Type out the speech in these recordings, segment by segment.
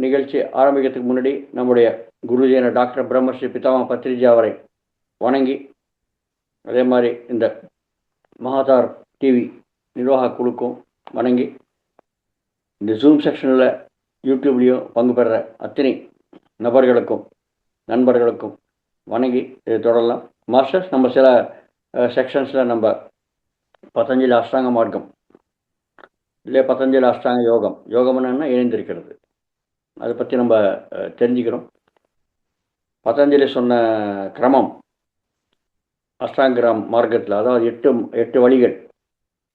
நிகழ்ச்சி ஆரம்பிக்கிறதுக்கு முன்னாடி நம்முடைய குருஜியான டாக்டர் பிரம்மஸ்ரீ பிதாம பத்ரிஜி அவரை வணங்கி, அதே மாதிரி இந்த மகாதார் டிவி நிர்வாக குழுக்கும் வணங்கி, இந்த ஜூம் செக்ஷனில் யூடியூப்லேயும் பங்கு பெற அத்தனை நபர்களுக்கும் நண்பர்களுக்கும் வணங்கி இதை தொடரலாம். மாஸ்டர்ஸ், நம்ம சில செக்ஷன்ஸில் நம்ம பதஞ்சலி அஷ்டாங்க மார்க்கம் இல்லை பதஞ்சலி அஷ்டாங்க யோகம், யோகம்னா இணைந்திருக்கிறது, அதை பற்றி நம்ம தெரிஞ்சுக்கிறோம். பதஞ்சலி சொன்ன கிரமம் அஷ்டாங்கிராம் மார்க்கத்தில், அதாவது எட்டு வழிகள்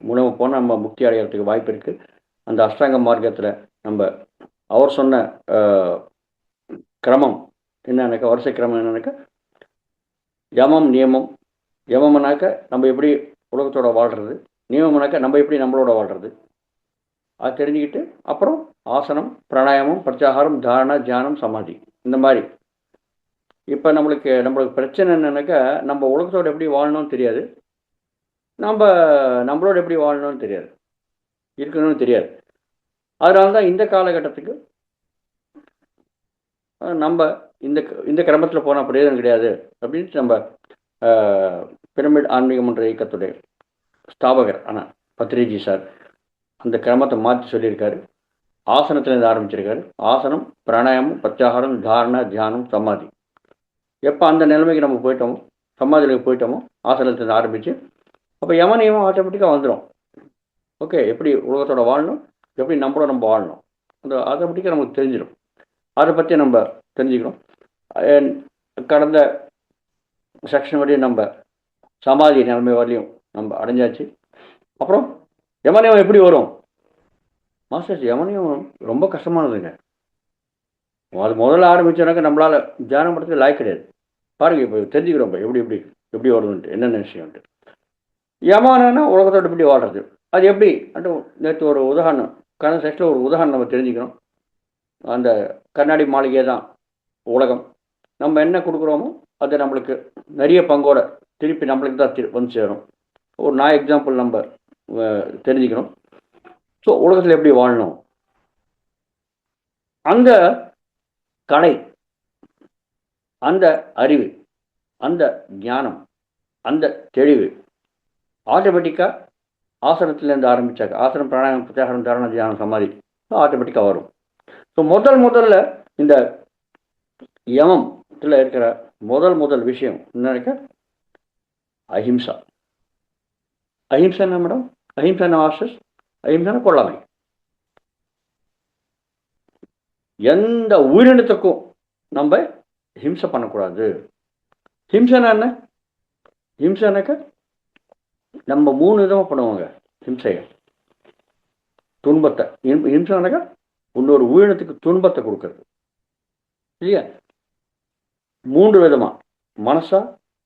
மூலமாக போனால் நம்ம முக்தி அடைகிறதுக்கு வாய்ப்பு இருக்குது. அந்த அஷ்டாங்க மார்க்கத்தில் நம்ம அவர் சொன்ன கிரமம் என்னன்னாக்கா, வரிசை கிரமம் என்னன்னாக்கா, யமம் நியமம். யமம்னாக்க நம்ம எப்படி உலகத்தோட வாழ்கிறது, நியமம்னாக்க நம்ம எப்படி நம்மளோட வாழ்கிறது, அது தெரிஞ்சுக்கிட்டு அப்புறம் ஆசனம், பிராணாயாமம், பிரத்யாகாரம், தாரணா, தியானம், சமாதி, இந்த மாதிரி. இப்போ நம்மளுக்கு பிரச்சனை என்னன்னாக்கா, நம்ம உலகத்தோடு எப்படி வாழணும்னு தெரியாது, நம்மளோட எப்படி வாழணும்னு தெரியாது, இருக்கணும்னு தெரியாது. அதனால தான் இந்த காலகட்டத்துக்கு நம்ம இந்த கிரமத்தில் போனால் பிரயோஜனம் கிடையாது அப்படின்ட்டு நம்ம பிரமிட் ஆன்மீக மன்ற இயக்கத்துடைய ஸ்தாபகர் ஆனால் பத்ரிஜி சார் அந்த கிரமத்தை மாற்றி சொல்லியிருக்காரு. ஆசனத்துலேருந்து ஆரம்பிச்சிருக்காரு. ஆசனம், பிராணாயாமம், பிரத்யாகாரம், தாரணா, தியானம், சமாதி. எப்போ அந்த நிலைமைக்கு நம்ம போயிட்டோமோ, சமாதியில் போயிட்டோமோ, ஆசனத்துலேருந்து ஆரம்பித்து அப்போ யம நியமம் ஆட்டோமேட்டிக்காக வந்துடும். ஓகே, எப்படி உலகத்தோட வாழணும், எப்படி நம்மளோட நம்ம வாழணும், அந்த ஆட்டோமேட்டிக்காக நமக்கு தெரிஞ்சிடும். அதை பற்றி நம்ம தெரிஞ்சுக்கிறோம். கடந்த செக்ஷன் வரையும் நம்ம சமாதி நிலைமை வரலையும் நம்ம அடைஞ்சாச்சு. அப்புறம் யமனியம் எப்படி வரும் மாஸ்டர்ஸ்? யமனியம் ரொம்ப கஷ்டமானதுங்க. அது முதல்ல ஆரம்பிச்சோன்னாக்க நம்மளால் தியானம் பண்ணுறதுக்கு லாய்க்கு கிடையாது. பாருங்கள், இப்போ தெரிஞ்சுக்கிறோம் இப்போ எப்படி வருதுன்ட்டு, என்னென்ன விஷயம்ட்டு. யமானா உலகத்தோடு எப்படி வாழ்கிறது, அது எப்படி அண்டு நேற்று ஒரு உதாரணம், கடந்த செக்ஷனில் ஒரு உதாரணம் நம்ம தெரிஞ்சுக்கிறோம். அந்த கண்ணாடி மாளிகை தான் உலகம். நம்ம என்ன கொடுக்குறோமோ அது நம்மளுக்கு நிறைய பங்கோட திருப்பி நம்மளுக்கு தான் வந்து சேரும். ஒரு எக்ஸாம்பிள் நம்ம தெரிஞ்சுக்கணும். ஸோ உலகத்தில் எப்படி வாழணும், அந்த கலை, அந்த அறிவு, அந்த ஞானம், அந்த தெளிவு ஆட்டோமேட்டிக்காக ஆசனத்திலேருந்து ஆரம்பித்தாக்க, ஆசனம், பிராணாயாமம், பிரத்யாகாரம், தாரணா, தியானம், சமாதி ஆட்டோமேட்டிக்காக வரும். ஸோ முதல்ல இந்த யமத்தில் இருக்கிற முதல் விஷயம் என்னன்னாக்கா அஹிம்சா. அஹிம்சா என்ன மேடம்? அஹிம்சா என்ன மாஸ்டர்ஸ்? அஹிம்சா கொள்ளாமை. எந்த உயிரினத்துக்கும் நம்ம ஹிம்சை பண்ணக்கூடாது. ஹிம்சைனா என்ன? ஹிம்சைனாக்க நம்ம 3 விதமாக பண்ணுவாங்க ஹிம்சையை. துன்பத்தை, ஹிம்சைனாக்கா இன்னொரு உயிரினத்துக்கு துன்பத்தை கொடுக்கறது இல்லையா? 3 விதமா, மனசா,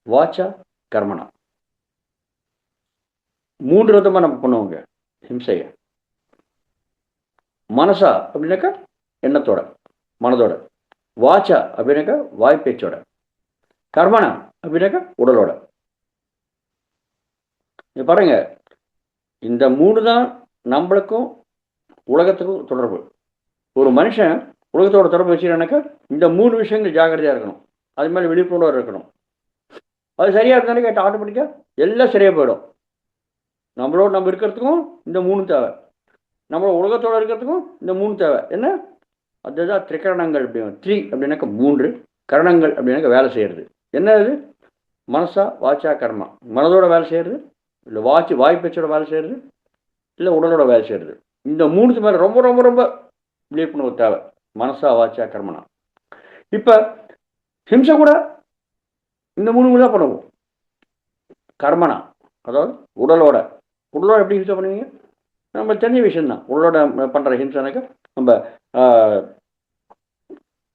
வாச்சா, கர்மனா, 3 விதமாக நம்ம பண்ணுவோங்க ஹிம்சையை. மனசா அப்படின்னாக்கா எண்ணத்தோட, மனதோட. வாச்சா அப்படின்னாக்கா வாய்ப்பேச்சோட. கர்மனா அப்படின்னாக்கா உடலோட. பாருங்க, இந்த 3 தான் நம்மளுக்கும் உலகத்துக்கும் தொடர்பு. ஒரு மனுஷன் உலகத்தோட தொடர்பு வச்சுக்கிறானாக்கா இந்த 3 விஷயங்கள் ஜாக்கிரதையாக இருக்கணும், அது மாதிரி விழிப்புணர்வோடு இருக்கணும். அது சரியாக இருந்தாலே கேட்டால் ஆட்டோமேட்டிக்காக எல்லாம் சரியாக போயிடும். நம்மளோட நம்ம இருக்கிறதுக்கும் இந்த 3 தேவை, நம்மளோட உலகத்தோடு இருக்கிறதுக்கும் இந்த 3 தேவை. என்ன அதுதான் திரிகரணங்கள். த்ரீ அப்படின்னாக்கா 3 கரணங்கள் அப்படின்னாக்கா வேலை செய்கிறது. என்ன அது? மனசா, வாச்சா, கர்மா. மனதோட வேலை செய்கிறது, இல்லை வாய்ப்பேச்சோட வேலை செய்கிறது, இல்லை உடலோட வேலை செய்கிறது. இந்த 3 மேலே ரொம்ப ரொம்ப ரொம்ப விழிப்புணர்வு தேவை. மனசா, வாச்சா, கர்மனா. இப்போ ஹிம்சை கூட இந்த 3 தான் பண்ணுவோம். கர்மனா அதாவது உடலோட எப்படி ஹிம்சை பண்ணுவீங்க? நம்ம தெரிஞ்ச விஷயம்தான். உடலோட பண்ணுற ஹிம்சைனாக்கா நம்ம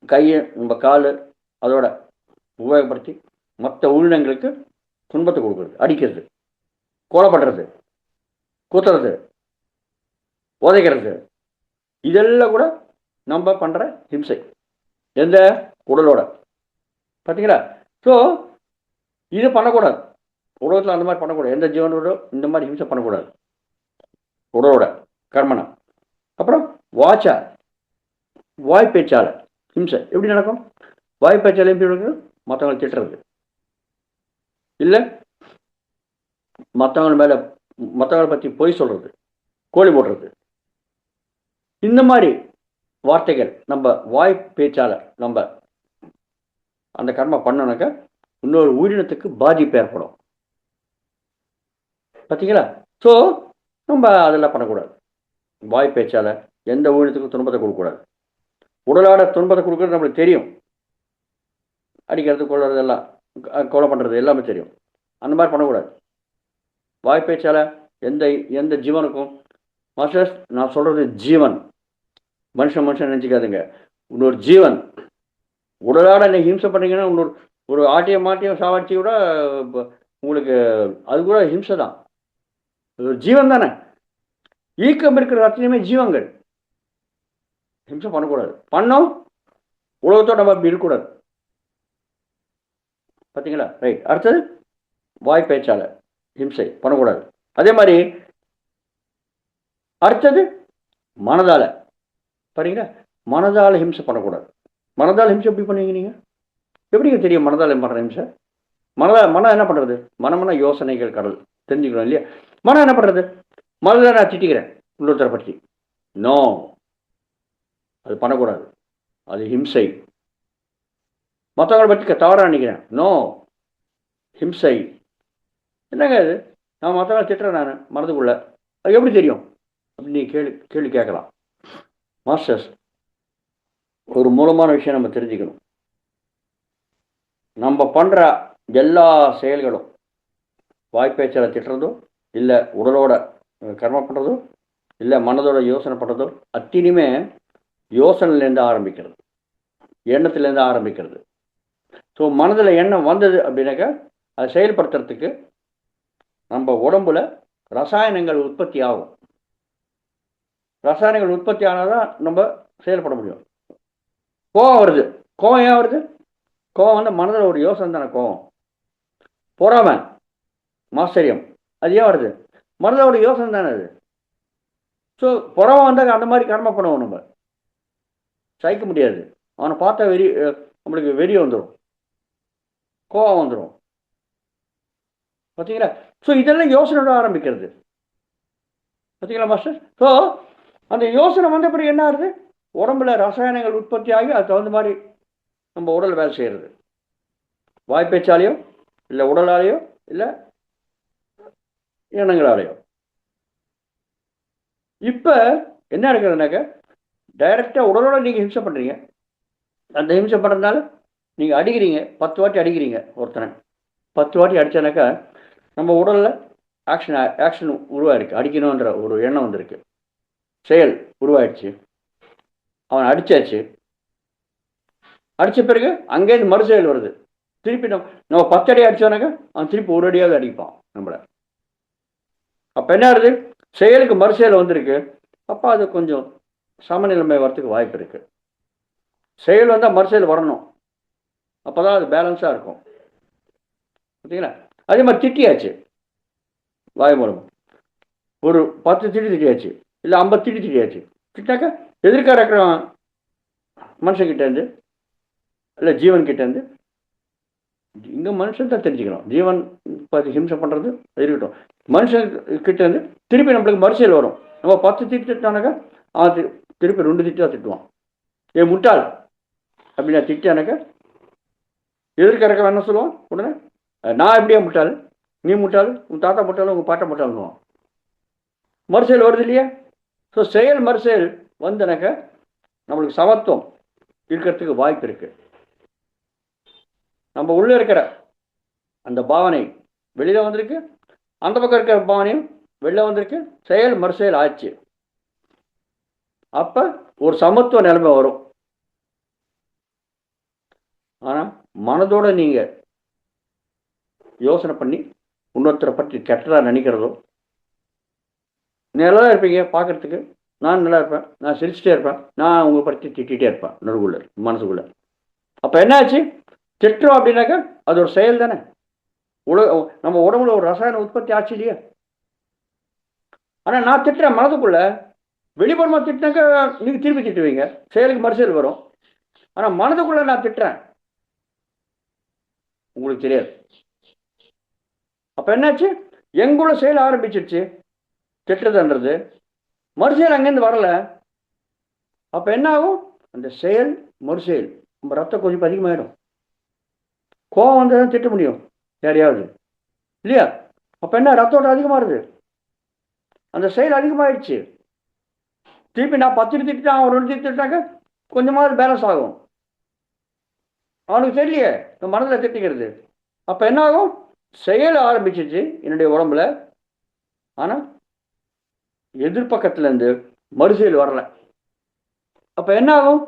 கையை, நம்ம கால் அதோட உபயோகப்படுத்தி மற்ற உயிரினங்களுக்கு துன்பத்தை கொடுக்குறது, அடிக்கிறது, கொலைப்படுறது, குத்துறது, உதைக்கிறது, இதெல்லாம் கூட நம்ம பண்ணுற ஹிம்சை. எந்த உடலோட பார்த்தீங்களா? ஸோ இது பண்ணக்கூடாது. உலகத்தில் அந்த மாதிரி பண்ணக்கூடாது. எந்த ஜீவனோட இந்த மாதிரி ஹிம்சை பண்ணக்கூடாது உடலோட, கர்மனா. அப்புறம் வாச்சா, வாய்ப்பேச்சால் ஹிம்சை எப்படி நடக்கும்? வாய்ப்பேச்சால் எப்படி நடக்கும்? மற்றவங்களை திட்டுறது, இல்லை மற்றவங்களை பற்றி பொய் சொல்றது, கோழி போடுறது, இந்த மாதிரி வார்த்தைகள் நம்ம வாய் பேச்சால நம்ம அந்த கர்மா பண்ணோனாக்க இன்னொரு உயிரினத்துக்கு பாதிப்பு ஏற்படும். பார்த்தீங்களா? ஸோ நம்ம அதெல்லாம் பண்ணக்கூடாது. வாய் பேச்சால எந்த உயிரினத்துக்கும் துன்பத்தை கொடுக்கக்கூடாது. உடலாட துன்பத்தை கொடுக்குறது நம்மளுக்கு தெரியும். அடிக்கிறது, கொள்வது எல்லாம், கொலை பண்ணுறது எல்லாமே தெரியும். அந்த மாதிரி பண்ணக்கூடாது. வாய் பேச்சால எந்த எந்த ஜீவனுக்கும், மாஸ்டர்ஸ் நான் சொல்கிறது ஜீவன், மனுஷன் நினச்சிக்காதுங்க. இன்னொரு ஜீவன் உடலாட நீங்கள் ஹிம்சை பண்ணீங்கன்னா இன்னொரு ஒரு ஆட்டியம் மாட்டியம் சாவாட்சி கூட உங்களுக்கு அது கூட ஹிம்சை தான். ஒரு ஜீவன் தானே. ஈக்கம் இருக்கிற அத்தனையுமே ஜீவங்கள். ஹிம்சை பண்ணக்கூடாது. பண்ணோம் உலகத்தோடு நம்ம அப்படி இருக்கக்கூடாது. பார்த்தீங்களா? ரைட். அடுத்தது வாய் பேச்சால ஹிம்சை பண்ணக்கூடாது. அதே மாதிரி அடுத்தது மனதால, பாருங்களா, மனதால் ஹிம்சை பண்ணக்கூடாது. மனதால் ஹிம்சை எப்படி பண்ணுவீங்க நீங்கள்? எப்படிங்க தெரியும் மனதால் பண்ணுற ஹிம்சை? மனம் என்ன பண்ணுறது? மனம்னா யோசனைகள் கடல், தெரிஞ்சுக்கணும் இல்லையா? மனம் என்ன பண்ணுறது? மனதில் நான் திட்டிக்கிறேன் இன்னொருத்தரை பற்றி. நோ, அது பண்ணக்கூடாது. அது ஹிம்சை. மற்றவங்களை பற்றி தவறாக நினைக்கிறேன். நோ, ஹிம்சை. என்னங்க அது? நான் மற்றவங்களை திட்டுறேன் நான் மனதுக்குள்ள, அது எப்படி தெரியும் அப்படின்னு கேள்வி கேட்கலாம். மாஸ்டர்ஸ், ஒரு மூலமான விஷயம் நம்ம தெரிஞ்சுக்கணும். நம்ம பண்ணுற எல்லா செயல்களும் வாய்ப்பேச்சால் திட்டுறதோ, இல்லை உடலோட கர்மம் பண்ணுறதோ, இல்லை மனதோட யோசனை பண்ணுறதோ, அத்தனையுமே யோசனையிலேருந்து ஆரம்பிக்கிறது, எண்ணத்துலேருந்து ஆரம்பிக்கிறது. ஸோ மனதில் எண்ணம் வந்தது அப்படின்னாக்கா அதை செயல்படுத்துறதுக்கு நம்ம உடம்புல ரசாயனங்கள் உற்பத்தி ஆகும். ரசாயனங்கள் உற்பத்தி ஆனால் தான் நம்ம செயல்பட முடியும். கோவம் வருது. கோவம் ஏன் வருது? கோவம் வந்து மனதில் ஒரு யோசனை தானே. கோவம், பொறாமை, மாச்சரியம், அது ஏன் வருது? மனதோட யோசனை தானே அது. ஸோ பொறாமை வந்தால் அந்த மாதிரி கர்மம் பண்ணுவோம். நம்ம சகிக்க முடியாது. அவனை பார்த்தா நம்மளுக்கு வெறி வந்துடும், கோவம் வந்துடும். பார்த்தீங்களா? ஸோ இதெல்லாம் யோசனையோட ஆரம்பிக்கிறது. பார்த்தீங்களா மாஸ்டர்? ஸோ அந்த யோசனை வந்த பிறகு என்ன ஆகுது? உடம்புல ரசாயனங்கள் உற்பத்தி ஆகி அது தகுந்த மாதிரி நம்ம உடல் வேலை செய்கிறது. வாய்ப்பேச்சாலேயோ, இல்லை உடலாலேயோ, இல்லை எண்ணங்களாலேயோ. இப்போ என்ன இருக்கிறதுனாக்க, டைரெக்டாக உடலோட நீங்கள் ஹிம்சை பண்ணுறீங்க. அந்த ஹிம்சை பண்ணுறதுனால நீங்கள் அடிக்கிறீங்க, 10 வாட்டி அடிக்கிறீங்க ஒருத்தனை. 10 வாட்டி அடித்தானாக்கா நம்ம உடலில் ஆக்ஷன் உருவாயிருக்கு. அடிக்கணுன்ற ஒரு எண்ணம் வந்திருக்கு, செயல் உருவாயிடுச்சு. அவன் அடித்தாச்சு. அடித்த பிறகு அங்கேருந்து மறு செயல் வருது. திருப்பி நம்ம 10 அடி அடித்தோனாக்கா அவன் திருப்பி ஒரு அடியாவது அடிப்பான் நம்மளை. அப்போ என்ன ஆகுது? செயலுக்கு மறு செயல் வந்திருக்கு. அப்போ அது கொஞ்சம் சமநிலைமை வரத்துக்கு வாய்ப்பு இருக்குது. செயல் வந்தால் மறு செயல் வரணும். அப்போ தான் அது பேலன்ஸாக இருக்கும். பார்த்தீங்களா? அதே மாதிரி திட்டியாச்சு, வாய் மூலம் ஒரு 10 திட்டியாச்சு, இல்லை 50 திட்டியாச்சு. திட்டாக்கா எதிர்க்கார இருக்கிற மனுஷங்கிட்டேருந்து, இல்லை ஜீவன்கிட்டேருந்து, இங்கே மனுஷன் தான் தெரிஞ்சுக்கணும். ஜீவன் பார்த்து ஹிம்சை பண்ணுறது இருக்கட்டும். மனுஷன்கிட்டேருந்து திருப்பி நம்மளுக்கு மறுசெயல் வரும். நம்ம 10 திட்டானாக்கா அவன் திருப்பி 2 திட்டு தான் திட்டுவான். ஏன் முட்டாள் அப்படின்னா திட்டானாக்கா எதிர்க்கிறக்க என்ன சொல்லுவான்? உடனே நான் எப்படியா முட்டாள், நீ முட்டாள், உன் தாத்தா முட்டாள், உங்கள் பாட்டை முட்டாள்னுவான். மறுசெயல் வருது இல்லையா? ஸோ செயல் மறுசெயல் வந்தனாக்கா நம்மளுக்கு சமத்துவம் இருக்கிறதுக்கு வாய்ப்பு இருக்குது. நம்ம உள்ளே இருக்கிற அந்த பாவனை வெளியில் வந்திருக்கு, அந்த பக்கம் இருக்கிற பாவனையும் வெளில வந்திருக்கு, செயல் மறுசெயல் ஆச்சு. அப்போ ஒரு சமத்துவ நிலைமை வரும். ஆனால் மனதோட நீங்கள் யோசனை பண்ணி இன்னொருத்தரை பற்றி கெட்டதாக நினைக்கிறதோ, நல்லா இருப்பீங்க பார்க்குறதுக்கு, நான் நல்லா இருப்பேன், நான் சிரிச்சுட்டே இருப்பேன், நான் உங்களை பற்றி திட்டிகிட்டே இருப்பேன் நடுவுள்ள மனசுக்குள்ளே. அப்போ என்னாச்சு? திட்டுறோம் அப்படின்னாக்கா அது ஒரு செயல் தானே. நம்ம உடம்புல ஒரு ரசாயன உற்பத்தி ஆச்சு இல்லையா? ஆனால் நான் திட்டுறேன் மனதுக்குள்ள, வெளிப்புறமா திட்டினாக்கா நீங்கள் திருப்பி திட்டுவீங்க, செயலுக்கு மறுசெயல் வரும். ஆனால் மனதுக்குள்ள நான் திட்டுறேன், உங்களுக்கு தெரியாது. அப்போ என்னாச்சு, எங்குள்ள செயல் ஆரம்பிச்சிருச்சு திட்டுறதுன்றது, மறுசெயல் அங்கேருந்து வரல. அப்போ என்ன ஆகும், அந்த செயல் மறுசெயல் நம்ம ரத்த கொதிப்பு அதிகமாகிடும். கோவம் வந்து தான் திட்ட முடியும் யாரையாவது, இல்லையா? அப்போ என்ன, ரத்தோட்டம் அதிகமாகுது, அந்த செயல் அதிகமாகிடுச்சு. திருப்பி நான் 10 திட்டான், அவன் 2 திட்டாக்க கொஞ்சமாவது பேலன்ஸ் ஆகும். அவனுக்கு தெரியலையே இந்த மனதில் திட்டிக்கிறது. அப்போ என்ன ஆகும், செயல் ஆரம்பிச்சிச்சு என்னுடைய உடம்புல, ஆனால் எதிர்பக்கத்துலேருந்து மறுசெயல் வரல. அப்போ என்ன ஆகும்,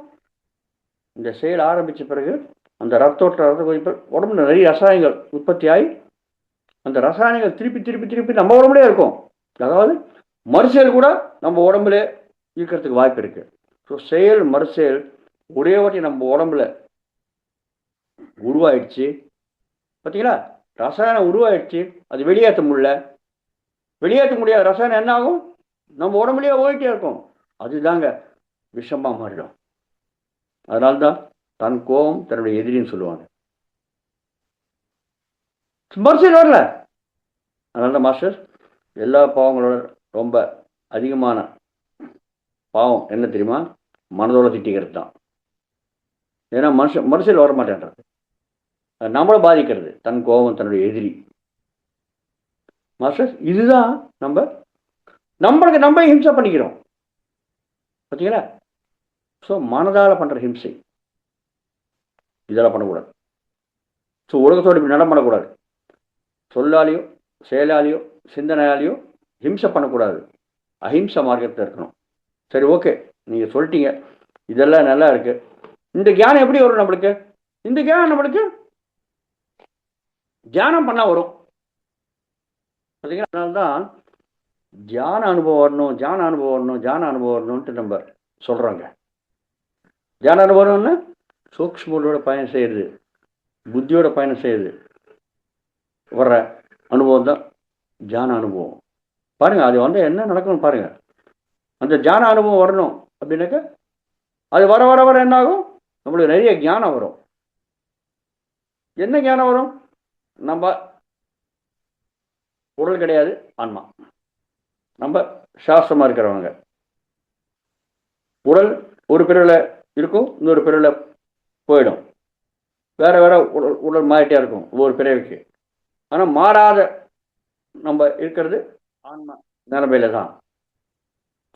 இந்த செயல் ஆரம்பித்த பிறகு அந்த ரத்த கொதிப்பு உடம்புல நிறைய ரசாயனங்கள் உற்பத்தி ஆகி அந்த ரசாயனங்கள் திருப்பி திருப்பி திருப்பி நம்ம உடம்புலே இருக்கும். அதாவது மறுசெயல் கூட நம்ம உடம்புல இருக்கிறதுக்கு வாய்ப்பு இருக்கு. ஸோ செயல் மறுசெயல் ஒரே வாட்டி நம்ம உடம்புல உருவாயிடுச்சு. பார்த்தீங்களா, ரசாயனம் உருவாயிடுச்சு, அது வெளியேற்ற முடியாத ரசாயனம் என்ன ஆகும், நம்ம உடம்புலயே ஓடிட்டே இருக்கும். அதுதாங்க விஷமா மாறிடும். அதனால்தான் தன் கோபம் தன்னுடைய எதிரின்னு சொல்லுவாங்க. மறுசெயல் வரல. அதனால்தான் மாஸ்டர், எல்லா பாவங்களோட ரொம்ப அதிகமான பாவம் என்ன தெரியுமா, மனதோட திட்டிக்கிறது தான். ஏன்னா மனுஷன் வர மாட்டேன்றது, நம்மளை பாதிக்கிறது. தன் கோபம் தன்னுடைய எதிரி. மாஸ்டர், இதுதான் நம்மளுக்கு நம்ம ஹிம்சை பண்ணிக்கிறோம். பார்த்தீங்களா? ஸோ மனதால் பண்ணுற ஹிம்சை இதெல்லாம் பண்ணக்கூடாது. ஸோ உலகத்தோடு இப்படி நடம் பண்ணக்கூடாது. சொல்லாலேயோ செயலாலேயோ சிந்தனையாலேயோ ஹிம்சை பண்ணக்கூடாது. அஹிம்சை மார்க்கத்தில் இருக்கணும். சரி, ஓகே, நீங்கள் சொல்லிட்டீங்க, இதெல்லாம் நல்லா இருக்கு. இந்த தியானம் எப்படி வரும் நம்மளுக்கு? இந்த தியானம் நம்மளுக்கு தியானம் பண்ணால் வரும். பார்த்தீங்கன்னா, அதனால்தான் தியான அனுபவம் வரணும்ன்ட்டு நம்ம சொல்கிறாங்க. தியான அனுபவம்னு சூக்ஷ்மோட பயணம் செய்யுது, புத்தியோட பயணம் செய்யுது, வர்ற அனுபவம் தான் தியான அனுபவம். பாருங்கள், அது வந்து என்ன நடக்கும்னு பாருங்கள். அந்த தியான அனுபவம் வரணும் அப்படின்னாக்க அது வர வர வர என்ன ஆகும், நம்மளுக்கு நிறைய ஞானம் வரும். என்ன ஞானம் வரும், நம்ம உடல் கிடையாது, ஆன்மா. நம்ம சாஸ்திரமாக இருக்கிறவங்க, உடல் ஒரு பிரிவில் இருக்கும், இன்னொரு பிரிவில் போயிடும், வேற வேற உடல் மாறிட்டே இருக்கும் ஒவ்வொரு பிறவிக்கு. ஆனால் மாறாத நம்ம இருக்கிறது ஆன்மா நிலைமையில தான்.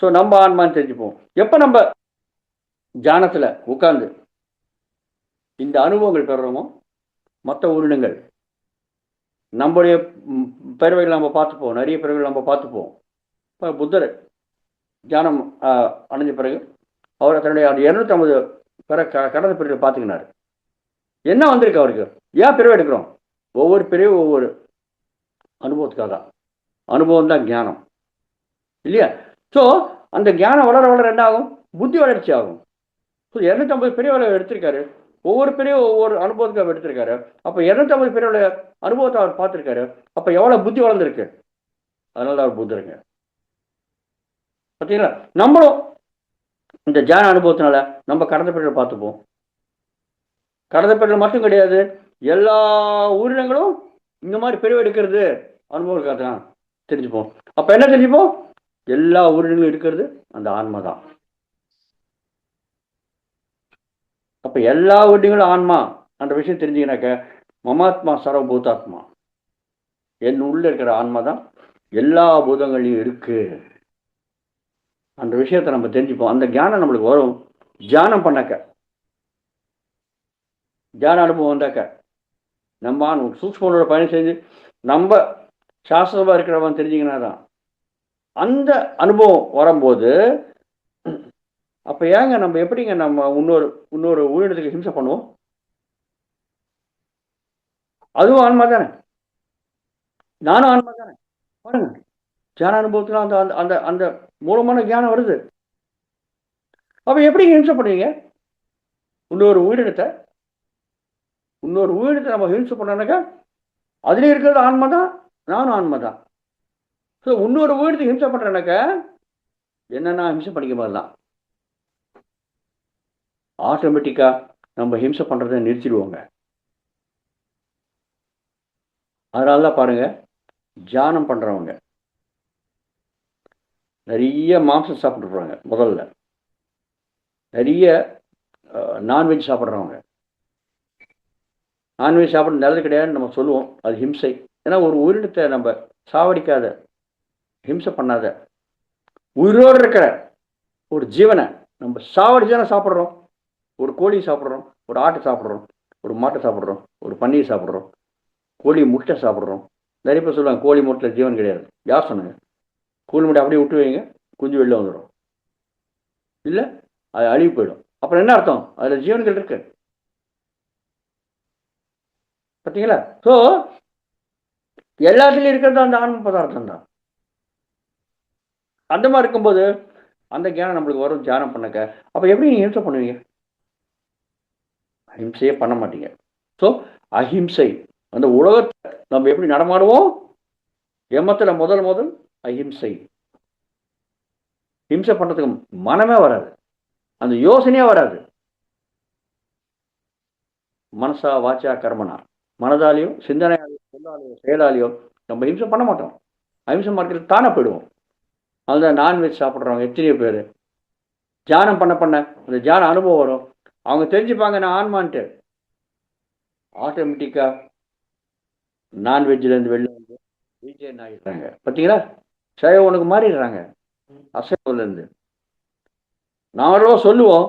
ஸோ நம்ம ஆன்மான்னு தெரிஞ்சுப்போம். எப்போ நம்ம தியானத்தில் உட்கார்ந்து இந்த அனுபவங்கள் பெறுறோமோ, மற்ற உயிரினங்கள் நம்முடைய பிறவைகள் நம்ம பார்த்துப்போம், நிறைய பிறவைகள் நம்ம பார்த்துப்போம். இப்போ புத்தர் தியானம் அடைஞ்ச பிறகு அவர் தன்னுடைய 250 கடந்த பிறகு பார்த்துக்கினார். என்ன வந்திருக்கு அவருக்கு, ஏன் பிறவை எடுக்கிறோம், ஒவ்வொரு பிறவையும் ஒவ்வொரு அனுபவத்துக்காக தான். அனுபவம் தான் ஞானம், இல்லையா? ஸோ அந்த ஞானம் வளர வளர என்ன ஆகும், புத்தி வளர்ச்சி ஆகும். ஸோ 250 பிரிவுகளை எடுத்திருக்காரு, ஒவ்வொரு பிரிவும் ஒவ்வொரு அனுபவத்துக்கு அவர் எடுத்திருக்காரு. அப்போ 250 பிரிவுல அனுபவத்தை அவர் பார்த்துருக்காரு. அப்போ எவ்வளோ புத்தி வளர்ந்துருக்கு, அதனால தான் அவர் புத்தருங்க. பார்த்தீங்களா? நம்மளும் இந்த தியான அனுபவத்தினால நம்ம கடந்த பிரிவில் பார்த்துப்போம். கடந்த பிரிவில் மட்டும் கிடையாது, எல்லா உயிரினங்களும் இந்த மாதிரி பிரிவு எடுக்கிறது அனுபவத்துக்காக தான் தெரிஞ்சுப்போம். அப்போ என்ன தெரிஞ்சுப்போம், எல்லா உயிரினங்களும் இருக்கிறது அந்த ஆன்மா தான். அப்போ எல்லா உயிரினங்களும் ஆன்மா அந்த விஷயம் தெரிஞ்சுக்கினாக்க, மமாத்மா சர்வபூதாத்மா, என் உள்ள இருக்கிற ஆன்மா தான் எல்லா பூதங்களையும் இருக்கு. அந்த விஷயத்தை நம்ம தெரிஞ்சுப்போம். அந்த ஞானம் நம்மளுக்கு வரும் தியானம் பண்ணாக்க, தியான அனுபவம் வந்தாக்க. நம்ம சூக்ஷ்மோட பயணம் செஞ்சு நம்ம சாஸ்திரமாக இருக்கிறவன் தெரிஞ்சுக்கினா தான் அந்த அனுபவம் வரும்போது. அப்போ ஏங்க நம்ம எப்படிங்க நம்ம இன்னொரு உயிரினத்துக்கு ஹிம்சை பண்ணுவோம்? அதுவும் ஆன்மா தானே, நானும் ஆன்மா தானே. பாருங்க, தியான அனுபவத்தில் அந்த அந்த அந்த மூலமான ஞானம் வருது. அப்போ எப்படிங்க ஹிம்சை பண்ணுவீங்க? இன்னொரு உயிரினத்தை நம்ம ஹிம்சை பண்ணாக்கா, அதுலேயும் இருக்கிறது ஆன்மா தான், நானும் ஆன்மா தான். ஸோ இன்னொரு உயிரினத்தை ஹிம்சை பண்ணுறேனாக்கா என்னென்னா ஹிம்சை பண்ணிக்க மாதிரிலாம் ஆட்டோமேட்டிக்காக நம்ம ஹிம்சை பண்ணுறதை நிறுத்திடுவோங்க. அதனால தான் பாருங்கள், தியானம் பண்ணுறவங்க நிறைய மாംசம் சாப்பிட்ருப்பாங்க. முதல்ல நிறைய நான்வெஜ் சாப்பிட்றவங்க, நான்வெஜ் சாப்பிட நல்லது கிடையாதுன்னு நம்ம சொல்லுவோம். அது ஹிம்சை. ஏன்னா ஒரு உயிரினத்தை நம்ம சாவடிக்காத, ஹிம்சை பண்ணாத, உயிரோடு இருக்கிற ஒரு ஜீவனை நம்ம சாவடிச்சான சாப்பிட்றோம். ஒரு கோழி சாப்பிட்றோம், ஒரு ஆட்டை சாப்பிட்றோம், ஒரு மாட்டை சாப்பிட்றோம், ஒரு பன்னியை சாப்பிட்றோம், கோழி முட்டை சாப்பிட்றோம். நிறைய பேர் சொல்லுவாங்க கோழி முட்டையில் ஜீவன் கிடையாது. யார் சொன்னாங்க? கோழி முட்டை அப்படியே விட்டு வைங்க, குஞ்சு வெளில வந்துடும், இல்லை அது அழிவு போயிடும். அப்புறம் என்ன அர்த்தம்? அதில் ஜீவன்கள் இருக்கு, பார்த்தீங்களா? ஸோ எல்லாத்துலேயும் இருக்கிறது அந்த ஆன்ம பதார்த்தம் தான். அந்த மாதிரி இருக்கும்போது அந்த ஞானம் நம்மளுக்கு வரும். தியானம் பண்ணக்க அப்போ எப்படி நீங்கள் ஹிம்சை பண்ணுவீங்க? அஹிம்சையே பண்ண மாட்டீங்க. ஸோ அஹிம்சை அந்த உலகத்தை நம்ம எப்படி நடமாடுவோம்? எமத்தில் முதல் அஹிம்சை. ஹிம்சை பண்ணுறதுக்கு மனமே வராது, அந்த யோசனையே வராது. மனசா வாச்சா கர்மனா, மனதாலையும் சிந்தனையாலையும் சொல்லாலையும் செயலாலையும் நம்ம ஹிம்சை பண்ண மாட்டோம். அஹிம்சை மார்க்கெட் தானே போயிடுவோம். அதுதான் நான்வெஜ் சாப்பிட்றவங்க எத்தனையோ பேர் தியானம் பண்ண அந்த தியான அனுபவம் வரும். அவங்க தெரிஞ்சுப்பாங்க நான் ஆன்மான்ட்டு. ஆட்டோமேட்டிக்காக நான்வெஜ்லேருந்து வெளில வந்து வெஜிடேரியன் ஆகிடுறாங்க. பார்த்தீங்களா? சைவ உனக்கு மாறிடுறாங்க அசைவத்துலேருந்து. நாமளோ சொல்லுவோம்,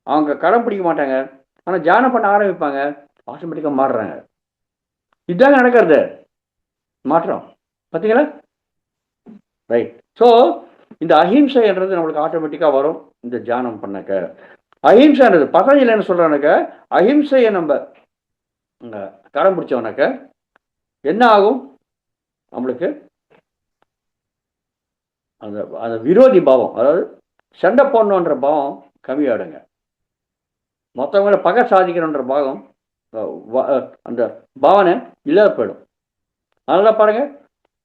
அவங்க கடன் பிடிக்க மாட்டாங்க. ஆனால் தியானம் பண்ண ஆரம்பிப்பாங்க, ஆட்டோமேட்டிக்காக மாறுறாங்க. இதுதாங்க நடக்கிறது மாற்றம். பார்த்தீங்களா? ரைட். ஸோ இந்த அஹிம்சைன்றது நம்மளுக்கு ஆட்டோமேட்டிக்காக வரும் இந்த தியானம் பண்ணக்க. அஹிம்சைன்றது பதஞ்சலி என்ன சொல்கிறானாக்க, அஹிம்சையை நம்ம கடன் பிடிச்சவனாக்க என்ன ஆகும்? நம்மளுக்கு அந்த அந்த விரோதி பாவம், அதாவது சண்டை போடணுன்ற பாவம் கம்மியாடுங்க. மற்றவங்கள பகை சாதிக்கணுன்ற பாவம், அந்த பாவனை இல்லாத போயிடும். அதனால பாருங்கள்,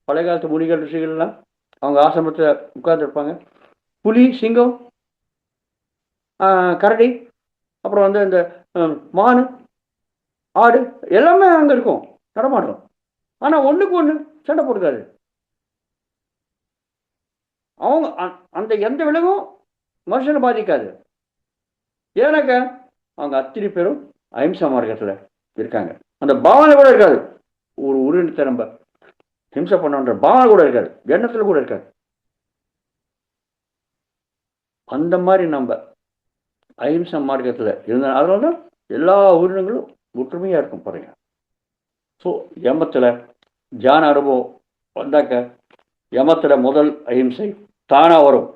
பழைய காலத்து முனிகள் ரிஷிகள்லாம் அவங்க ஆசிரமத்தில் உட்கார்ந்துருப்பாங்க. புலி, சிங்கம், கரடி, அப்புறம் வந்து இந்த மான், ஆடு எல்லாமே அங்கே இருக்கும், நடமாடும். ஆனால் ஒன்றுக்கு ஒன்று சண்டை போட்டுக்காது. அவங்க அந்த எந்த விலங்கும் மனுஷனை பாதிக்காது. ஏன்னாக்க அவங்க அத்தனை பேரும் அஹிம்சா மார்க்கத்தில் இருக்காங்க. அந்த பாவனை கூட இருக்காது. ஒரு உயிரினத்தை நம்ம ஹிம்சை பண்ணன்ற பாவனை கூட இருக்காது, எண்ணத்தில் கூட இருக்காது. அந்த மாதிரி நம்ம அஹிம்சா மார்க்கத்தில் இருந்தால் அதனால தான் எல்லா உயிரினங்களும் ஒற்றுமையாக இருக்கும் பாருங்க. ஸோ யமத்தில் தியான அனுபவம் வந்தாக்க யமத்தில் முதல் அஹிம்சை தானாக வரும்.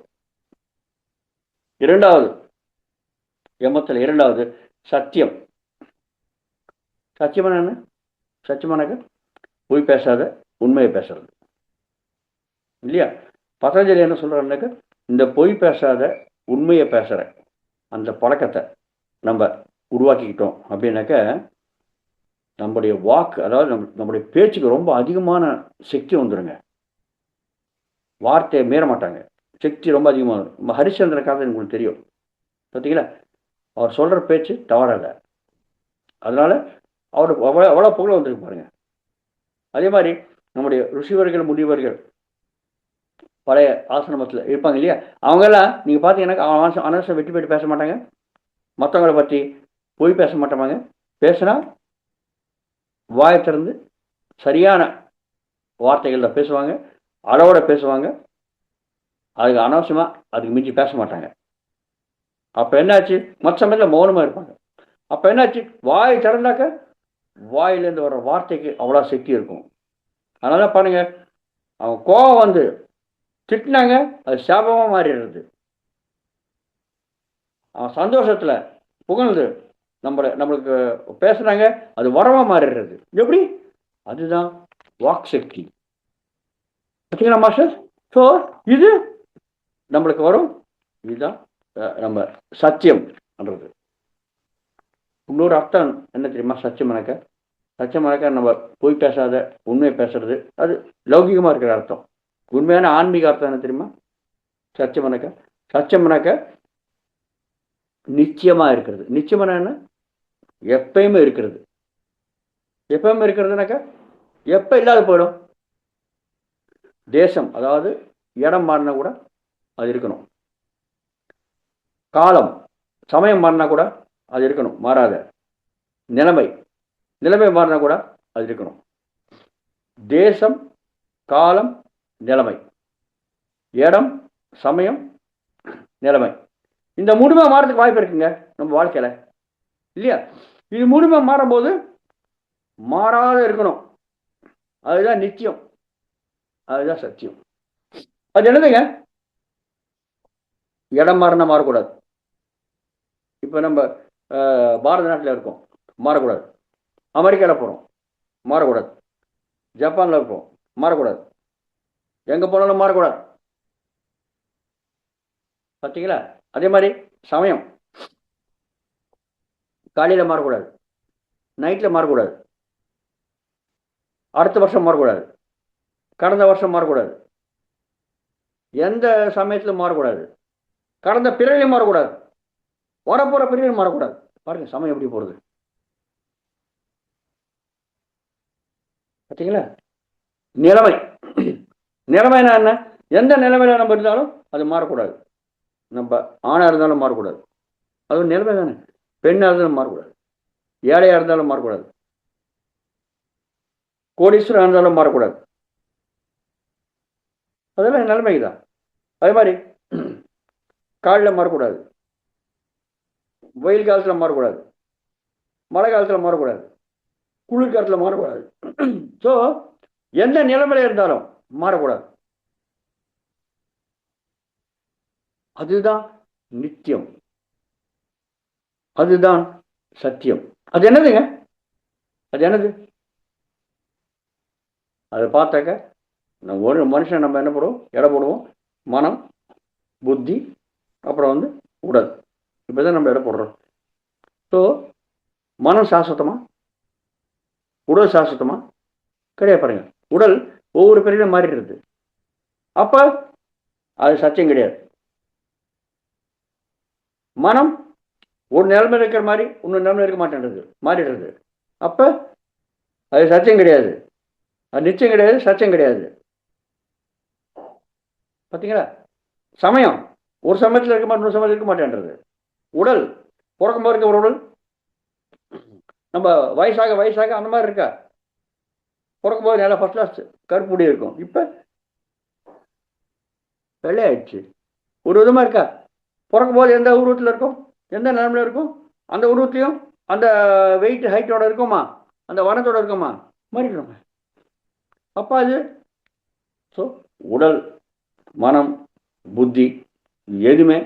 இரண்டாவது சத்தியம். சத்தியமான என்ன? சத்தியமானாக்க பொய் பேசாத, உண்மையை பேசுறது இல்லையா? பதஞ்சலி என்ன சொல்கிறாருனாக்க, இந்த பொய் பேசாத உண்மையை பேசுகிற அந்த பழக்கத்தை நம்ம உருவாக்கிக்கிட்டோம் அப்படின்னாக்க நம்முடைய வாக்கு, அதாவது நம்முடைய பேச்சுக்கு ரொம்ப அதிகமான சக்தி வந்துடுங்க. வார்த்தையை மீற மாட்டாங்க, சக்தி ரொம்ப அதிகமாக வரும். நம்ம ஹரிச்சந்திர கதை உங்களுக்கு தெரியும், பார்த்தீங்களா? அவர் சொல்கிற பேச்சு தவறாத, அதனால் அவருக்கு அவ்வளோ புகழ வந்துருக்கு பாருங்க. அதே மாதிரி நம்முடைய ருஷிவர்கள், முனிவர்கள் பழைய ஆசிரமத்தில் இருப்பாங்க இல்லையா? அவங்கெல்லாம் நீங்கள் பார்த்தீங்கன்னா அனவசம் வெட்டி போயிட்டு பேச மாட்டாங்க, மற்றவங்களை பற்றி போய் பேச மாட்டாங்க. பேசுனா வாயை திறந்து சரியான வார்த்தைகளில் பேசுவாங்க, அளவோட பேசுவாங்க. அதுக்கு அனாவசியமாக அதுக்கு மிஞ்சி பேச மாட்டாங்க. அப்போ என்னாச்சு? மற்ற சமயத்தில் மௌனமாக இருப்பாங்க. அப்போ என்னாச்சு? வாய் திறந்தாக்க வாயிலேருந்து வர வார்த்தைக்கு அவ்வளோ சக்தி இருக்கும். அதனால பாருங்க, அவங்க கோபம் வந்து திட்டினாங்க, அது சாபமாக மாறிடுறது. அவன் சந்தோஷத்தில் புகழ்ந்து நம்மளுக்கு பேசுகிறாங்க, அது வரமாக மாறிடுறது. எப்படி? அதுதான் வாக் சக்தி. பார்த்தீங்களா மாஸ்டர்? ஸோ இது நம்மளுக்கு வரும். இதுதான் நம்ம சத்தியம்ன்றது. இன்னொரு அர்த்தம் என்ன தெரியுமா? சத்தியமானக்க நம்ம போய் பேசாத, உண்மையை பேசுறது. அது லௌகிகமாக இருக்கிற அர்த்தம். உண்மையான ஆன்மீக அர்த்தம் என்ன தெரியுமா? சத்தியம்னாக்க சத்தியம்னாக்க நிச்சயமா இருக்கிறது. நிச்சயமான என்ன? எப்பயுமே இருக்கிறது. எப்பயுமே இருக்கிறதுனாக்கா எப்ப இல்லாத போயிடும். தேசம், அதாவது இடம் மாறினா கூட அது இருக்கணும். காலம், சமயம் மாறினா கூட அது இருக்கணும், மாறாத. நிலைமை, நிலைமை மாறினா கூட அது இருக்கணும். தேசம், காலம், நிலைமை, இடம், சமயம், நிலைமை, இந்த மூணுமே மாறதுக்கு வாய்ப்பு இருக்குங்க நம்ம வாழ்க்கையில, இல்லையா? இது மூணுமே மாறும்போது மாறாத இருக்கணும். அதுதான் நிச்சயம், அதுதான் சத்தியம். அது என்னதுங்க? இடம் மாறினா மாறக்கூடாது. இப்போ நம்ம பாரத நாட்டில் இருக்கோம், மாறக்கூடாது. அமெரிக்காவில் போகிறோம், மாறக்கூடாது. ஜப்பானில் இருப்போம், மாறக்கூடாது. எங்கே போனாலும் மாறக்கூடாது. பார்த்தீங்களா? அதே மாதிரி சமயம், காலையில் மாறக்கூடாது, நைட்டில் மாறக்கூடாது, அடுத்த வருஷம் மாறக்கூடாது, கடந்த வருஷம் மாறக்கூடாது, எந்த சமயத்திலும் மாறக்கூடாது, கடந்த பிறவிலையும் மாறக்கூடாது, வரப்போகிற பிறவிலையும் மாறக்கூடாது. பாருங்க சமயம் எப்படி போகிறது. பார்த்தீங்களா? நிலைமை, நிலைமைனா என்ன? எந்த நிலைமையில நம்ம இருந்தாலும் அது மாறக்கூடாது. நம்ம ஆணாக இருந்தாலும் மாறக்கூடாது, அது ஒரு நிலைமை தானே. பெண்ணாக இருந்தாலும் மாறக்கூடாது, ஏழையாக இருந்தாலும் மாறக்கூடாது, கோடீஸ்வரன் இருந்தாலும் மாறக்கூடாது. அதெல்லாம் நிலைமை தான். அதே மாதிரி காலில் மாறக்கூடாது, வெயில் காலத்தில் மாறக்கூடாது, மழை காலத்தில் மாறக்கூடாது, குளிர் காலத்தில் மாறக்கூடாது. ஸோ எந்த நிலைமையில இருந்தாலும் மாறக்கூடாது. அதுதான் நித்தியம், அதுதான் சத்தியம். அது என்னதுங்க? அது என்னது? அதை பார்த்தாக்க ஒரு மனுஷன் நம்ம என்ன போடுவோம்? எடை போடுவோம். மனம், புத்தி, அப்புறம் உடல், இப்படிதான் நம்ம எடை போடுறோம். ஸோ மனம் சாஸ்வதமா, உடல் சாஸ்வதமா கிடையாது. பாருங்க, உடல் ஒவ்வொரு பிரிவிலும் மாறிடுறது. அப்ப அது சத்தியம் கிடையாது. மனம் ஒரு நிலைமை இருக்கிற மாதிரி இன்னொரு நிலைமை இருக்க மாட்டேன்றது, மாறிடுறது. அப்ப அது சத்தியம் கிடையாது, அது நிச்சயம் கிடையாது, சத்தியம் கிடையாது. பார்த்தீங்களா? சமயம் ஒரு சமயத்தில் இருக்க மாட்டேன், இன்னொரு சமயத்தில் இருக்க மாட்டேன்றது. உடல் பிறக்கும் போது இருக்க ஒரு உடல் நம்ம வயசாக வயசாக அந்த மாதிரி இருக்கா? பிறக்கும் போது நல்லா ஃபர்ஸ்ட் கிளாஸ் கருப்புடி இருக்கும், இப்போ வெள்ளையாயிடுச்சு. ஒரு விதமாக இருக்கா? பிறக்கும் போது எந்த உருவத்தில் இருக்கும், எந்த நிலைமையில் இருக்கும், அந்த உருவத்தையும் அந்த வெயிட் ஹைட்டோட இருக்குமா, அந்த வனத்தோட இருக்குமா, மாறிடுறோங்க. அப்போ அது ஸோ உடல், மனம், புத்தி எதுவுமே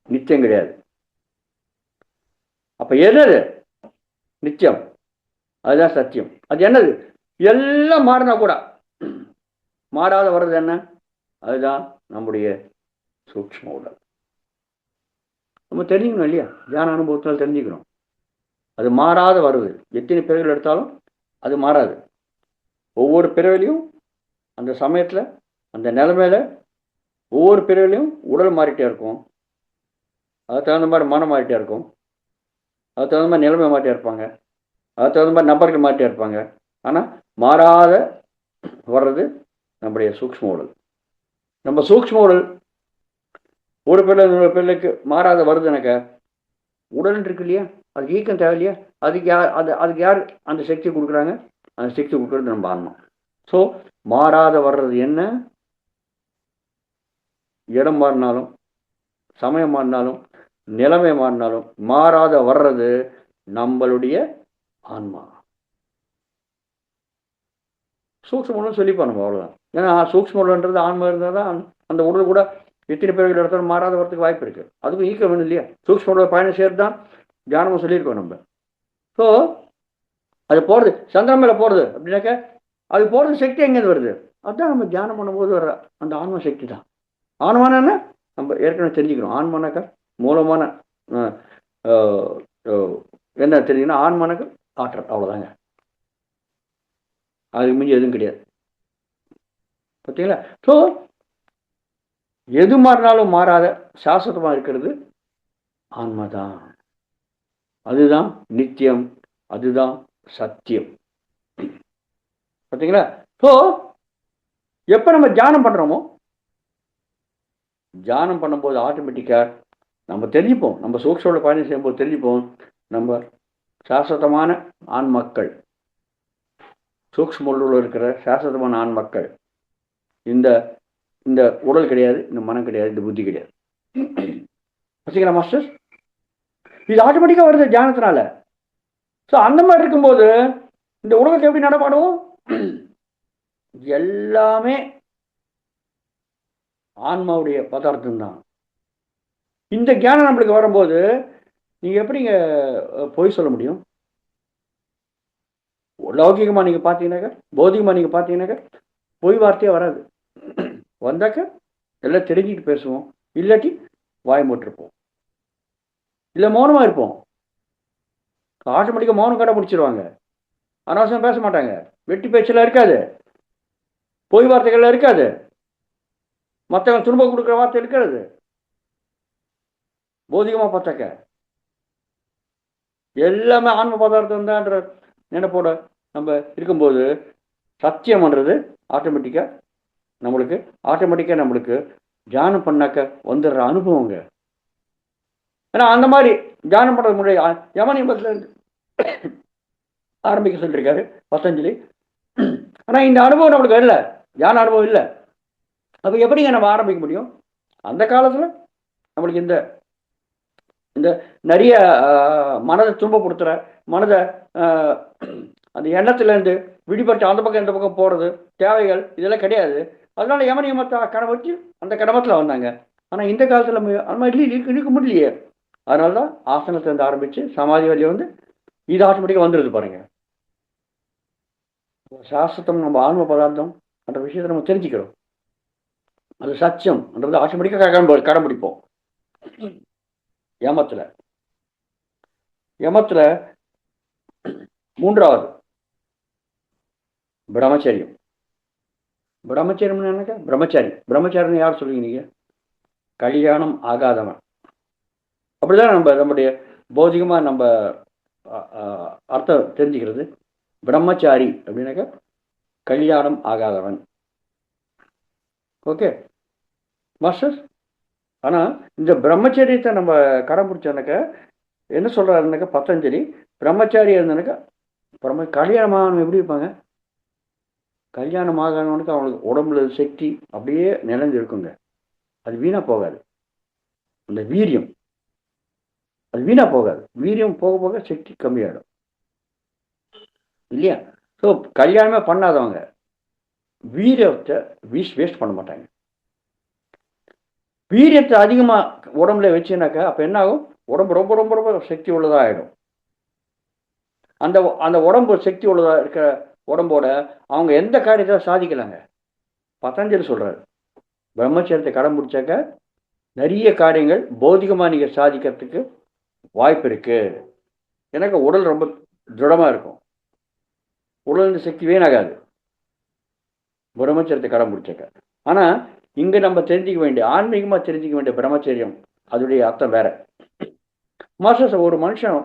நிச்சயம் கிடையாது. அப்ப என்னது நிச்சயம்? அதுதான் சத்தியம். அது என்னது? எல்லாம் மாறினா கூட மாறாத வர்றது என்ன? அதுதான் நம்முடைய சூக்ஷ்ம உடல். நம்ம தெரிஞ்சுக்கணும் இல்லையா? தியான அனுபவத்தால் தெரிஞ்சுக்கணும். அது மாறாத வருது. எத்தனை பிறவிகள் எடுத்தாலும் அது மாறாது. ஒவ்வொரு பிறவிலையும் அந்த சமயத்தில் அந்த நிலைமையில ஒவ்வொரு பிறவிலையும் உடல் மாறிட்டே இருக்கும். அதுக்கு தகுந்த மாதிரி மனம் மாறிட்டே இருக்கும். அதுக்கு தகுந்த மாதிரி நிலைமை மாறிட்டே இருப்பாங்க. அதுக்கு தகுந்த மாதிரி நபர்கள் மாறிட்டே இருப்பாங்க. ஆனால் மாறாத வர்றது நம்முடைய சூக்ஷ்ம உடல். நம்ம சூக்ஷ்ம உடல் ஒரு பிள்ளை இன்னொரு பிள்ளைக்கு மாறாத வருதுனாக்க உடல் இருக்கு இல்லையா, அதுக்கு ஈக்கம் தேவை இல்லையா? அதுக்கு யார் அந்த சக்தி கொடுக்குறாங்க? அந்த சக்தி கொடுக்குறது நம்ம ஆன்மா. ஸோ மாறாத வர்றது என்ன? இடம் மாறினாலும், சமயம் மாறினாலும், நிலைமை மாறினாலும் மாறாத வர்றது நம்மளுடைய ஆன்மா. சூக்ஷ்ம உடல் சொல்லிப்போம் நம்ம, அவ்வளோதான். ஏன்னா சூக்ஷ்ம உடல்ன்றது ஆன்மா இருந்தால் தான் அந்த உடல் கூட எத்தனை பேர்கள் இடத்துல மாறாத வரதுக்கு வாய்ப்பு இருக்கு. அதுக்கும் ஈக்கம் வேணும் இல்லையா? சூக்ஷ்ம உடல் பயணம் சேர்த்து தான் தியானமும் சொல்லியிருக்கோம் நம்ம. ஸோ அது போகிறது சந்திரன் மேலே போகிறது அப்படின்னாக்க அது போகிறது சக்தி எங்கேருந்து வருது? அதுதான் நம்ம தியானம் பண்ணும்போது வர்ற அந்த ஆன்ம சக்தி தான். ஆன்மான என்ன நம்ம ஏற்கனவே தெரிஞ்சுக்கிறோம். ஆன்மானாக்கா மூலமான என்ன தெரிஞ்சுக்கணும்? ஆன்மானாக்க ஆற்றல், அவ்வளோதாங்க. அதுக்கு மிஞ்சி எதுவும் கிடையாது. பார்த்தீங்களா? ஸோ எது மாறினாலும் மாறாத சாஸ்வதமாக இருக்கிறது ஆன்மாதான். அதுதான் நித்தியம், அதுதான் சத்தியம். பார்த்தீங்களா? ஸோ எப்போ நம்ம தியானம் பண்ணுறோமோ, தியானம் பண்ணும்போது ஆட்டோமேட்டிக்காக நம்ம தெரிஞ்சுப்போம். நம்ம சூக்ஷோட பயணம் செய்யும்போது தெரிஞ்சுப்போம், நம்ம சாஸ்வதமான ஆண்மக்கள், சூக்ஷ்ம இருக்கிற சாஸ்வதமான ஆண்மக்கள். இந்த இந்த உடல் கிடையாது, இந்த மனம் கிடையாது, இந்த புத்தி கிடையாது. பார்த்தீங்களா மாஸ்டர்? இது ஆட்டோமேட்டிக்காக வருது தியானத்தினால. ஸோ அந்த மாதிரி இருக்கும்போது இந்த உலகத்தை எப்படி நடமாடும்? எல்லாமே ஆன்மாவுடைய பதார்த்தம் தான். இந்த ஞானம் நம்மளுக்கு வரும்போது நீங்க எப்படிங்க பொய் சொல்ல முடியும்? லௌகிகமா நீங்க பார்த்தீங்கன்னாக்க, பௌதிகமா நீங்க பார்த்தீங்கன்னாக்க பொய் வார்த்தையே வராது. வந்தாக்க எல்லாம் தெரிஞ்சுட்டு பேசுவோம், இல்லாட்டி வாய் மூட்டிருப்போம், இல்லை மௌனமா இருப்போம். ஆட்டோமேட்டிக்காக மௌனம் கடை முடிச்சிருவாங்க. அனாவசியம் பேச மாட்டாங்க, வெட்டி பேச்செல்லாம் இருக்காது, பொய் வார்த்தைகள்லாம் இருக்காது, மற்றவங்க துன்பம் கொடுக்குற வார்த்தை இருக்காது. பௌதிகமாக பார்த்தாக்க எல்லாமே ஆன்ம பதார்த்தம் தான்ன்ற நினைப்போட நம்ம இருக்கும்போது சத்தியம்ன்றது ஆட்டோமேட்டிக்காக நம்மளுக்கு தியானம் பண்ணாக்க வந்துடுற அனுபவங்க. ஏன்னா அந்த மாதிரி தியானம் பண்ணுறது முன்னாடி யமனியமத்தில் ஆரம்பிக்க சொல்லியிருக்காரு பதஞ்சலி. ஆனால் இந்த அனுபவம் நம்மளுக்கு இல்லை, தியான அனுபவம் இல்லை. அப்போ எப்படிங்க நம்ம ஆரம்பிக்க முடியும்? அந்த காலத்தில் நம்மளுக்கு இந்த இந்த நிறைய மனதை துன்பப்படுத்துகிற, மனதை அந்த எண்ணத்துலேருந்து விடுபட்டு அந்த பக்கம் இந்த பக்கம் போகிறது, தேவைகள் இதெல்லாம் கிடையாது. அதனால யமனியமத்தை கணம் வச்சு அந்த கடமத்தில் வந்தாங்க. ஆனால் இந்த காலத்தில் அந்த மாதிரி இருக்க முடியலையே. அதனால தான் ஆசனத்திலேருந்து ஆரம்பித்து சமாதி வழியை வந்து இது ஆட்டோமேட்டிக்காக வந்துடுது பாருங்க. சாஸ்திரம் நம்ம ஆன்ம பதார்த்தம் அந்த விஷயத்தை நம்ம தெரிஞ்சுக்கிறோம். அது சத்தியம்ன்றது ஆட்டோமேட்டிக்காக கடைபிடிப்போம். யமத்தில் மூன்றாவது பிரம்மச்சரியம். பிரம்மச்சரியம்னு என்னக்கா? பிரம்மச்சாரின்னு யார் சொல்லுவீங்க நீங்க? கல்யாணம் ஆகாதவன். அப்படிதான் நம்முடைய பௌதிகமாக நம்ம அர்த்தம் தெரிஞ்சுக்கிறது. பிரம்மச்சாரி அப்படின்னாக்கா கல்யாணம் ஆகாதவன். Okay master. ஆனால் இந்த பிரம்மச்சரியத்தை நம்ம கடைபிடிச்சோன்னாக்கா என்ன சொல்கிறாருனாக்கா பதஞ்சலி, பிரம்மச்சாரி இருந்தனாக்கா கல்யாணமாகவன் எப்படி இருப்பாங்க? கல்யாணம் ஆகாதவனுக்கு அவனுக்கு உடம்புல சக்தி அப்படியே நிலைஞ்சு இருக்குங்க. அது வீணாக போகாது. அந்த வீரியம் அது வீணாக போகாது. வீரியம் போக போக சக்தி கம்மியாயிடும் இல்லையா? ஸோ கல்யாணமே பண்ணாதவங்க வீரியத்தை வேஸ்ட் பண்ண மாட்டாங்க. வீரியத்தை அதிகமாக உடம்புல வச்சுனாக்கா அப்போ என்ன ஆகும்? உடம்பு ரொம்ப ரொம்ப ரொம்ப சக்தி உள்ளதாக ஆகிடும். அந்த அந்த உடம்பு சக்தி உள்ளதாக இருக்கிற உடம்போட அவங்க எந்த காரியத்தை சாதிக்கலாங்க. பதஞ்சலி சொல்கிறார், பிரம்மச்சரியத்தை கடைபிடிச்சாக்க நிறைய காரியங்கள் பௌதிகமாக நீங்கள் சாதிக்கிறதுக்கு வாய்ப்பு இருக்கு. எனக்கு உடல் ரொம்ப திருடமாக இருக்கும், உடல் சக்தி வீணாகாது பிரம்மச்சரியத்தை கடைபிடிச்சாக்க. ஆனால் இங்கே நம்ம தெரிஞ்சிக்க வேண்டிய, ஆன்மீகமாக தெரிஞ்சிக்க வேண்டிய பிரம்மச்சரியம் அதோடைய அர்த்தம் வேற. மாஸ்டர்ஸ், ஒரு மனுஷன்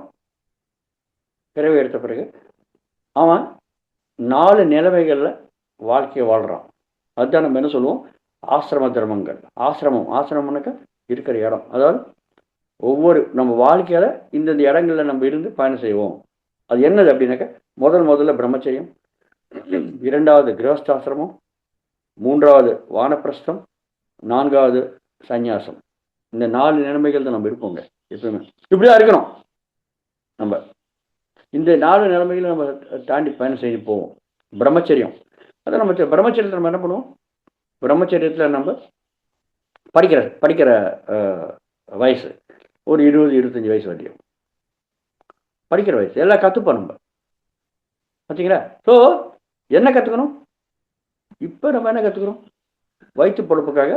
பிறவி எடுத்த பிறகு அவன் 4 நிலைமைகளில் வாழ்க்கையை வாழ்கிறான். அதுதான் நம்ம என்ன சொல்லுவோம்? ஆசிரம தர்மங்கள். ஆசிரமம்னாக்கா இருக்கிற இடம். அதாவது ஒவ்வொரு நம்ம வாழ்க்கையில் இந்தந்த இடங்களில் நம்ம இருந்து பயணம் செய்வோம். அது என்னது அப்படின்னாக்கா முதல்ல பிரம்மச்சரியம், 2வது கிரகஸ்தாசிரமம், 3வது வானப்பிரஸ்தம், 4வது சந்நியாசம். இந்த 4 நிலைமைகள் தான் நம்ம இருப்போங்க எப்பவுமே. இப்படிதான் இருக்கணும். நம்ம இந்த 4 நிலைமைகளை நம்ம தாண்டி பயணம் செய்து போவோம். பிரம்மச்சரியம் அதான் நம்ம பிரம்மச்சரியத்தில் நம்ம என்ன பண்ணுவோம்? பிரம்மச்சரியத்தில் நம்ம படிக்கிற வயசு ஒரு 20-25 வயசு வரையும் படிக்கிற வயசு. எல்லாம் கற்றுப்போம் நம்ம. பார்த்தீங்களா? ஸோ என்ன கற்றுக்கணும்? இப்போ நம்ம என்ன கற்றுக்குறோம்? வயிற்று பொழப்புக்காக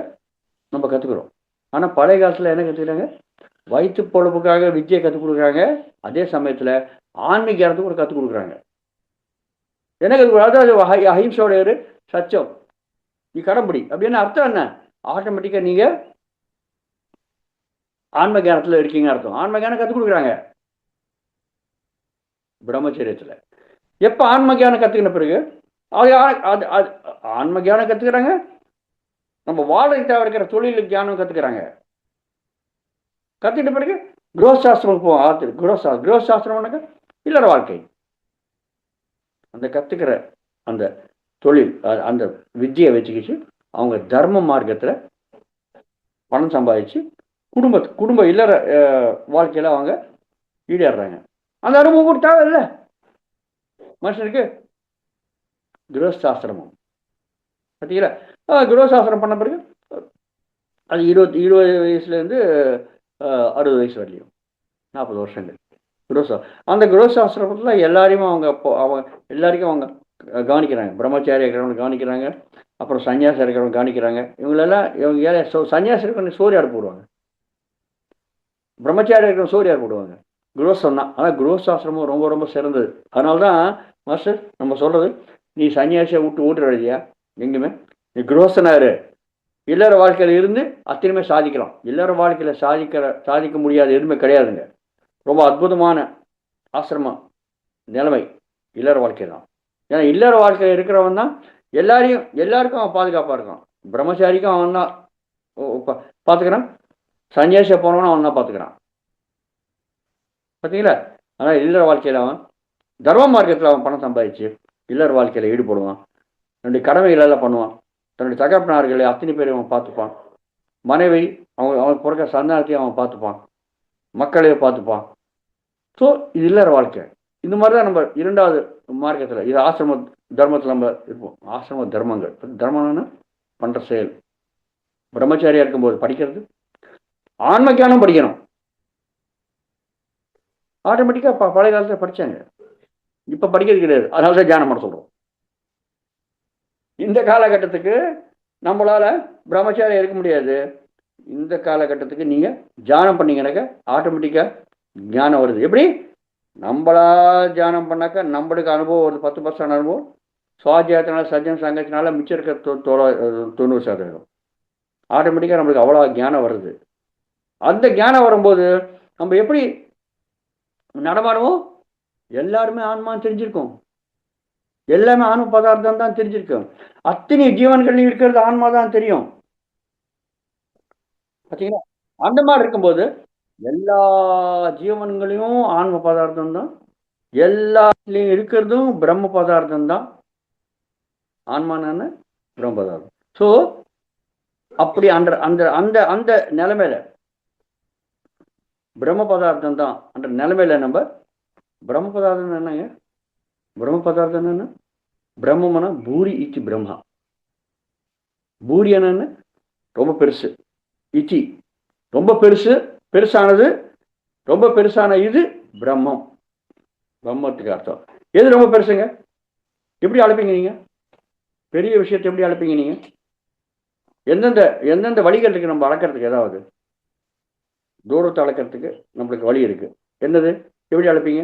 நம்ம கற்றுக்குறோம். ஆனால் பழைய காலத்தில் என்ன கற்றுக்கிறாங்க? வயிற்று பொழப்புக்காக வித்தியை கற்றுக் கொடுக்குறாங்க, அதே சமயத்தில் ஆன்மீகத்துக்கு கூட கற்றுக் கொடுக்குறாங்க. என்ன கற்றுக் கொடுக்குறாங்க? அதாவது அஹிம்சோடைய சச்சம் நீ கடம்புடி அப்படின்னு அர்த்தம் என்ன? ஆட்டோமேட்டிக்காக நீங்கள் ஆன்ம ஞானத்தில் இருக்கீங்க அர்த்தம். ஆன்ம ஞானம் கற்றுக் கொடுக்குறாங்க பிரம்மச்சரியத்தில். எப்போ ஆன்ம ஞானம் கற்றுக்கின பிறகு அது அது ஆன்ம ஞானம் கற்றுக்கிறாங்க, நம்ம வாழ்க்கை தேவை இருக்கிற தொழிலுக்கு ஞானம் கற்றுக்கிறாங்க. கற்றுக்கிட்ட பிறகு குரோசாஸ்திரம் போவோம். குரோசாஸ்திரம்னாக்க இல்லற வாழ்க்கை. அந்த கற்றுக்கிற அந்த தொழில் அந்த வித்தியை வச்சுக்கிச்சு அவங்க தர்ம மார்க்கத்தில் பணம் சம்பாதிச்சு குடும்ப இல்லற வாழ்க்கையில் அவங்க ஈடேறாங்க. அந்த அனுபவம் கூட தேவை இல்லை மனுஷனுக்கு. கிரகசாஸ்திரமும் பார்த்தீங்களா, கிரகசாஸ்திரம் பண்ண பிறகு அது 20 வயசுலேருந்து 60 வயசு வரலையும் 40 வருஷங்கள் அந்த கிரகசாஸ்திரத்தில் எல்லாரையும் அவங்க எல்லாருக்கும் அவங்க கவனிக்கிறாங்க. பிரம்மச்சாரி இருக்கிறவங்க கவனிக்கிறாங்க, அப்புறம் சன்னியாசி இருக்கிறவங்க கவனிக்கிறாங்க. இவங்க சன்னியாசி இருக்கிறவங்க சூரியாடு போடுவாங்க, பிரம்மச்சாரி இருக்கிற சூரியாடு போடுவாங்க. குரோசம் தான். ஆனால் குரோசாஸ்திரமும் ரொம்ப ரொம்ப சிறந்தது. அதனால தான் மாஸ்டர் நம்ம சொல்கிறது, நீ சன்னியாசியை ஓட்டுற இல்லையா எங்குமே, நீ குரோசனாரு இல்லற வாழ்க்கையில் இருந்து அத்தனையுமே சாதிக்கலாம். இல்லற வாழ்க்கையில் சாதிக்க முடியாது எதுவுமே கிடையாதுங்க. ரொம்ப அற்புதமான ஆசிரமம் நிலைமை இல்லற வாழ்க்கை தான். ஏன்னா இல்லற வாழ்க்கையில் இருக்கிறவன் தான் எல்லாருக்கும் அவன் பாதுகாப்பாக இருக்கான். பிரம்மச்சாரிக்கும் அவன் தான் பார்த்துக்கிறான், சன்னியாசியை போனவனும் அவன் தான் பார்த்துக்கிறான். பார்த்தீங்களா? ஆனால் இல்லற வாழ்க்கையில் அவன் தர்ம மார்க்கத்தில் அவன் பணம் சம்பாதிச்சு இல்லற வாழ்க்கையில் ஈடுபடுவான், தன்னுடைய கடமைகளெல்லாம் பண்ணுவான், தன்னுடைய தகப்பனார்களை அத்தனை பேரையும் அவன் பார்த்துப்பான், மனைவி அவன் பிறக்க சந்தானத்தையும் அவன் பார்த்துப்பான், மக்களையும் பார்த்துப்பான். ஸோ இது இல்லற வாழ்க்கை. இந்த மாதிரி தான் நம்ம 2வது மார்க்கத்தில், இது ஆசிரம தர்மத்தில் நம்ம இருப்போம். ஆசிரம தர்மங்கள், தர்மம்னு பண்ணுற செயல். பிரம்மச்சாரியாக இருக்கும்போது படிக்கிறது, ஆன்ம ஞானம் படிக்கணும். ஆட்டோமேட்டிக்காக பழைய காலத்தில் படித்தாங்க, இப்போ படிக்கிறது கிடையாது. அதனால தான் தியானம் பண்ண சொல்கிறோம். இந்த காலகட்டத்துக்கு நம்மளால் பிரம்மச்சாரியாக இருக்க முடியாது. இந்த காலகட்டத்துக்கு நீங்கள் தியானம் பண்ணீங்கன்னாக்க ஆட்டோமேட்டிக்காக ஞானம் வருது. எப்படி? நம்மளா தியானம் பண்ணாக்கா நம்மளுக்கு அனுபவம் வருது 10% அனுபவம். சுவாத்தியாயத்தினால சஜ்ஜன சங்கத்தினால மிச்சம் இருக்க 90% ஆட்டோமேட்டிக்காக நம்மளுக்கு அவ்வளோ ஞானம் வருது. அந்த ஞானம் வரும்போது நம்ம எப்படி நடமாடுவோம்? எல்லாருமே ஆன்மான்னு தெரிஞ்சிருக்கோம், எல்லாமே ஆன்ம பதார்த்தம் தான் தெரிஞ்சிருக்கோம். அத்தனை ஜீவன்கள் இருக்கிறது ஆன்மா தான் தெரியும். பார்த்தீங்களா? அந்த மாதிரி இருக்கும்போது எல்லா ஜீவன்களையும் ஆன்ம பதார்த்தம் தான், எல்லாத்துலேயும் இருக்கிறதும் பிரம்ம பதார்த்தம் தான். ஆன்மானான பிரம்ம பதார்த்தம். ஸோ அப்படி அந்த அந்த அந்த அந்த நிலைமையில பிரம்ம பதார்த்தம் தான் அந்த நிலைமையில நம்ம பிரம்ம பதார்த்தம் என்னங்க? பிரம்ம பதார்த்தம் என்ன? பிரம்மம்னா பூரி இச்சி பிரம்மா. பூரி என்னன்னு ரொம்ப பெருசு, இச்சி ரொம்ப பெருசானது, ரொம்ப பெருசான இது பிரம்மம். பிரம்மத்துக்கு அர்த்தம் எது ரொம்ப பெருசுங்க? எப்படி அழைப்பீங்க நீங்க? பெரிய விஷயத்தை எப்படி அழைப்பீங்க நீங்க? எந்தெந்த வழிகள் இருக்கு நம்ம அளக்கிறதுக்கு? ஏதாவது தூரத்தை அளக்கிறதுக்கு நம்மளுக்கு வழி இருக்கு. என்னது? எப்படி அழைப்பீங்க?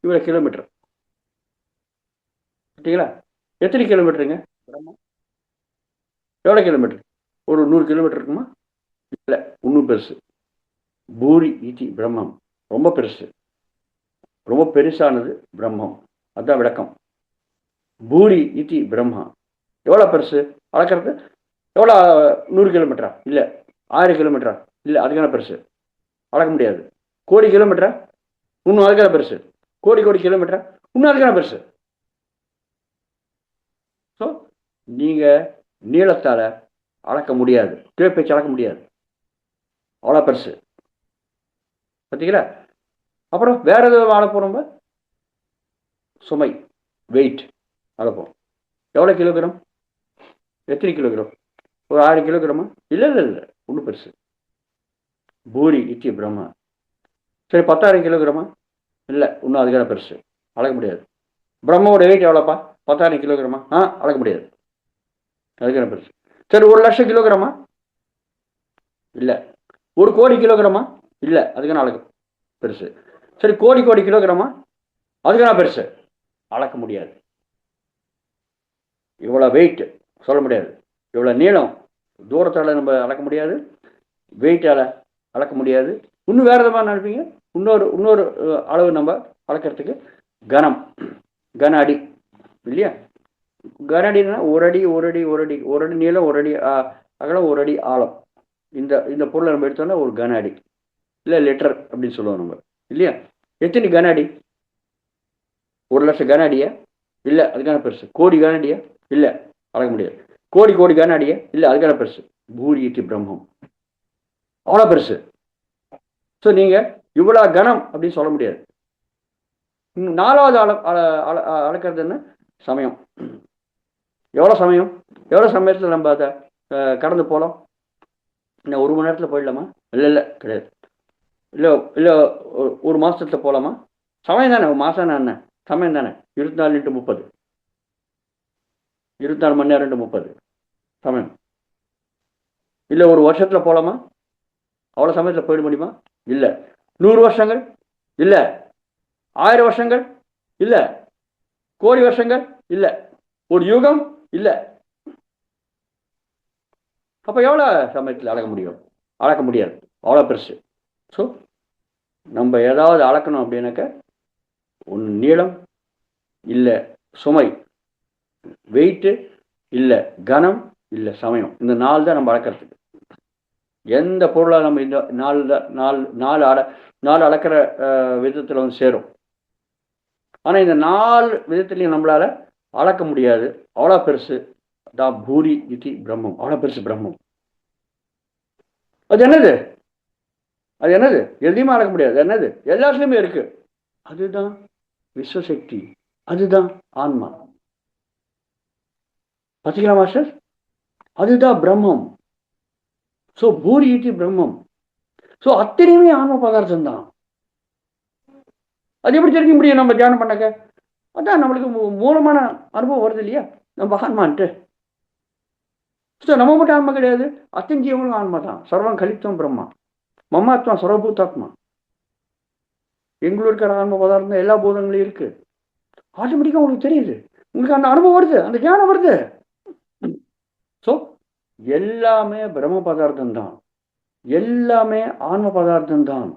இவ்வளோ கிலோமீட்டர். பார்த்தீங்களா? எத்தனை கிலோமீட்டருங்க பிரம்மம்? எவ்வளோ கிலோமீட்டர்? ஒரு 100 கிலோமீட்டர் இருக்குமா? இல்லை, இன்னும் பெருசு. பூரி இதி பிரம்மம் ரொம்ப பெருசு, ரொம்ப பெருசானது பிரம்மம். அதுதான் விளக்கம். பூரி இதி பிரம்மா எவ்வளோ பெருசு? அளக்கிறது எவ்வளோ? 100 கிலோமீட்டரா? இல்லை. 1000 கிலோமீட்டரா? இல்லை, அதுக்கான பெருசு, அளக்க முடியாது. கோடி கிலோமீட்டரா? இன்னும் அதுக்கான பெருசு. கோடி கிலோமீட்டரா? இன்னும் அதுக்கான பெருசு. ஸோ நீங்கள் நீளத்தால் அளக்க முடியாது, பேச்சு அளக்க முடியாது, அவ்வளோ பெருசு. பார்த்தீங்களா? அப்புறம் வேற எதாவது அளப்போம். நம்ம சுமை, வெயிட் அளப்போம். எவ்வளோ கிலோகிராம்? எத்தனை கிலோகிராம்? ஒரு 1000 கிலோகிராமா? இல்லை, ஒன்றும் பெருசு. பூரி இத்தி பிரம்மா. சரி, 10,000 கிலோகிராமா? இல்லை, இன்னும் அதுக்கான பெருசு, அளக்க முடியாது. பிரம்மாவோட வெயிட் எவ்வளோப்பா? 10,000 கிலோகிராமா? அளக்க முடியாது, அதுக்கான பெருசு. சரி, 1,00,000 கிலோகிராமா? இல்லை. 1,00,00,000 கிலோகிராமா? இல்லை, அதுக்கான அளக்கு பெருசு. சரி, கோடி கிலோகிராமா? அதுக்கான பெருசு, அளக்க முடியாது. இவ்வளோ வெயிட் சொல்ல முடியாது, இவ்வளோ நீளம் தூரத்தால் நம்ம அளக்க முடியாது, வெயிட்டால் அளக்க முடியாது. இன்னும் வேறு விதமாக நினைப்பீங்க, இன்னொரு அளவு நம்ம அளக்கிறதுக்கு கனம், கன அடி இல்லையா? கன அடினா ஒரு அடி நீளம், ஒரு அடி அகலம், ஒரு அடி ஆழம். இந்த பொருளை நம்ம எடுத்தோம்னா ஒரு கன அடி, இல்லை லிட்டர் அப்படின்னு சொல்லுவோம் நம்ம இல்லையா? எத்தனை கன அடி? 1,00,000 கன அடியா? இல்லை, அதுக்கான பெருசு. கோடி கன அடியா? இல்லை, அளக்க முடியாது. கோடி கன அடியா? இல்லை, அதுக்கான பெருசு. பூரி இட்டி பிரம்மம், அவ்வளோ பெருசு. ஸோ நீங்கள் இவ்வளோ கனம் அப்படின்னு சொல்ல முடியாது. 4வது அளக்கிறதுன்னு சமயம். எவ்வளோ சமயத்தில் நம்ம அதை கடந்து போகலாம்? இன்னும் 1 மணி நேரத்தில் போயிடலாமா? இல்லை கிடையாது. இல்லை ஒரு மாதத்தில் போகலாமா? சமயம் தானே. மாதம் என்ன சமயம் தானே? 24 × 30, 24 மணி நேரம் × 30 சமயம். இல்லை ஒரு வருஷத்தில் போகலாமா? அவ்வளோ சமயத்தில் போயிட முடியுமா? இல்லை. 100 வருஷங்கள்? இல்லை. 1000 வருஷங்கள்? இல்லை. கோடி வருஷங்கள்? இல்லை. ஒரு யுகம்? இல்லை. அப்போ எவ்வளோ சமயத்தில் அளக்க முடியும்? அளக்க முடியாது, அவ்வளோ பெருசு. ஸோ நம்ம ஏதாவது அளக்கணும் அப்படின்னாக்க ஒன்று நீளம், இல்லை சுமை, வெயிட்டு, இல்லை கனம், இல்லை சமயம். இந்த 4 தான் நம்ம அளக்கிறதுக்கு. எந்த பொருளாக நம்ம இந்த 4 அளக்கிற விதத்தில் வந்து சேரும். ஆனால் இந்த 4 விதத்துலையும் நம்மளால் அளக்க முடியாது, அவ்வளோ பெருசு தான் பூரி இட்டி பிரம்மம். அவ்வளோ பெருசு பிரம்மம். அது என்னது? எதையுமே அளக்க முடியாது. என்னது? எல்லாத்துலேயுமே இருக்கு. அதுதான் விஸ்வசக்தி, அதுதான் ஆன்மா. பார்த்தீங்களா மாஸ்டர்? அதுதான் பிரம்மம். ஸோ பூரி இட்டி பிரம்மம். ஸோ அத்தனையுமே ஆன்ம பதார்த்தம் தான். அது எப்படி தெரிஞ்சுக்க முடியும் நம்ம தியானம் பண்ணாக்க? அதான் நம்மளுக்கு மூலமான அனுபவம் வருது இல்லையா, நம்ம ஆன்மான்ட்டு. ஸோ நம்ம மட்டும் ஆன்மா கிடையாது, அத்தனை ஜீவங்களும் ஆன்மா தான். சர்வம் கலித்துவம் பிரம்மா, மம்மாத்மா சர்வபூதாத்மா. எங்களும் இருக்கிற ஆன்ம பதார்த்தம் எல்லா பூதங்களையும் இருக்கு. ஆட்டோமேட்டிக்காக உங்களுக்கு தெரியுது, உங்களுக்கு அந்த அனுபவம் வருது, அந்த தியானம் வருது. ஸோ எல்லாமே பிரம்ம பதார்த்தம் தான், எல்லாமே ஆன்ம பதார்த்தம் தான்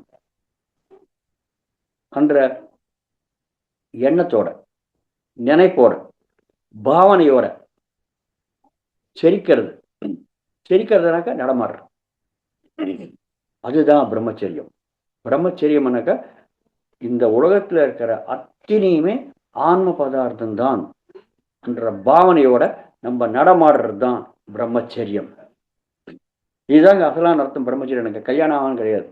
என்ற எண்ணத்தோட, நினைப்போட, பாவனையோட செரிக்கிறதுனாக்கா நடமாடுறோம். அதுதான் பிரம்மச்சரியம். பிரம்மச்சரியம்னாக்கா இந்த உலகத்தில் இருக்கிற அத்தனையுமே ஆன்ம பதார்த்தம் தான் என்ற பாவனையோட நம்ம நடமாடுறது தான் பிரம்மச்சரியம். இதுதாங்க அசலான அர்த்தம் பிரம்மச்சரியம். எனக்கு கல்யாணம் ஆகணும் கிடையாது.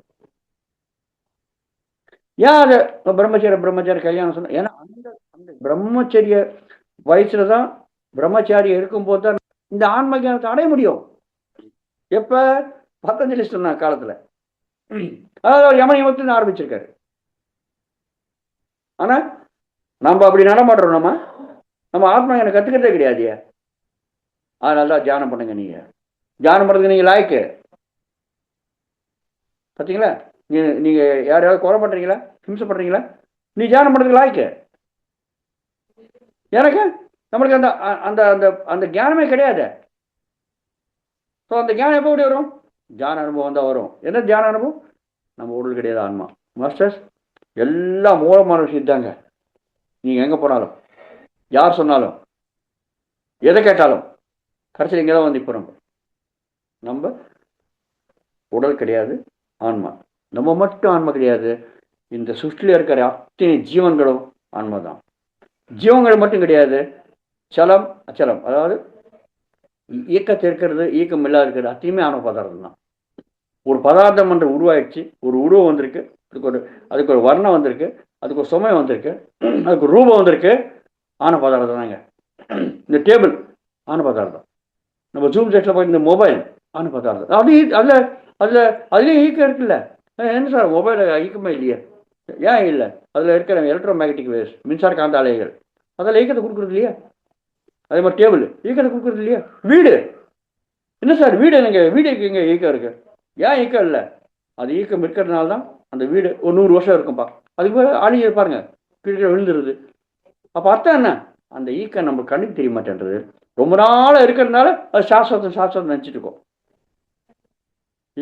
ஏன் அதை பிரம்மச்சரிய கல்யாணம் சொன்ன? ஏன்னா அந்த பிரம்மச்சரிய வயசுல தான், பிரம்மச்சாரியம் இருக்கும்போது தான் இந்த ஆன்ம ஞானத்தை அடைய முடியும். எப்ப? பத்தஞ்சலி சொன்ன காலத்துல. அதாவது அவர் யம நியமத்தில் ஆரம்பிச்சிருக்காரு. ஆனா நம்ம அப்படி நடமாடுறோம். நம்ம ஆத்மா எனக்கு கத்துக்கிறதே கிடையாது. அதனாலதான் தியானம் பண்ணுங்க. நீங்க தியானம் பண்றதுக்கு நீங்க லாய்க்கு. பார்த்தீங்களா? நீங்க யாரையாவது கொலை பண்றீங்களா, ஹிம்சை பண்றீங்களா? நீ தியானம் பண்றதுக்கு லாய்க்கு. எனக்கு நம்மளுக்கு அந்த அந்த அந்த அந்த ஞானமே கிடையாது. ஸோ அந்த ஞானம் எப்போ எப்படி வரும்? தியான அனுபவம் தான் வரும். என்ன தியான அனுபவம்? நம்ம உடல் கிடையாது, ஆன்மா. மாஸ்டர்ஸ், எல்லாம் மூலமான விஷயம் தாங்க. நீங்கள் எங்கே போனாலும், யார் சொன்னாலும், எதை கேட்டாலும், கடைசியில் இங்கே தான் வந்து இப்போ நம்ம உடல் கிடையாது, ஆன்மா. நம்ம மட்டும் ஆன்மா கிடையாது, இந்த சுஷ்டியில் இருக்கிற அத்தனை ஜீவன்களும் ஆன்மா தான். ஜீவங்கள் மட்டும் கிடையாது, சலம் அச்சலம், அதாவது இயக்கத்தை இருக்கிறது, இயக்கம் இல்லாத இருக்கிறது, அத்தனையுமே ஆன்ம பதார்த்தம் தான். ஒரு பதார்த்தம் என்று உருவாயிடுச்சு, ஒரு உருவம் வந்திருக்கு, அதுக்கு ஒரு வர்ணம் வந்திருக்கு, அதுக்கு ஒரு சுமை வந்திருக்கு, அதுக்கு ஒரு ரூபம் வந்திருக்கு, ஆன பதார்த்தம் தாங்க. இந்த டேபிள் ஆன பதார்த்தம், நம்ம ஜூம் செட்டில் போய் இந்த மொபைல் ஆன பதார்த்தம். அப்படி அதுலேயும் ஈக்கம் இருக்குல்ல. என்ன சார் மொபைலில் ஈக்கமே இல்லையே? ஏன் இல்லை? அதில் இருக்கிற எலக்ட்ரோ மேக்னட்டிக் வேவ்ஸ், மின்சார காந்த அலைகள், அதில் ஈக்கத்தை கொடுக்குறது இல்லையா? அதே மாதிரி டேபிள் ஈக்கத்தை கொடுக்குறது இல்லையா? வீடு என்ன சார், வீடு என்னங்க, வீடுக்கு எங்கே ஈக்கம் இருக்கு? ஏன் ஈக்கம் இல்லை? அது ஈக்கம் இருக்கிறதுனால தான் அந்த வீடு ஒரு 100 வருஷம் இருக்கும்பா. அதுக்கு போய் ஆளுங்க இருப்பாருங்க, கீழே விழுந்துருது. அப்போ அர்த்தம் என்ன? அந்த ஈக்கம் நம்ம கண்ணுக்கு தெரிய மாட்டேன்றது, ரொம்ப நாளாக இருக்கிறதுனால அது சாஸ்வதம் நினச்சிட்டு இருக்கோம்.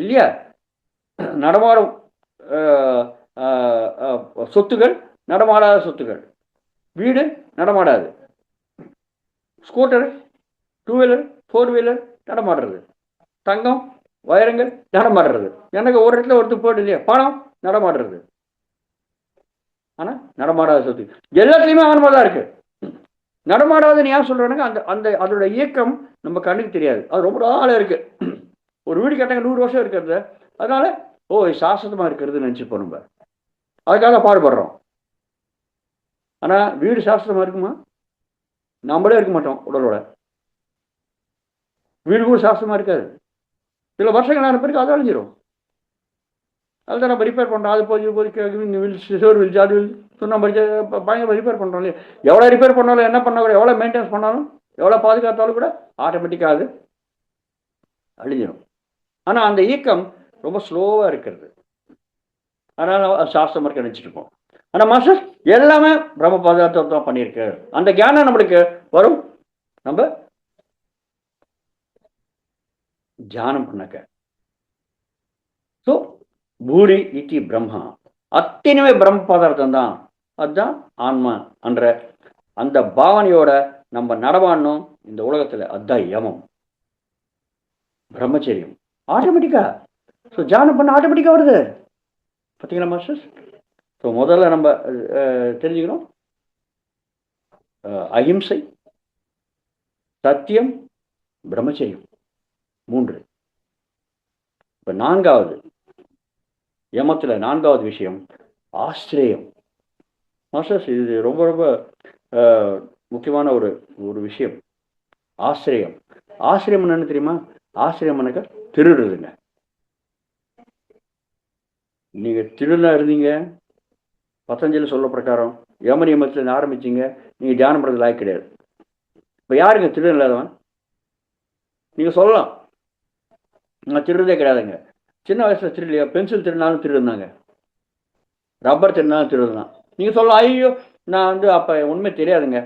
இல்லையா? நடமாடும் சொத்துகள், நடமாடாத சொத்துகள். வீடு நடமாடாது, scooter, two wheeler, four wheeler நடமாடுறது, தங்கம், வைரங்கள் நடமாடுறது. எனக்கு ஒரு இடத்துல ஒருத்தர் போயிட்டு இல்லையா, பணம் நடமாடுறது. ஆனால் நடமாடாத சொத்து எல்லாத்துலேயுமே அவன் மாதிரி தான் இருக்கு. நடமாடாதுன்னு ஏன் சொல்கிறேன்னாங்க, அந்த அந்த அதோட இயக்கம் நம்ம கண்ணுக்கு தெரியாது. அது ரொம்ப நாள் இருக்கு. ஒரு வீடு கேட்டாங்க 100 வருஷம் இருக்கிறது. அதனால சாஸ்வதமாக இருக்கிறது நினச்சிப்போம் நம்ம. அதுக்காக பாடுபடுறோம். ஆனால் வீடு சாஸ்வதமாக இருக்குமா? நம்மளே இருக்க மாட்டோம் உடலோட. வீடு கூட சாஸ்வதமாக இருக்காது. சில வருஷங்கள் ஆன பிறகு அது அழிஞ்சிடும். அதுதான் நம்ம ரிப்பேர் பண்ணுறோம். அது போய் சோறு விழிச்சு அது சுண்ணாம்பு பயங்கர ரிப்பேர் பண்ணுறோம் இல்லையா? எவ்வளோ ரிப்பேர் பண்ணாலும், என்ன பண்ணால் கூட, எவ்வளோ மெயின்டைன்ஸ் பண்ணாலும், எவ்வளோ பாதுகாத்தாலும் கூட ஆட்டோமேட்டிக்காக அது அழிஞ்சிடும். ஆனால் அந்த இயக்கம் ரொம்ப ஸ்லோவாக இருக்கிறது. அதனால் சாஸ்திரம் இருக்க நினச்சிட்டு இருக்கோம். ஆனால் மாஸ்டர் எல்லாமே பிரம்ம பதார்த்தம் தான் பண்ணியிருக்கு. அந்த ஞானம் நம்மளுக்கு வரும் நம்ம தியானம் பண்ணக்க. ஸோ பூரி இட்டி பிரம்மா, அத்தனையுமே பிரம்ம பதார்த்தம் தான். அதுதான் ஆன்மா என்ற அந்த பாவனையோட நம்ம நடமாடணும் இந்த உலகத்தில். அதுதான் யமம், பிரம்மச்சரியம். ஆட்டோமேட்டிக்கா ஸோ தியானம் பண்ண ஆட்டோமேட்டிக்காக வருது. பார்த்தீங்களா மாஸ்டர்ஸ்? ஸோ முதல்ல நம்ம தெரிஞ்சுக்கணும் அஹிம்சை, சத்தியம், பிரம்மச்சரியம், 3. இப்போ 4வது யமத்தில் 4வது விஷயம் ஆஸ்திரேயம். மாஸ்டர்ஸ் இது ரொம்ப ரொம்ப முக்கியமான ஒரு ஒரு விஷயம். ஆசிரியம். ஆசிரியம் என்னன்னு தெரியுமா? ஆசிரியம்னாக்க திருடுறதுங்க. நீங்கள் திருடனா இருந்தீங்க, பத்தஞ்சலி சொல்ல பிரகாரம் யம நியமத்தில் ஆரம்பிச்சிங்க, நீங்கள் தியானம் பண்ணுறது லாய்க்கு கிடையாது. இப்போ யாருங்க திருடன் இல்லாதவன்? நீங்கள் சொல்லலாம், நான் திருடுறதே கிடையாதுங்க. சின்ன வயசில் திருடலையா? Pencil திருடினாலும் திருடுனாங்க, rubber திருடினாலும் திருடுதான். நீங்கள் சொல்லலாம், ஐயோ நான் அப்போ உண்மை தெரியாதுங்க,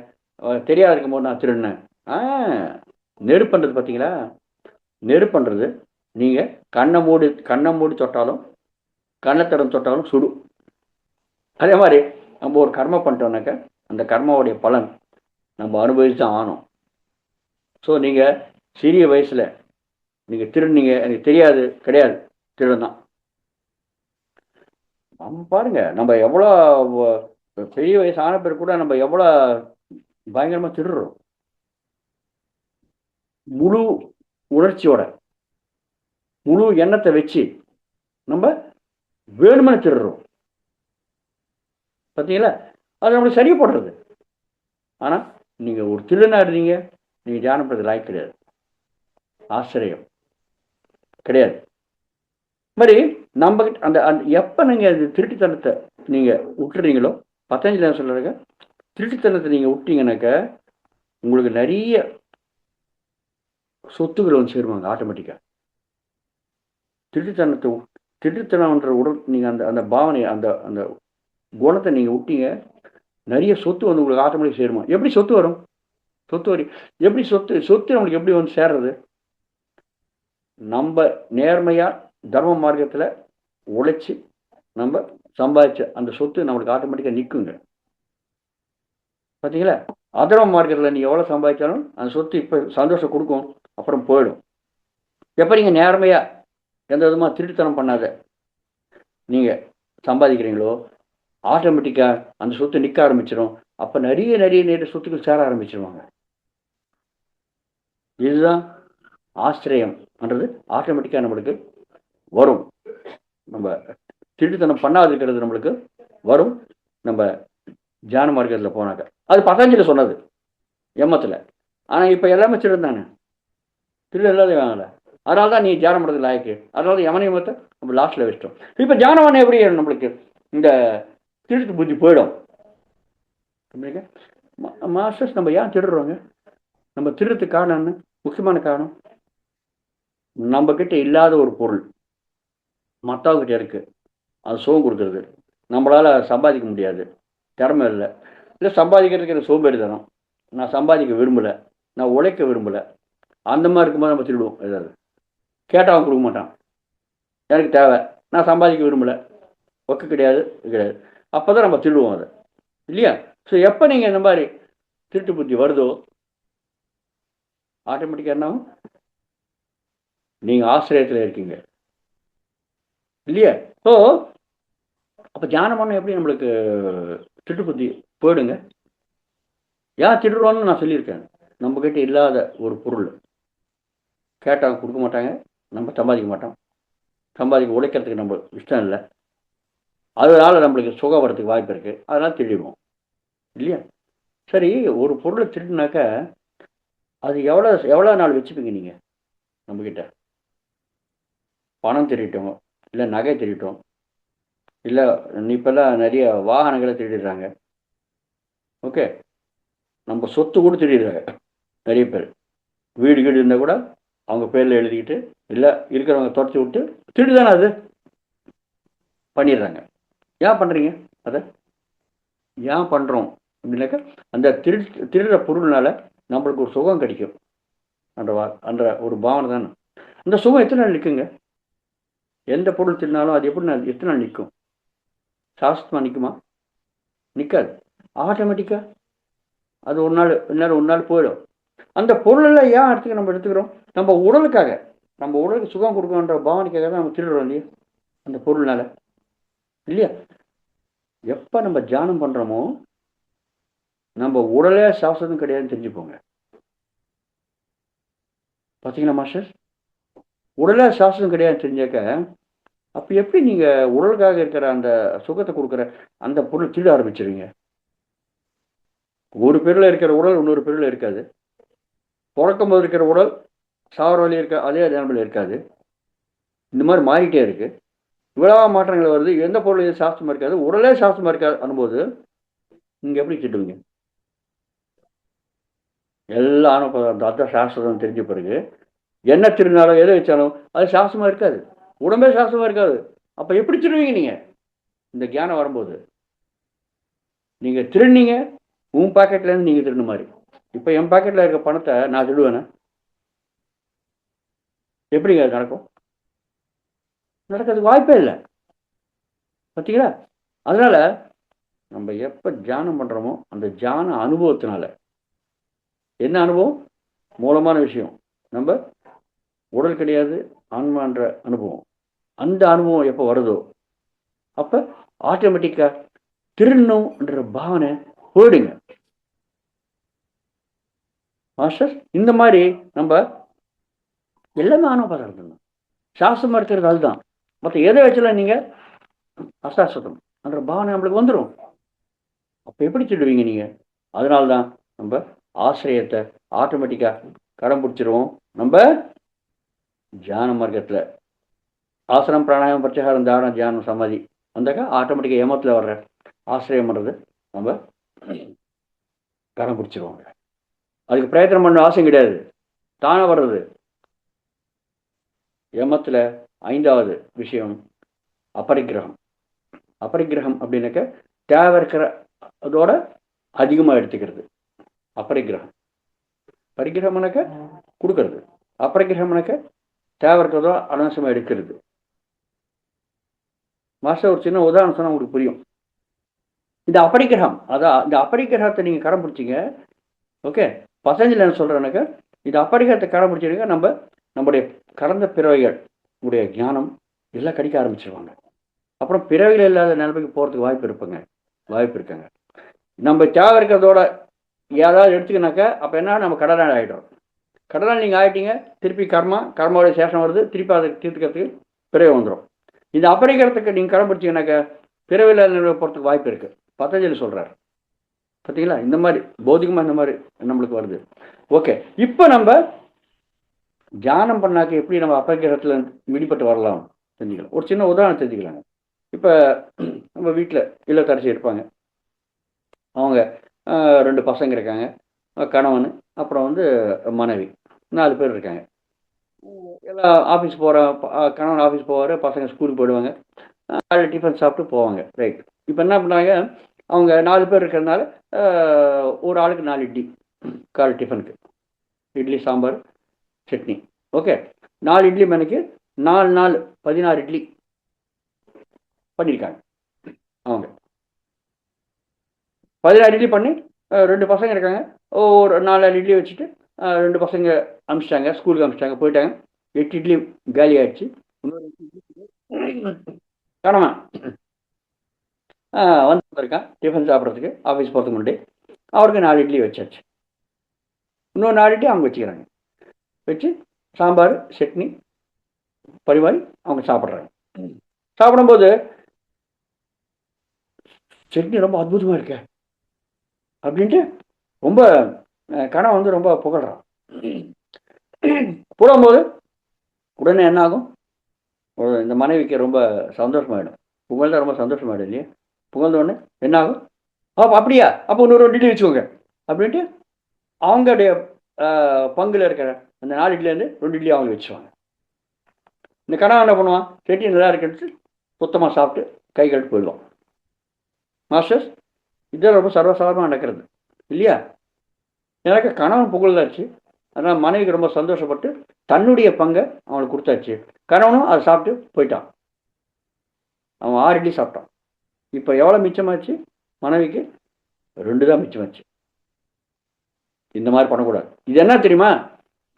தெரியாது இருக்கும்போது நான் திருடினேன். நெருப்புன்றது பார்த்தீங்களா? நெருப்புன்றது நீங்கள் கண்ணை மூடி தொட்டாலும், கண்ணத்தடம் தொட்டாலும் சுடும். அதே மாதிரி நம்ம ஒரு கர்மம் பண்ணிட்டோம்னாக்க அந்த கர்மாவுடைய பலன் நம்ம அனுபவிச்சு தான் ஆனோம். ஸோ நீங்கள் சிறிய வயசில் நீங்கள் திருடுனீங்க, எனக்கு தெரியாது, கிடையாது, திருடன். நம்ம பாருங்க, நம்ம எவ்வளோ பெரிய வயசு ஆன பிறகு கூட நம்ம எவ்வளோ பயங்கரமாக திருடுறோம். முழு உணர்ச்சியோட, முழு எண்ணத்தை வச்சு நம்ம வேணுமென திருடுறோம். பார்த்தீங்களா? அது நம்மளுக்கு சரி போடுறது. ஆனால் நீங்கள் ஒரு திருடனா இருந்தீங்க, நீங்கள் தியானம் பண்ணுறது லாய்க்கு கிடையாது, ஆச்சரியம் கிடையாது. மாதிரி நம்ம அந்த எப்போ நீங்கள் அது திருட்டுத்தனத்தை நீங்கள் விட்டுறீங்களோ, பத்தஞ்சலி சொல்கிறாங்க, திருட்டுத்தனத்தை நீங்கள் விட்டீங்கன்னாக்க உங்களுக்கு நிறைய சொத்துக்கள் வந்து சேருவாங்க ஆட்டோமேட்டிக்காக. திருட்டுத்தனம்ன்ற உடல் நீங்கள் அந்த அந்த பாவனை, அந்த அந்த குணத்தை நீங்கள் விட்டீங்க, நிறைய சொத்து வந்து உங்களுக்கு ஆட்டோமேட்டிக் சேருமா? எப்படி சொத்து வரும்? சொத்து வரி எப்படி சொத்து நம்மளுக்கு எப்படி வந்து சேர்றது? நம்ம நேர்மையாக தர்ம மார்க்கத்தில் உழைச்சி நம்ம சம்பாதிச்ச அந்த சொத்து நம்மளுக்கு ஆட்டோமேட்டிக்காக நிற்குங்க. பார்த்தீங்களா? அதர்ம மார்க்கத்தில் நீங்கள் எவ்வளோ சம்பாதிச்சாலும் அந்த சொத்து இப்போ சந்தோஷம் கொடுக்கும், அப்புறம் போயிடும். எப்போ நீங்கள் நேர்மையாக எந்த விதமாக திருட்டுத்தனம் பண்ணாத நீங்கள் சம்பாதிக்கிறீங்களோ, ஆட்டோமேட்டிக்காக அந்த சொத்து நிற்க ஆரம்பிச்சிடும். அப்போ நிறைய நிறைய நிறைய சொத்துக்கள் சேர ஆரம்பிச்சிருவாங்க. இதுதான் ஆசிரியம்-ன்றது ஆட்டோமேட்டிக்காக நம்மளுக்கு வரும். நம்ம திருட்டுத்தனம் பண்ணாதுக்கிறது நம்மளுக்கு வரும் நம்ம தியான மார்க்கத்தில் போனாக்க. அது பதஞ்சலி சொன்னது எம்மத்தில். ஆனால் இப்போ எல்லாமே திருடன் தானே, திருடு இல்லாத வாங்கலை. அதனால தான் நீ தியானம் பண்ணுறது லாய்க்கு. அதனால தான் யமன யமத்தை நம்ம லாஸ்ட்டில் வச்சிட்டோம். இப்போ தியானம் எப்படி நம்மளுக்கு இந்த திருட்டு புத்தி போயிடும். மாஸ்டர்ஸ் நம்ம ஏன் திருடுறோங்க? நம்ம திருடுறதுக்கு காரணம் என்ன? முக்கியமான காரணம், நம்மக்கிட்ட இல்லாத ஒரு பொருள் மற்றவங்கிட்ட இருக்கு, அது சுகம் கொடுக்குறது. நம்மளால் சம்பாதிக்க முடியாது, திறமை இல்லை, இல்லை சம்பாதிக்கிறதுக்கு எனக்கு சோம்பேறி தரம், நான் சம்பாதிக்க விரும்பலை, நான் உழைக்க விரும்பலை. அந்த மாதிரி இருக்கும்போது நம்ம திருடுவோம். ஏதாவது கேட்டால் அவன் கொடுக்க மாட்டான். எனக்கு தேவை, நான் சம்பாதிக்க விரும்பலை, ஒர்க்கு கிடையாது, இது கிடையாது. அப்போ தான் நம்ம திருடுவோம் அதை, இல்லையா? ஸோ எப்போ நீங்கள் இந்த மாதிரி திருட்டு புத்தி வருதோ ஆட்டோமேட்டிக்காக என்ன ஆகும்? நீங்கள் ஆசிரியத்தில் இருக்கீங்க, இல்லையா? ஸோ அப்போ தியானம் பண்ண எப்படி நம்மளுக்கு திருட்டு புத்தி போயிடுங்க. ஏன் திருடுறோன்னு நான் சொல்லியிருக்கேன். நம்மக்கிட்ட இல்லாத ஒரு பொருள் கேட்டால் கொடுக்க மாட்டாங்க, நம்ம சம்பாதிக்க மாட்டோம், சம்பாதிக்க உழைக்கிறதுக்கு நம்ம இஷ்டம் இல்லை, அதனால் நம்மளுக்கு சுகம் வரத்துக்கு வாய்ப்பு இருக்குது, அதனால் திருடிடுவோம், இல்லையா? சரி, ஒரு பொருளை திருடினாக்கா அது எவ்வளோ நாள் வச்சுப்பீங்க நீங்கள்? நம்மக்கிட்ட பணம் திருட்டோம், இல்லை நகை திருட்டோம், இல்லை இப்போல்லாம் நிறைய வாகனங்களை திருடிடுறாங்க, ஓகே, நம்ம சொத்து கூட திருடிடுறாங்க. நிறைய பேர் வீடு இருந்தால் கூட அவங்க பேரில் எழுதிக்கிட்டு, இல்லை இருக்கிறவங்க துரத்தி விட்டு திருடுதானே அது பண்ணிடுறாங்க. ஏன் பண்ணுறீங்க அதை? ஏன் பண்ணுறோம் அப்படின்னாக்கா அந்த திருடுற பொருள்னால நம்மளுக்கு ஒரு சுகம் கிடைக்கும் அந்த ஒரு பாவனை தானே. அந்த சுகம் எத்தனை நாள் நிற்குங்க? எந்த பொருள் திருடினாலும் அது எப்படி எத்தனை நாள் நிற்கும்? சாஸ்திரமாக நிற்குமா? நிற்காது. ஆட்டோமேட்டிக்காக அது ஒரு நாள் போயிடும். அந்த பொருளெல்லாம் ஏன் நம்ம எடுத்துக்கிறோம்? நம்ம உடலுக்காக, நம்ம உடலுக்கு சுகம் கொடுக்கணுன்ற பாவனைக்காக தான் நம்ம திருடுறோம், இல்லையா? அந்த பொருள்னால, இல்லையா? எப்போ நம்ம தியானம் பண்ணுறோமோ நம்ம உடலே சாஸ்திரம் கிடையாதுன்னு தெரிஞ்சுப்போங்க. பார்த்தீங்களா மாஸ்டர்? உடலே சாஸ்திரம் கிடையாதுன்னு தெரிஞ்சாக்க அப்போ எப்படி நீங்கள் உடலுக்காக இருக்கிற அந்த சுகத்தை கொடுக்குற அந்த பொருள் திருட ஆரம்பிச்சிருவீங்க? ஒரு பேரில் இருக்கிற உடல் இன்னொரு பேரில் இருக்காது. பிறக்கும் போது இருக்கிற உடல் சாவர வழி இருக்க அதே நிலைமையில் இருக்காது. இந்த மாதிரி மாறிட்டே இருக்கு. இவ்வளோ மாற்றங்கள் வருது. எந்த பொருள் சாஸ்திரமாக இருக்காது, உடலே சாஸ்திரமாக இருக்காது அனுபவம். நீங்கள் எப்படி திட்டுவீங்க? எல்லா அனுபவம் அந்த சாஸ்திரம் தெரிஞ்ச பிறகு என்ன திருநாளோ எதை வச்சாலும் அது சாஸ்திரமாக இருக்காது, உடம்பே சாஸ்திரமாக இருக்காது. அப்போ எப்படி திருடுவீங்க நீங்கள்? இந்த ஞானம் வரும்போது நீங்கள் திருடுனீங்க, உன் பாக்கெட்லேருந்து நீங்கள் திருடின மாதிரி. இப்போ என் பாக்கெட்டில் இருக்க பணத்தை நான் திருடுவேனே? எப்படிங்க அது நடக்கும்? நடக்கிறதுக்கு வாய்ப்பே இல்லை. பார்த்தீங்களா? அதனால் நம்ம எப்போ தியானம் பண்ணுறோமோ அந்த தியான அனுபவத்தினால என்ன அனுபவம்? மூலமான விஷயம் நம்ம உடல் கிடையாது, ஆன்மான்ற அனுபவம். அந்த அனுபவம் எப்போ வருதோ அப்போ ஆட்டோமேட்டிக்காக திருடணுன்ற பாவனை போயிடுங்க மாஸ்டர். இந்த மாதிரி நம்ம எல்லாமே ஆனோபாதம் சாஸ்திரமாக இருக்கிறது அதுதான். மற்ற எதை வச்சலாம் நீங்கள் அசாஸ்திரம் என்ற பாவனை நம்மளுக்கு வந்துடும். அப்போ எப்படி சொல்லுவீங்க நீங்கள்? அதனால்தான் நம்ம ஆசிரியத்தை ஆட்டோமேட்டிக்காக கடம் பிடிச்சிருவோம். நம்ம தியான மார்க்கத்தில் ஆசிரம் பிராணாயம் பிரச்சாரம் தானம் தியானம் சமாதி வந்தாக்கா ஆட்டோமேட்டிக்காக ஏமத்தில் வர்ற ஆசிரியம் பண்ணுறது நம்ம கடம் பிடிச்சிருவோங்க. அதுக்கு பிரயத்தனம் பண்ண அவசியம் கிடையாது, தானே வர்றது. ஏமத்தில் 5வது விஷயம் அபரிக்கிரகம். அபரிக்கிரகம் அப்படின்னாக்க தேவை இருக்கிற அதோட அதிகமாக எடுத்துக்கிறது அபரிக்கிரகம். பரிக்கிரகம்னாக்க கொடுக்கறது, அபரிக்கிரகம்னாக்க தேவை இருக்கிறதோ அனாவசியமாக எடுக்கிறது. மாஸ்டர் ஒரு சின்ன உதாரணம் சொன்னால் உங்களுக்கு புரியும். இந்த அபரிக்கிரகம், அதான் இந்த அபரிக்கிரகத்தை நீங்கள் கடன் பிடிச்சிங்க, ஓகே. பசஞ்சில் என்ன சொல்கிறேன்னாக்கா இந்த அபரிக்கிரகத்தை கடன் பிடிச்சிருங்க, நம்முடைய கடந்த பிறவைகள் உடைய ஞானம் எல்லாம் கிடைக்க ஆரம்பிச்சிருவாங்க. அப்புறம் பிறவிகள் இல்லாத நிலைமைக்கு போகிறதுக்கு வாய்ப்பு இருக்குங்க. நம்ம தேவை இருக்கிறதோட ஏதாவது எடுத்துக்கினாக்கா அப்போ என்ன, நம்ம கடனாளி ஆகிடும். கடனாளி நீங்கள் ஆகிட்டீங்க, திருப்பி கர்மாவுடைய சேஷம் வருது, திருப்பி அதை தீர்த்துக்கிறதுக்கு பிறகு வந்துடும். இந்த அபரிக்கிரகத்துக்கு நீங்கள் கடன் பிடிச்சிங்கனாக்கா பிறவியில் நிலைமை போகிறதுக்கு வாய்ப்பு இருக்குது. பதஞ்சலி சொல்கிறார். பார்த்தீங்களா? இந்த மாதிரி பௌதிகமாக இந்த மாதிரி நம்மளுக்கு வருது. ஓகே, இப்போ நம்ம தியானம் பண்ணாக்க எப்படி நம்ம அபரிக்கிரகத்தில் விடுபட்டு வரலாம் தெரிஞ்சுக்கலாம். ஒரு சின்ன உதாரணம் தெரிஞ்சுக்கலாங்க. இப்போ நம்ம வீட்டில் இல்லத்தரசி இருப்பாங்க, அவங்க 2 பசங்க இருக்காங்க, கணவன், அப்புறம் மனைவி, 4 பேர் இருக்காங்க. எல்லாம் ஆஃபீஸ் போகிற கணவன் ஆஃபீஸ் போவார், பசங்க ஸ்கூலுக்கு போயிடுவாங்க, காலையில் டிஃபன் சாப்பிட்டு போவாங்க. ரைட். இப்போ என்ன பண்ணாங்க, அவங்க 4 பேர் இருக்கிறதுனால ஒரு ஆளுக்கு 4 இட்லி காலை டிஃபனுக்கு, இட்லி சாம்பார் சட்னி. ஓகே, 4 இட்லி மணிக்கு 4 நாள் 16 இட்லி பண்ணியிருக்காங்க. அவங்க 16 இட்லி பண்ணி 2 பசங்க இருக்காங்க. ஒரு 4 இட்லி வச்சுட்டு 2 பசங்க அனுப்பிச்சிட்டாங்க, ஸ்கூலுக்கு அனுப்பிச்சிட்டாங்க, போயிட்டாங்க. 8 இட்லி காலி ஆயிடுச்சு. கணவன் வந்திருக்கான் டிஃபன் சாப்பிட்றதுக்கு, ஆஃபீஸ் போகிறதுக்கு முன்னாடி. அவருக்கு 4 இட்லி வச்சாச்சு. இன்னொரு 4 இட்லி அவங்க வச்சுக்கிறாங்க. வச்சு சாம்பார் சட்னி பரிமாறி அவங்க சாப்பிட்றாங்க. சாப்பிடும்போது சட்னி ரொம்ப அற்புதமாக இருக்க அப்படின்ட்டு ரொம்ப கணவன் வந்து ரொம்ப புகழ்றான். போடும்போது உடனே என்ன ஆகும், இந்த மனைவிக்கு ரொம்ப சந்தோஷமாயிடும். புகழ்ந்தா ரொம்ப சந்தோஷமாயிடும் இல்லையா? புகழ்ந்த உடனே என்ன ஆகும், அப்படியா, அப்போ இன்னொரு இட்லி வச்சுக்கோங்க அப்படின்ட்டு அவங்களுடைய பங்குல இருக்கிற அந்த 4 இட்லிலேருந்து 2 இட்லி அவங்க வச்சுருவாங்க. இந்த கணவன் என்ன பண்ணுவான், சட்னி நல்லா இருக்குன்னு சுத்தமாக சாப்பிட்டு கை கழுட்டு போயிடுவான். மாஸ்டர்ஸ், இதெல்லாம் ரொம்ப சர்வசாதாரணமாக நடக்கிறது இல்லையா? எனக்கு கணவன் புகழ்ந்தாச்சு, அதனால் மனைவிக்கு ரொம்ப சந்தோஷப்பட்டு தன்னுடைய பங்கை அவனுக்கு கொடுத்தாச்சு. கணவனும் அதை சாப்பிட்டு போயிட்டான். அவன் 6 இட்லி சாப்பிட்டான். இப்போ எவ்வளோ மிச்சமாச்சு? மனைவிக்கு 2 தான் மிச்சமாச்சு. இந்த மாதிரி பண்ணக்கூடாது. இது என்ன தெரியுமா?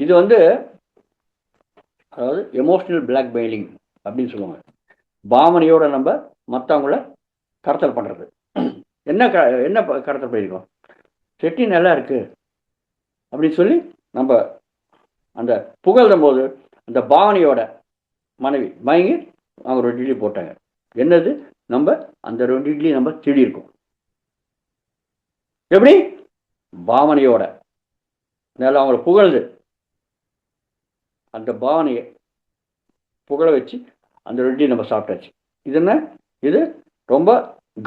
இது வந்து அதாவது எமோஷனல் பிளாக்மெயிலிங் அப்படின்னு சொல்லுவாங்க. பாவனையோட நம்ம மற்றவங்கள கடத்தல் பண்ணுறது. என்ன கடத்தல் பண்ணியிருக்கோம், செட்டி நல்லா இருக்கு அப்படின்னு சொல்லி நம்ம அந்த புகழ்ந்தும் போது அந்த பாவனையோட மனைவி மயங்கி அவங்க 2 இட்லி போட்டாங்க. என்னது, நம்ம அந்த 2 இட்லி நம்ம திருடி இருக்கோம். எப்படி? பாவனையோட நல்லா அவங்கள புகழ்ந்து அந்த பாவனையை புகழ வச்சு அந்த 2 இட்லி நம்ம சாப்பிட்டாச்சு. இது என்ன? இது ரொம்ப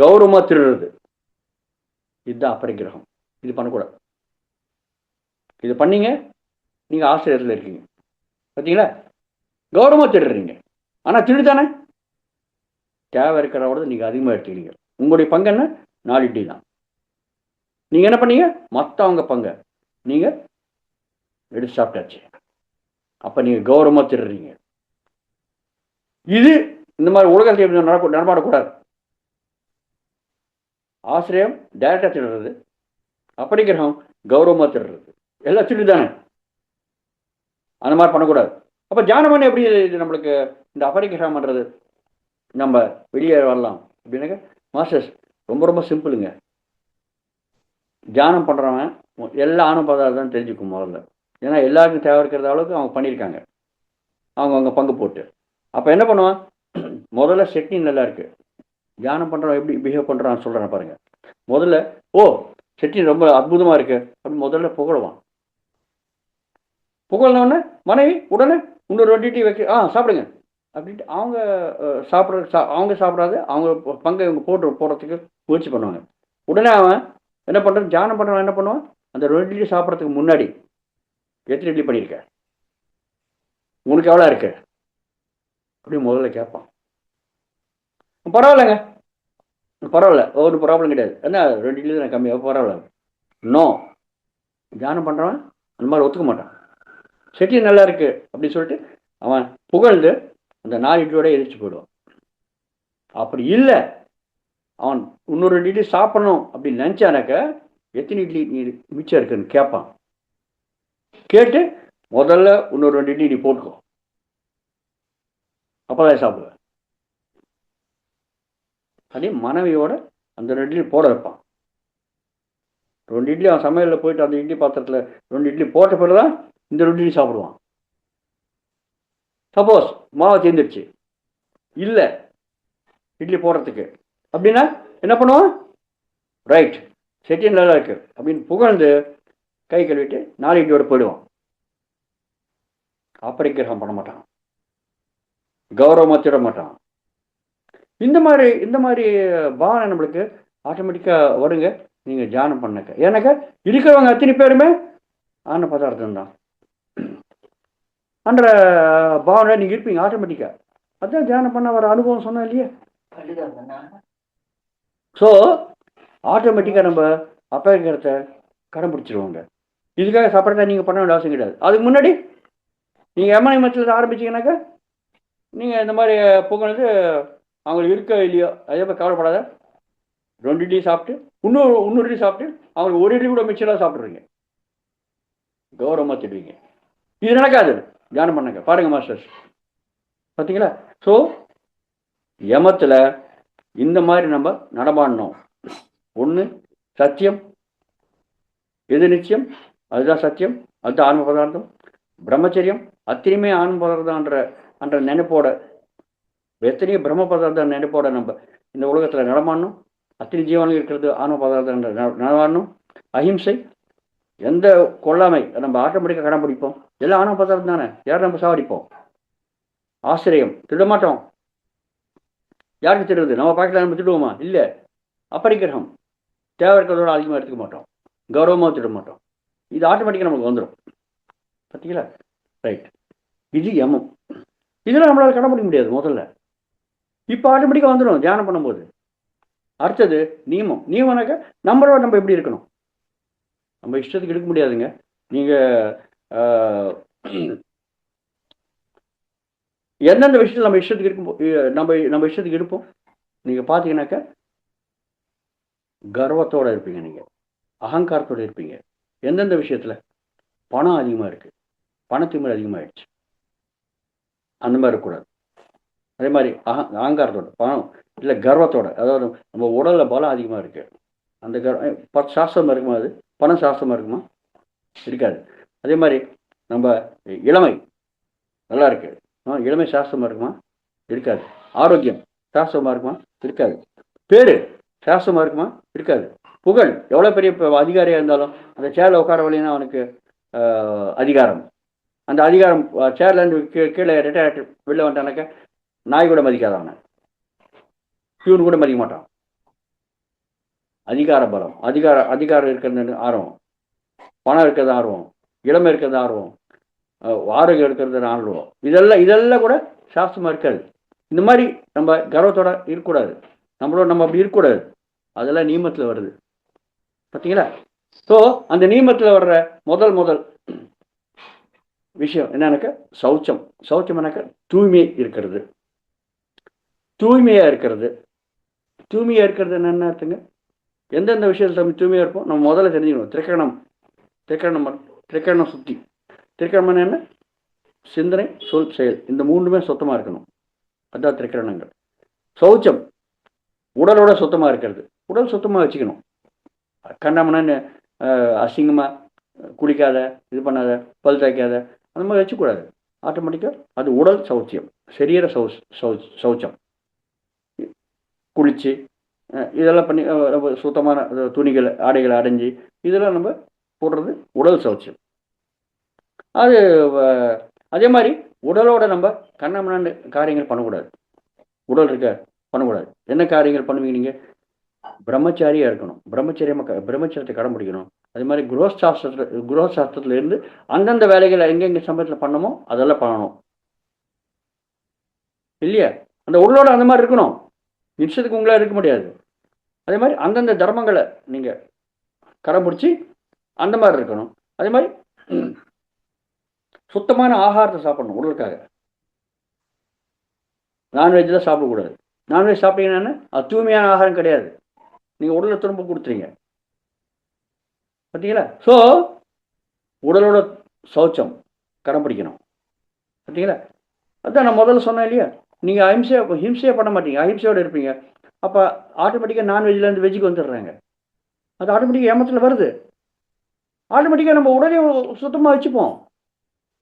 கௌரவமாக திருடுறது. இதுதான் அபரிக்கிரகம். இது பண்ணக்கூடாது. இது பண்ணீங்க, நீங்கள் ஆசிரியத்தில் இருக்கீங்க. பார்த்தீங்களா? கௌரவமாக திருடுறீங்க, ஆனால் திருடு தானே. தேவை இருக்கிறவோட நீங்கள் அதிகமாக எடுத்துக்கிறீங்க. உங்களுடைய பங்கு என்ன? 4 இட்லி தான். நீங்கள் என்ன பண்ணீங்க, மற்றவங்க பங்கை நீங்கள் எடுத்து சாப்பிட்டாச்சு. அப்போ நீங்கள் கௌரவமாக திருடுறீங்க. இது இந்த மாதிரி உலகத்தில் நடமாடக்கூடாது. ஆசிரியம் டைரக்டாக திருடுறது, அபரிக்கிரகம் கௌரவமாக திருடுறது, எல்லாம் திருடு தானே. அந்த மாதிரி பண்ணக்கூடாது. அப்போ தியானம் பண்ண எப்படி இது நம்மளுக்கு இந்த அபரிக்கிரகம் பண்ணுறது நம்ம வெளியே வரலாம் அப்படின்னாக்க, மாஸ்டர்ஸ் ரொம்ப ரொம்ப சிம்பிளுங்க. தியானம் பண்ணுறவன் எல்லா ஆணும் பதார்த்தம் தெரிஞ்சுக்கும் முதல்ல. ஏன்னா எல்லாருக்கும் தேவை இருக்கிற அளவுக்கு அவங்க பண்ணியிருக்காங்க, அவங்க பங்கு போட்டு. அப்போ என்ன பண்ணுவான், முதல்ல சட்னி நல்லா இருக்கு, தியானம் பண்ணுறவன் எப்படி பிஹேவ் பண்ணுறான்னு சொல்கிறேன் பாருங்க. முதல்ல சட்னி ரொம்ப அற்புதமாக இருக்கு அப்படின்னு முதல்ல புகழுவான். புகழ்ந்தோடனே மனைவி உடனே இன்னொரு 2 இட்லி வைக்க சாப்பிடுங்க அப்படின்ட்டு அவங்க சாப்பிடாது அவங்க பங்கை இவங்க போடுறதுக்கு முயற்சி பண்ணுவாங்க. உடனே அவன் என்ன பண்ணுறான், தியானம் பண்ணுறவன் என்ன பண்ணுவான், அந்த 2 இட்லி சாப்பிட்றதுக்கு முன்னாடி எத்தனை இட்லி பண்ணியிருக்க, உனக்கு எவ்வளோ இருக்கு அப்படின்னு முதல்ல கேட்பான். பரவாயில்லைங்க, பரவாயில்ல, ஒரு ப்ராப்ளம் கிடையாது, என்ன 2 இட்லி தான் கம்மியாக, பரவாயில்ல. நோ, தியானம் பண்ணுறவன் அந்த மாதிரி ஒத்துக்க மாட்டான். சட்னி நல்லா இருக்கு அப்படின்னு சொல்லிட்டு அவன் புகழ்ந்து அந்த 4 இட்லியோட எதிர்த்து போயிடுவான். அப்படி இல்லை, அவன் இன்னொரு 2 இட்லி சாப்பிடணும் அப்படின்னு நினச்சானாக்க எத்தனை இட்லி நீ மிச்சம் இருக்குன்னு கேட்பான். கேட்டு முதல்ல இன்னொரு 2 இட்லி நீ போட்டுக்கோ, அப்போதான் சாப்பிடுவேன். அதே மனைவியோட அந்த 2 இட்லி போட வைப்பான். 2 இட்லி அவன் சமையலில் போயிட்டு அந்த இட்லி பாத்திரத்தில் 2 இட்லி போட்ட பிறகு தான் இந்த 2 இட்லி சாப்பிடுவான். சப்போஸ் மாவை தீர்ந்துருச்சு, இல்லை இட்லி போடுறதுக்கு அப்படின்னா என்ன பண்ணுவான், ரைட் சட்னி நல்லா இருக்கு அப்படின்னு புகழ்ந்து கை கழுவிட்டு 4 இட்லியோட போயிடுவான். அபரிக்கிரகம் பண்ண மாட்டான், கௌரவமாக திட மாட்டான். இந்த மாதிரி பாவனை நம்மளுக்கு ஆட்டோமேட்டிக்காக வருங்க நீங்கள் தியானம் பண்ணக்க. ஏன்னாக்கா இருக்கிறவங்க அத்தனை பேருமே ஆன பதார்த்தம் தான் அன்ற பாவனை நீங்கள் இருப்பீங்க ஆட்டோமேட்டிக்காக. அதான் தியானம் பண்ண வர அனுபவம் சொன்னோம் இல்லையா. ஸோ ஆட்டோமேட்டிக்காக நம்ம அபரிக்கிரத்தை கடைபிடிச்சிருவாங்க. இதுக்காக செப்பரேட்டாக நீங்கள் பண்ண வேண்டிய அவசியம் கிடையாது. அதுக்கு முன்னாடி நீங்கள் எம்என்எம்எத்தில் ஆரம்பிச்சிங்கனாக்கா நீங்கள் இந்த மாதிரி புகழ்ந்து அவங்களுக்கு இருக்க இல்லையோ அதே மாதிரி கவலைப்படாத. 2 இட்லி சாப்பிட்டு இன்னொரு இட்லி சாப்பிட்டு அவங்களுக்கு ஒரு இட்லி கூட மிச்சராக சாப்பிட்றீங்க, கௌரவமாக திடுவீங்க. இது நடக்காது. தியானம் பண்ணுங்க, பாருங்க மாஸ்டர்ஸ், பார்த்தீங்களா? ஸோ யமத்தில் இந்த மாதிரி நம்ம நடமாடணும். ஒன்று சத்தியம், எது நிச்சயம் அதுதான் சத்தியம், அதுதான் ஆன்ம பதார்த்தம். பிரம்மச்சரியம் அத்தனையுமே ஆன்ம பதார்த்தம்ன்ற அன்ற நினைப்போட, எத்தனையோ பிரம்ம பதார்த்தம் நினைப்போட நம்ம இந்த உலகத்தில் நடமாடணும். அத்தனை ஜீவனம் இருக்கிறது ஆன்ம பதார்த்தம் நடமாடணும். அஹிம்சை, எந்த கொல்லாமை நம்ம ஆட்டோமேட்டிக்காக கடைப்பிடிப்போம். எல்லாம் ஆன்ம பதார்த்தம் தானே, யாரும் நம்ம சாவடிப்போம். ஆசிரியம், திடமாட்டோம். யாருக்கு திருடுது? நம்ம பாக்கெட்டில் நம்ம திடுவோமா? இல்லை. அப்பரிக்கிரகம், தேவை இருக்கிறதோட அதிகமாக எடுத்துக்க மாட்டோம், கௌரவமாக திட மாட்டோம். இது ஆட்டோமேட்டிக்காக நமக்கு வந்துடும். பார்த்தீங்களா? ரைட். இது யமம். இதெல்லாம் நம்மளால் கடைப்பிடிக்க முடியாது முதல்ல. இப்போ ஆட்டோமேட்டிக்காக வந்துடும் தியானம் பண்ணும்போது. அடுத்தது நியமம். நியமனாக்க நம்மளோட நம்ம எப்படி இருக்கணும்? நம்ம இஷ்டத்துக்கு எடுக்க முடியாதுங்க. நீங்கள் எந்தெந்த விஷயத்தில் நம்ம இஷ்டத்துக்கு இருக்கும் நம்ம இஷ்டத்துக்கு எடுப்போம். நீங்கள் பார்த்தீங்கன்னாக்க கர்வத்தோடு இருப்பீங்க, நீங்கள் அகங்காரத்தோடு இருப்பீங்க. எந்தெந்த விஷயத்தில் பணம் அதிகமாக இருக்குது, பணத்துக்கு மேலே அதிகமாகிடுச்சு, அந்த மாதிரி இருக்கக்கூடாது. அதே மாதிரி அகங்காரத்தோட, பணம் இல்லை கர்வத்தோட, அதாவது நம்ம உடலில் பலம் அதிகமாக இருக்குது, அந்த சாஸ்திரமாக இருக்குமா? அது பணம் சாஸ்திரமாக இருக்குமா? இருக்காது. அதே மாதிரி நம்ம இளமை நல்லா இருக்குது, இளமை சாஸ்திரமாக இருக்குமா? இருக்காது. ஆரோக்கியம் சாஸ்திரமாக இருக்குமா? இருக்காது. பேர் சாஸ்திரமாக இருக்குமா? இருக்காது. புகழ், எவ்வளோ பெரிய அதிகாரியாக இருந்தாலும் அந்த சேரில் உட்கார வழின்னா அவனுக்கு அதிகாரம், அந்த அதிகாரம் சேர்லேருந்து கீழே ரிட்டையர் வெளில வந்துட்டானாக்க நாய் கூட மதிக்காத, அவனை பியூன் கூட மதிக்க மாட்டான். அதிகார பலம், அதிகாரம் இருக்கிறது ஆர்வம், பணம் இருக்கிறது ஆர்வம், இளமை இருக்கிறது ஆர்வம், ஆரோக்கியம் இருக்கிறது ஆர்வம், இதெல்லாம் கூட சாஸ்திரமாக இருக்காது. இந்த மாதிரி நம்ம கர்வத்தோட இருக்கக்கூடாது, நம்ம அப்படி இருக்கக்கூடாது. அதெல்லாம் நியமத்தில் வருது, பார்த்தீங்களா? ஸோ அந்த நியமத்தில் வர்ற முதல் விஷயம் என்னன்னாக்க சௌச்சம். சௌச்சம்னாக்க தூய்மை இருக்கிறது, தூய்மையாக இருக்கிறது. தூய்மையாக இருக்கிறது என்னென்ன அர்த்தங்க? எந்தெந்த விஷயத்தில் தூய்மையாக இருப்போம் நம்ம முதல்ல தெரிஞ்சுக்கணும். திரிகரணம் சுத்தி. திரிகரணம் என்ன? சிந்தனை, சொல், செயல், இந்த மூணுமே சுத்தமாக இருக்கணும், அதுதான் திரிகரணங்கள். சௌச்சம், உடலோட சுத்தமாக இருக்கிறது. உடல் சுத்தமாக வச்சுக்கணும். கண்டமனன்னு அசிங்கமாக குளிக்காத, இது பண்ணாத, பல் தேய்க்காத, அந்த மாதிரி வச்சுக்கூடாது. ஆட்டோமேட்டிக்காக அது உடல் சௌச்சியம். சரீர சௌச்சம், குளித்து இதெல்லாம் பண்ணி சுத்தமான துணிகள், ஆடைகளை அடைஞ்சி இதெல்லாம் நம்ம போடுறது உடல் சௌச்சியம். அது அதே மாதிரி உடலோட நம்ம கண்ணமனான்னு காரியங்கள் பண்ணக்கூடாது. உடல் இருக்க பண்ணக்கூடாது. என்ன காரியங்கள் பண்ணுவீங்க நீங்கள்? பிரம்மச்சாரியாக இருக்கணும், பிரம்மச்சரியத்தை கடைபிடிக்கணும். அதே மாதிரி குரோசாஸ்திரத்தில் இருந்து அந்தந்த வேலைகளை எங்கெங்கே சமயத்தில் பண்ணமோ அதெல்லாம் பண்ணணும், இல்லையா? அந்த உடலோட அந்த மாதிரி இருக்கணும். நிச்சயத்துக்கு உங்களால் இருக்க முடியாது. அதே மாதிரி அந்தந்த தர்மங்களை நீங்கள் கடைபிடிச்சி அந்த மாதிரி இருக்கணும். அதே மாதிரி சுத்தமான ஆகாரத்தை சாப்பிடணும். உடலுக்காக நான்வெஜ் தான் சாப்பிடக்கூடாது. நான்வெஜ் சாப்பிட்டீங்கன்னா அது தூய்மையான ஆகாரம் கிடையாது, நீங்கள் உடலை திரும்ப கொடுத்துறீங்க, பார்த்தீங்களா? ஸோ உடலோட சௌச்சம் கடைப்பிடிக்கணும், பார்த்தீங்களா? அதான் நான் முதல்ல சொன்னேன் இல்லையா, நீங்கள் ஹிம்சையாக பண்ண மாட்டீங்க, அஹிம்சையோடு இருப்பீங்க. அப்போ ஆட்டோமேட்டிக்காக நான்வெஜ்லேருந்து வெஜ்ஜுக்கு வந்துடுறாங்க. அது ஆட்டோமேட்டிக்காக ஏமத்தில் வருது. ஆட்டோமேட்டிக்காக நம்ம உடலையும் சுத்தமாக வச்சுப்போம்.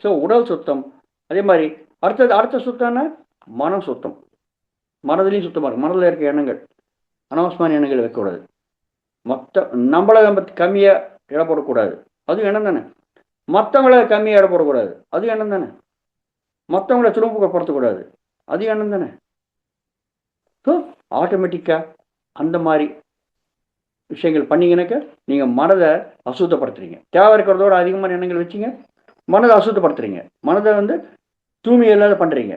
ஸோ உடல் சுத்தம். அதே மாதிரி அடுத்த சுத்தம்னா மனம் சுத்தம். மனதிலையும் சுத்தமாக இருக்கும். மனதில் இருக்க எண்ணங்கள், அனாவசியமான எண்ணங்கள் வைக்கக்கூடாது. நம்மளை நம்ம கம்மியாக இட போடக்கூடாது, அது எண்ணம் தானே. மற்றவங்களை கம்மியாக இட போடக்கூடாது, அது எண்ணம் தானே. மற்றவங்களை துரும்புப்படுத்தக்கூடாது, அது எண்ணம் தானே. ஸோ ஆட்டோமேட்டிக்காக அந்த மாதிரி விஷயங்கள் பண்ணிங்கனாக்க நீங்கள் மனதை அசுத்தப்படுத்துறீங்க. தேவை இருக்கிறதோட அதிகமான எண்ணங்கள் வச்சிங்க, மனதை அசுத்தப்படுத்துறீங்க, மனதை தூய்மை இல்லாத பண்ணுறீங்க,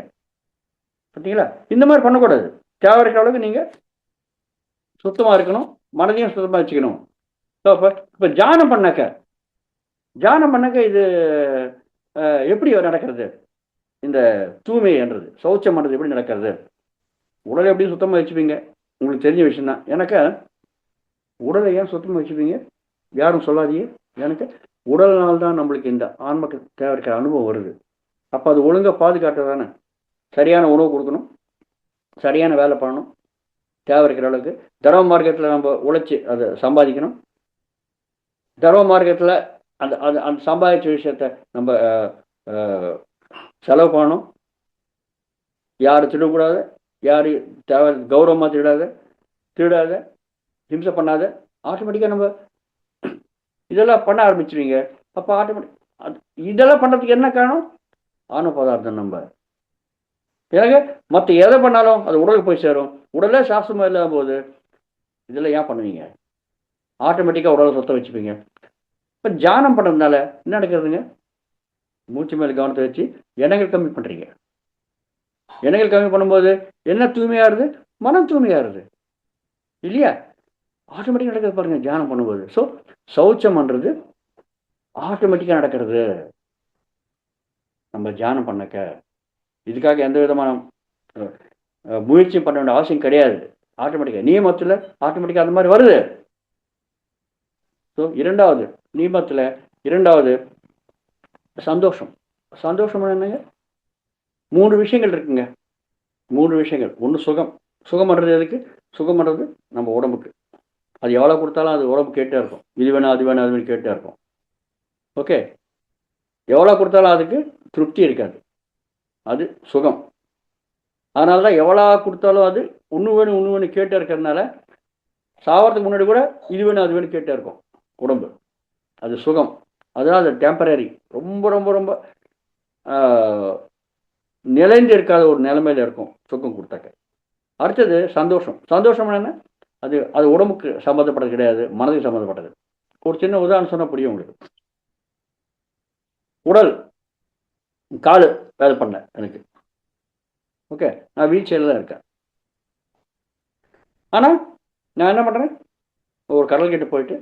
பார்த்தீங்களா? இந்த மாதிரி பண்ணக்கூடாது. தேவை இருக்கிற அளவுக்கு நீங்கள் சுத்தமாக இருக்கணும், மனதையும் சுத்தமாக வச்சுக்கணும். ஸோ இப்போ தியானம் பண்ணாக்க இது எப்படி நடக்கிறது? இந்த தூய்மை என்றது சௌச்சம் பண்ணுறது எப்படி நடக்கிறது, உடலை எப்படி சுத்தமாக வச்சுப்பீங்க, உங்களுக்கு தெரிஞ்ச விஷயம் தான். எனக்கு உடலை ஏன் சுத்தமாக வச்சுப்பீங்க, யாரும் சொல்லாதீங்க. எனக்கு உடல்னால் தான் நம்மளுக்கு இந்த ஆன்மக்கு தேவை இருக்கிற அனுபவம் வருது. அப்போ அது ஒழுங்காக பாதுகாட்டு தானே. சரியான உணவு கொடுக்கணும், சரியான வேலை பண்ணணும், தேவை இருக்கிற அளவுக்கு தர்ம மார்க்கத்தில் நம்ம உழைச்சி அதை சம்பாதிக்கணும். தர்ம மார்க்கத்தில் அந்த அந்த அந்த சம்பாதிச்ச விஷயத்த நம்ம செலவு பண்ணணும். யாரும் திருடக்கூடாது, யாரையும் தேவை கௌரவமாக திருடாத, ஹிம்சை பண்ணாத. ஆட்டோமேட்டிக்காக நம்ம இதெல்லாம் பண்ண ஆரம்பிச்சிருவீங்க. அப்போ ஆட்டோமேட்டிக் இதெல்லாம் பண்ணுறதுக்கு என்ன காரணம், ஆணவ பதார்த்தம். நம்ம எனக்கு மற்ற எதை பண்ணாலும் அது உடலுக்கு போய் சேரும். உடலே சாஸ்திரமாக இல்லாத போது இதெல்லாம் ஏன் பண்ணுவீங்க, ஆட்டோமேட்டிக்காக உடலை சுத்தம் வச்சுப்பீங்க. இப்போ தியானம் பண்ணுறதுனால என்ன நடக்கிறதுங்க, மூச்சு மேலே கவனத்தை வச்சு எண்ணங்கள் கம்மி பண்ணுறீங்க. எண்ணங்கள் கம்மி பண்ணும்போது என்ன தூய்மையாகுது, மனம் தூய்மையாகுது இல்லையா, ஆட்டோமேட்டிக்காக நடக்கிறது பாருங்க தியானம் பண்ணும்போது. ஸோ சௌச்சம் பண்ணுறது ஆட்டோமேட்டிக்காக நடக்கிறது நம்ம தியானம் பண்ணக்க. இதுக்காக எந்த விதமான முயற்சியும் பண்ண வேண்டிய அவசியம் கிடையாது. ஆட்டோமேட்டிக்காக நியமத்தில் ஆட்டோமேட்டிக்காக அந்த மாதிரி வருது. ஸோ இரண்டாவது நியமத்தில் இரண்டாவது சந்தோஷம். சந்தோஷம் என்னங்க, 3 விஷயங்கள் இருக்குங்க. 3 விஷயங்கள். ஒன்று சுகம். சுகம் பண்ணுறது எதுக்கு, சுகம் பண்ணுறது நம்ம உடம்புக்கு. அது எவ்வளோ கொடுத்தாலும் அது உடம்பு கேட்டே இருக்கும். இது வேணும் அது வேணும் அது வேணும் கேட்டே இருக்கும். ஓகே, எவ்வளோ கொடுத்தாலும் அதுக்கு திருப்தி இருக்காது, அது சுகம். அதனால தான் எவ்வளோ கொடுத்தாலும் அது ஒன்று வேணும் கேட்டே இருக்கிறதுனால சாவறதுக்கு முன்னாடி கூட இது வேணும் அது வேணும் கேட்டே இருக்கும் உடம்பு. அது சுகம். அதனால் அது டெம்பரரி, ரொம்ப ரொம்ப ரொம்ப நிலைந்து இருக்காத ஒரு நிலைமையில் இருக்கும் சுகம் கொடுத்தாக்க. அடுத்தது சந்தோஷம். சந்தோஷம் என்ன, அது அது உடம்புக்கு சம்மந்தப்பட்டது கிடையாது, மனதுக்கு சம்மந்தப்பட்டது. ஒரு சின்ன உதாரணம் சொன்னால் புரியும் உங்களுக்கு. உடல் கால் வேலை பண்ண எனக்கு, ஓகே, நான் வீல் சேரில் தான் இருக்கேன். ஆனால் நான் என்ன பண்ணுறேன், ஒரு கடல்கிட்ட போயிட்டு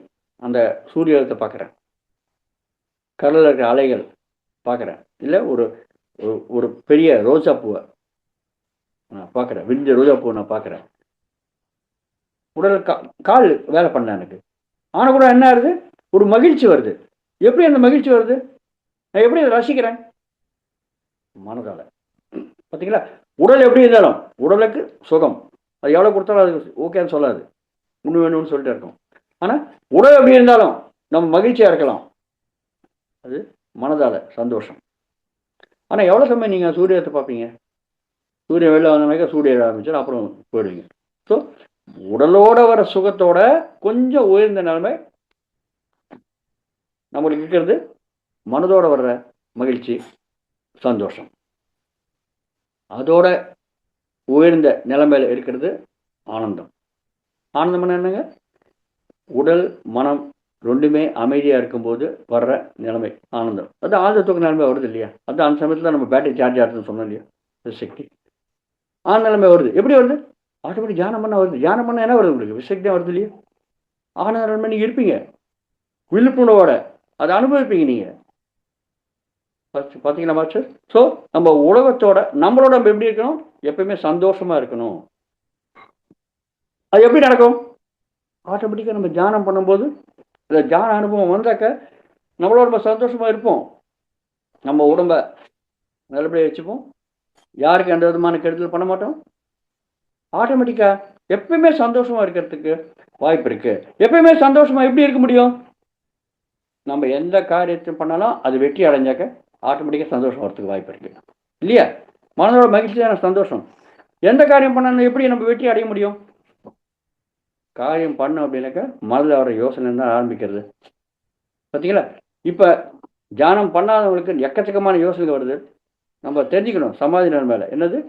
அந்த சூரியத்தை பார்க்குறேன், கடலில் இருக்கிற அலைகள் பார்க்குறேன், இல்லை ஒரு ஒரு பெரிய ரோஜா பூவை நான் பார்க்குறேன், விரிஞ்ச ரோஜா பூவை நான் பார்க்குறேன். உடல் கால் வேலை பண்ண எனக்கு. ஆனால் கூட என்ன ஆகுது, ஒரு மகிழ்ச்சி வருது. எப்படி அந்த மகிழ்ச்சி வருது, நான் எப்படி அதை ரசிக்கிறேன், மனதால். பார்த்தீங்களா, உடல் எப்படி இருந்தாலும் உடலுக்கு சுகம், அது எவ்வளோ கொடுத்தாலும் அது ஓகேன்னு சொல்லாது, இன்னும் வேணும்னு சொல்லிட்டு இருக்கும். ஆனால் உடல் எப்படி இருந்தாலும் நம்ம மகிழ்ச்சியாக இருக்கலாம், அது மனதால் சந்தோஷம். ஆனால் எவ்வளோ சமயம் நீங்கள் சூரியத்தை பார்ப்பீங்க, சூரியன் வெளில வந்தனாக்கா சூரியன் ஆரம்பிச்சு அப்புறம் போயிடுவீங்க. ஸோ உடலோட வர சுகத்தோட கொஞ்சம் உயர்ந்த நிலைமை நம்மளுக்கு இருக்கிறது மனதோட வர்ற மகிழ்ச்சி சந்தோஷம். அதோட உயர்ந்த நிலைமையில் இருக்கிறது ஆனந்தம். ஆனந்தம் என்னங்க, உடல் மனம் ரெண்டுமே அமைதியாக இருக்கும்போது வர்ற நிலைமை ஆனந்தம். அது ஆழ்ந்த தூக்க நிலைமை வருது இல்லையா, அது அந்த சமயத்தில் நம்ம பேட்டரி சார்ஜ் ஆகுதுன்னு சொன்னோம் இல்லையா, சக்தி ஆனந்த நிலைமை வருது. எப்படி வருது, ஆட்டோமேட்டிக் தியானம் பண்ண வருது. தியானம் பண்ண என்ன வருது, உங்களுக்கு விசக்தி தான் வருது இல்லையா. ஆனந்த நிலைமை நீங்கள் இருப்பீங்க விழிப்புணர்வோட, அதை அனுபவிப்பீங்க நீங்கள். பார்த்தீங்களா மாஸ்டர். ஸோ நம்ம உலகத்தோட நம்மளோட நம்ம எப்படி இருக்கணும், எப்பயுமே சந்தோஷமா இருக்கணும். அது எப்படி நடக்கும், ஆட்டோமேட்டிக்காக நம்ம தியானம் பண்ணும்போது இல்லை தியான அனுபவம் வந்தாக்க நம்மளோட நம்ம சந்தோஷமா இருப்போம். நம்ம உடம்ப நல்லபடியாக வச்சுப்போம், யாருக்கு எந்த விதமான கெடுதல் பண்ண மாட்டோம். ஆட்டோமேட்டிக்காக எப்பயுமே சந்தோஷமா இருக்கிறதுக்கு வாய்ப்பு இருக்கு. எப்பயுமே சந்தோஷமா எப்படி இருக்க முடியும், நம்ம எந்த காரியத்தையும் பண்ணாலும் அது வெற்றி அடைஞ்சாக்க ஆட்டோமேட்டிக்காக சந்தோஷம் வரத்துக்கு வாய்ப்பு இருக்கு இல்லையா. மனதோட மகிழ்ச்சி தான் சந்தோஷம். எந்த காரியம் பண்ணாலும் எப்படி நம்ம வெற்றி அடைய முடியும், காரியம் பண்ணோம் அப்படின்னாக்கா மனதில் வர யோசனை தான் ஆரம்பிக்கிறது. பார்த்தீங்களா, இப்போ தியானம் பண்ணாதவங்களுக்கு எக்கச்சக்கமான யோசனை வருது. நம்ம தெரிஞ்சுக்கணும் சமாதி மேலே என்னது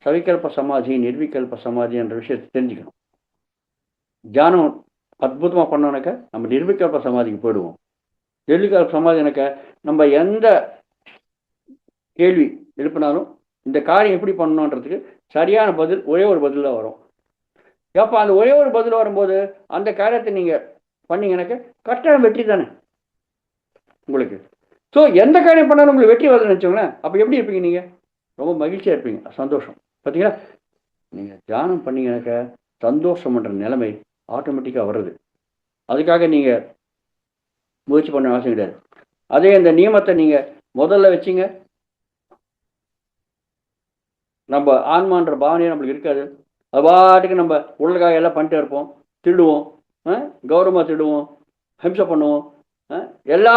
சவிகல்ப சமாதி நிர்விகல்ப சமாதி என்ற விஷயத்தை தெரிஞ்சுக்கணும். தியானம் அற்புதமாக பண்ணோன்னாக்கா நம்ம நிர்விகல்ப சமாதிக்கு போயிடுவோம். நிர்விகல்ப சமாதினாக்க நம்ம எந்த கேள்வி எழுப்பினாலும் இந்த காரியம் எப்படி பண்ணணுன்றதுக்கு சரியான பதில் ஒரே ஒரு பதில் தான் வரும். அப்போ அந்த ஒரே ஒரு பதில் வரும்போது அந்த காரியத்தை நீங்கள் பண்ணீங்கன்னாக்க கட்டாயம் வெற்றி தானே உங்களுக்கு. ஸோ எந்த காரியம் பண்ணாலும் உங்களுக்கு வெற்றி வருதுன்னு நினச்சோங்களேன். அப்போ எப்படி இருப்பீங்க நீங்கள்? ரொம்ப மகிழ்ச்சியாக இருப்பீங்க, சந்தோஷம். பார்த்தீங்களா? நீங்கள் தியானம் பண்ணீங்கன்னாக்க சந்தோஷம்ன்ற நிலைமை ஆட்டோமேட்டிக்காக வருது. அதுக்காக நீங்கள் முயற்சி பண்ண அவசியம் கிடையாது. அதே இந்த நியமத்தை நீங்கள் முதல்ல வச்சிங்க, நம்ம ஆன்மான்ற பாவனையே நம்மளுக்கு இருக்காது. அது பாட்டுக்கு நம்ம உடலுக்காக எல்லாம் பண்ணிட்டே இருப்போம். திருடுவோம், கௌரவமாக திருடுவோம், ஹிம்சை பண்ணுவோம், எல்லா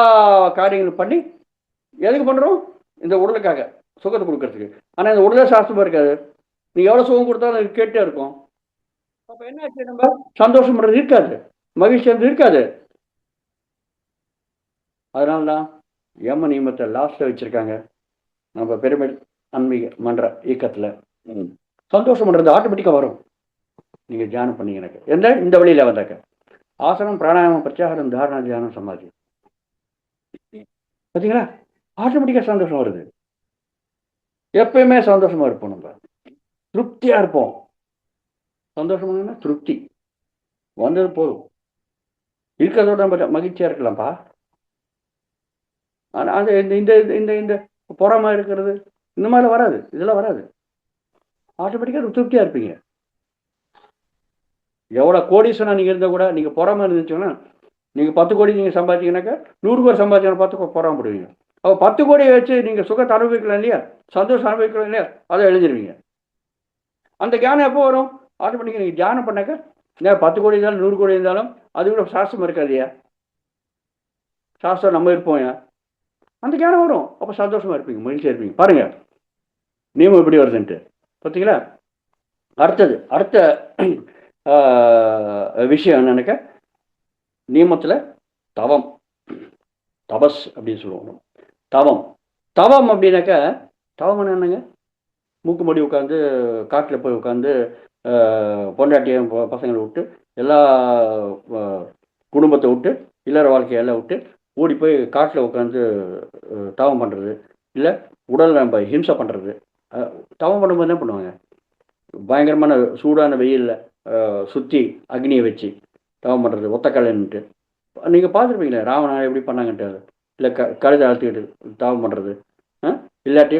காரியங்களும் பண்ணி எதுக்கு பண்ணுறோம்? இந்த உடலுக்காக சுகத்தை கொடுக்கறதுக்கு. ஆனால் இந்த உடலே சாஸ்திரமாக இருக்காது. நீங்கள் எவ்வளோ சுகம் கொடுத்தாலும் அது கேட்டே இருக்கும். அப்போ என்ன ஆச்சு? நம்ம சந்தோஷம்ன்றது இருக்காது, மகிழ்ச்சி இருக்காது. அதனால தான் யம நியமத்தை லாஸ்ட்டில் வச்சுருக்காங்க நம்ம பிரமிட் ஆன்மீக மன்ற இயக்கத்தில். சந்தோஷம்ன்றது ஆட்டோமேட்டிக்காக வரும் நீங்கள் தியானம் பண்ணீங்க. எனக்கு இந்த வழியில் வந்தாக்க ஆசனம், பிராணாயாமம், பிரத்யாகாரம், தாரணா, தியானம், சமாதி. பார்த்தீங்களா? ஆட்டோமேட்டிக்காக சந்தோஷம் வருது. எப்பயுமே சந்தோஷமா இருப்போம், நம்ம திருப்தியா இருப்போம். சந்தோஷமா திருப்தி வந்தது போதும், இருக்கிறதோட நம்ம மகிழ்ச்சியா இருக்கலாம்ப்பா. ஆனா அது இந்த இந்த இந்த பொறாம இருக்கிறது இந்த மாதிரி வராது, இதெல்லாம் வராது. ஆட்டோமேட்டிக்கா திருப்தியா இருப்பீங்க. எவ்வளோ கோடீஸ்வரனா நீங்கள் இருந்தால் கூட நீங்கள் பொறாம இருந்துச்சுன்னா, நீங்கள் 10 கோடி நீங்கள் சம்பாதிச்சிங்கனாக்கா 100 கோடி சம்பாதிச்சவனை பார்த்து பொறாமப்படுவீங்க. அப்போ 10 கோடியை வச்சு நீங்கள் சுகத்தை அனுபவிக்கலாம் இல்லையா, சந்தோஷம் அனுபவிக்கலாம் இல்லையா, அதை எழுதிருவீங்க. அந்த தியானம் எப்போ வரும்? ஆட்டோமேட்டிக்காக நீங்கள் தியானம் பண்ணாக்க 10 கோடி இருந்தாலும் 100 கோடி இருந்தாலும் அது கூட சாஸ்திரம் இருக்காதியா, சாஸ்திரம் நம்ம இருப்போம். அந்த தியானம் வரும், அப்போ சந்தோஷமாக இருப்பீங்க, மகிழ்ச்சியாக இருப்பீங்க. பாருங்கள் நியமம் எப்படி வருதுன்ட்டு. பார்த்தீங்களா? அடுத்த விஷயம் என்னன்னாக்க, நியமத்தில் தவம், தபஸ் அப்படின்னு சொல்லுவோம். தவம் அப்படின்னாக்க, தவம் என்னங்க? மூக்கு மடி உட்காந்து காட்டில் போய் உட்காந்து பொண்டாட்டியை பசங்களை விட்டு எல்லா குடும்பத்தை விட்டு இல்லற வாழ்க்கையெல்லாம் விட்டு ஓடி போய் காட்டில் உட்காந்து தவம் பண்ணுறது, இல்லை உடல் நம்ம ஹிம்சை பண்ணுறது. தவம் பண்ணும்போது என்ன பண்ணுவாங்க? பயங்கரமான சூடான வெயிலில் சுற்றி அக்னியை வச்சு தவம் பண்ணுறது, ஒத்தக்கலைன்ட்டு. நீங்கள் பார்த்துருப்பீங்களே ராவணா எப்படி பண்ணாங்கன்ட்டு. இல்லை கழுதை அழுத்துக்கிட்டு தவம் பண்ணுறது. இல்லாட்டி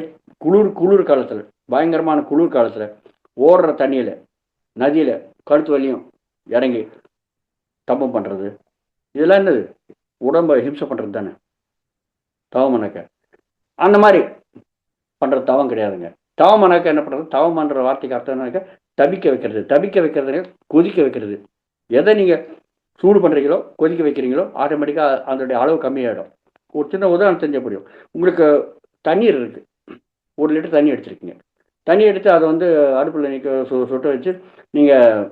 குளிர் காலத்தில், பயங்கரமான குளிர் காலத்தில் ஓடுற தண்ணியில் நதியில் கழுத்து வலியும் இறங்கி தவம் பண்ணுறது. இதெல்லாம் என்னது? உடம்பை ஹிம்சை பண்ணுறது தானே தவம் பண்ணாக்க. அந்த மாதிரி பண்ணுறது தவம் கிடையாதுங்க. தவம் பண்ணாக்க என்ன பண்ணுறது? தவம் பண்ணுற வார்த்தைக்கு அர்த்தம்னாக்க தபிக்க வைக்கிறது, கொதிக்க வைக்கிறது. எதை நீங்கள் சூடு பண்ணுறீங்களோ கொதிக்க வைக்கிறீங்களோ ஆட்டோமேட்டிக்காக அதனுடைய அளவு கம்மியாகிடும். ஒரு சின்ன உதாரணம் தெரிஞ்ச முடியும். உங்களுக்கு தண்ணீர் இருக்குது, 1 லிட்டர் தண்ணி எடுத்துருக்கீங்க. தண்ணி எடுத்து அதை வந்து அடுப்பில் சுட்ட வச்சு நீங்கள்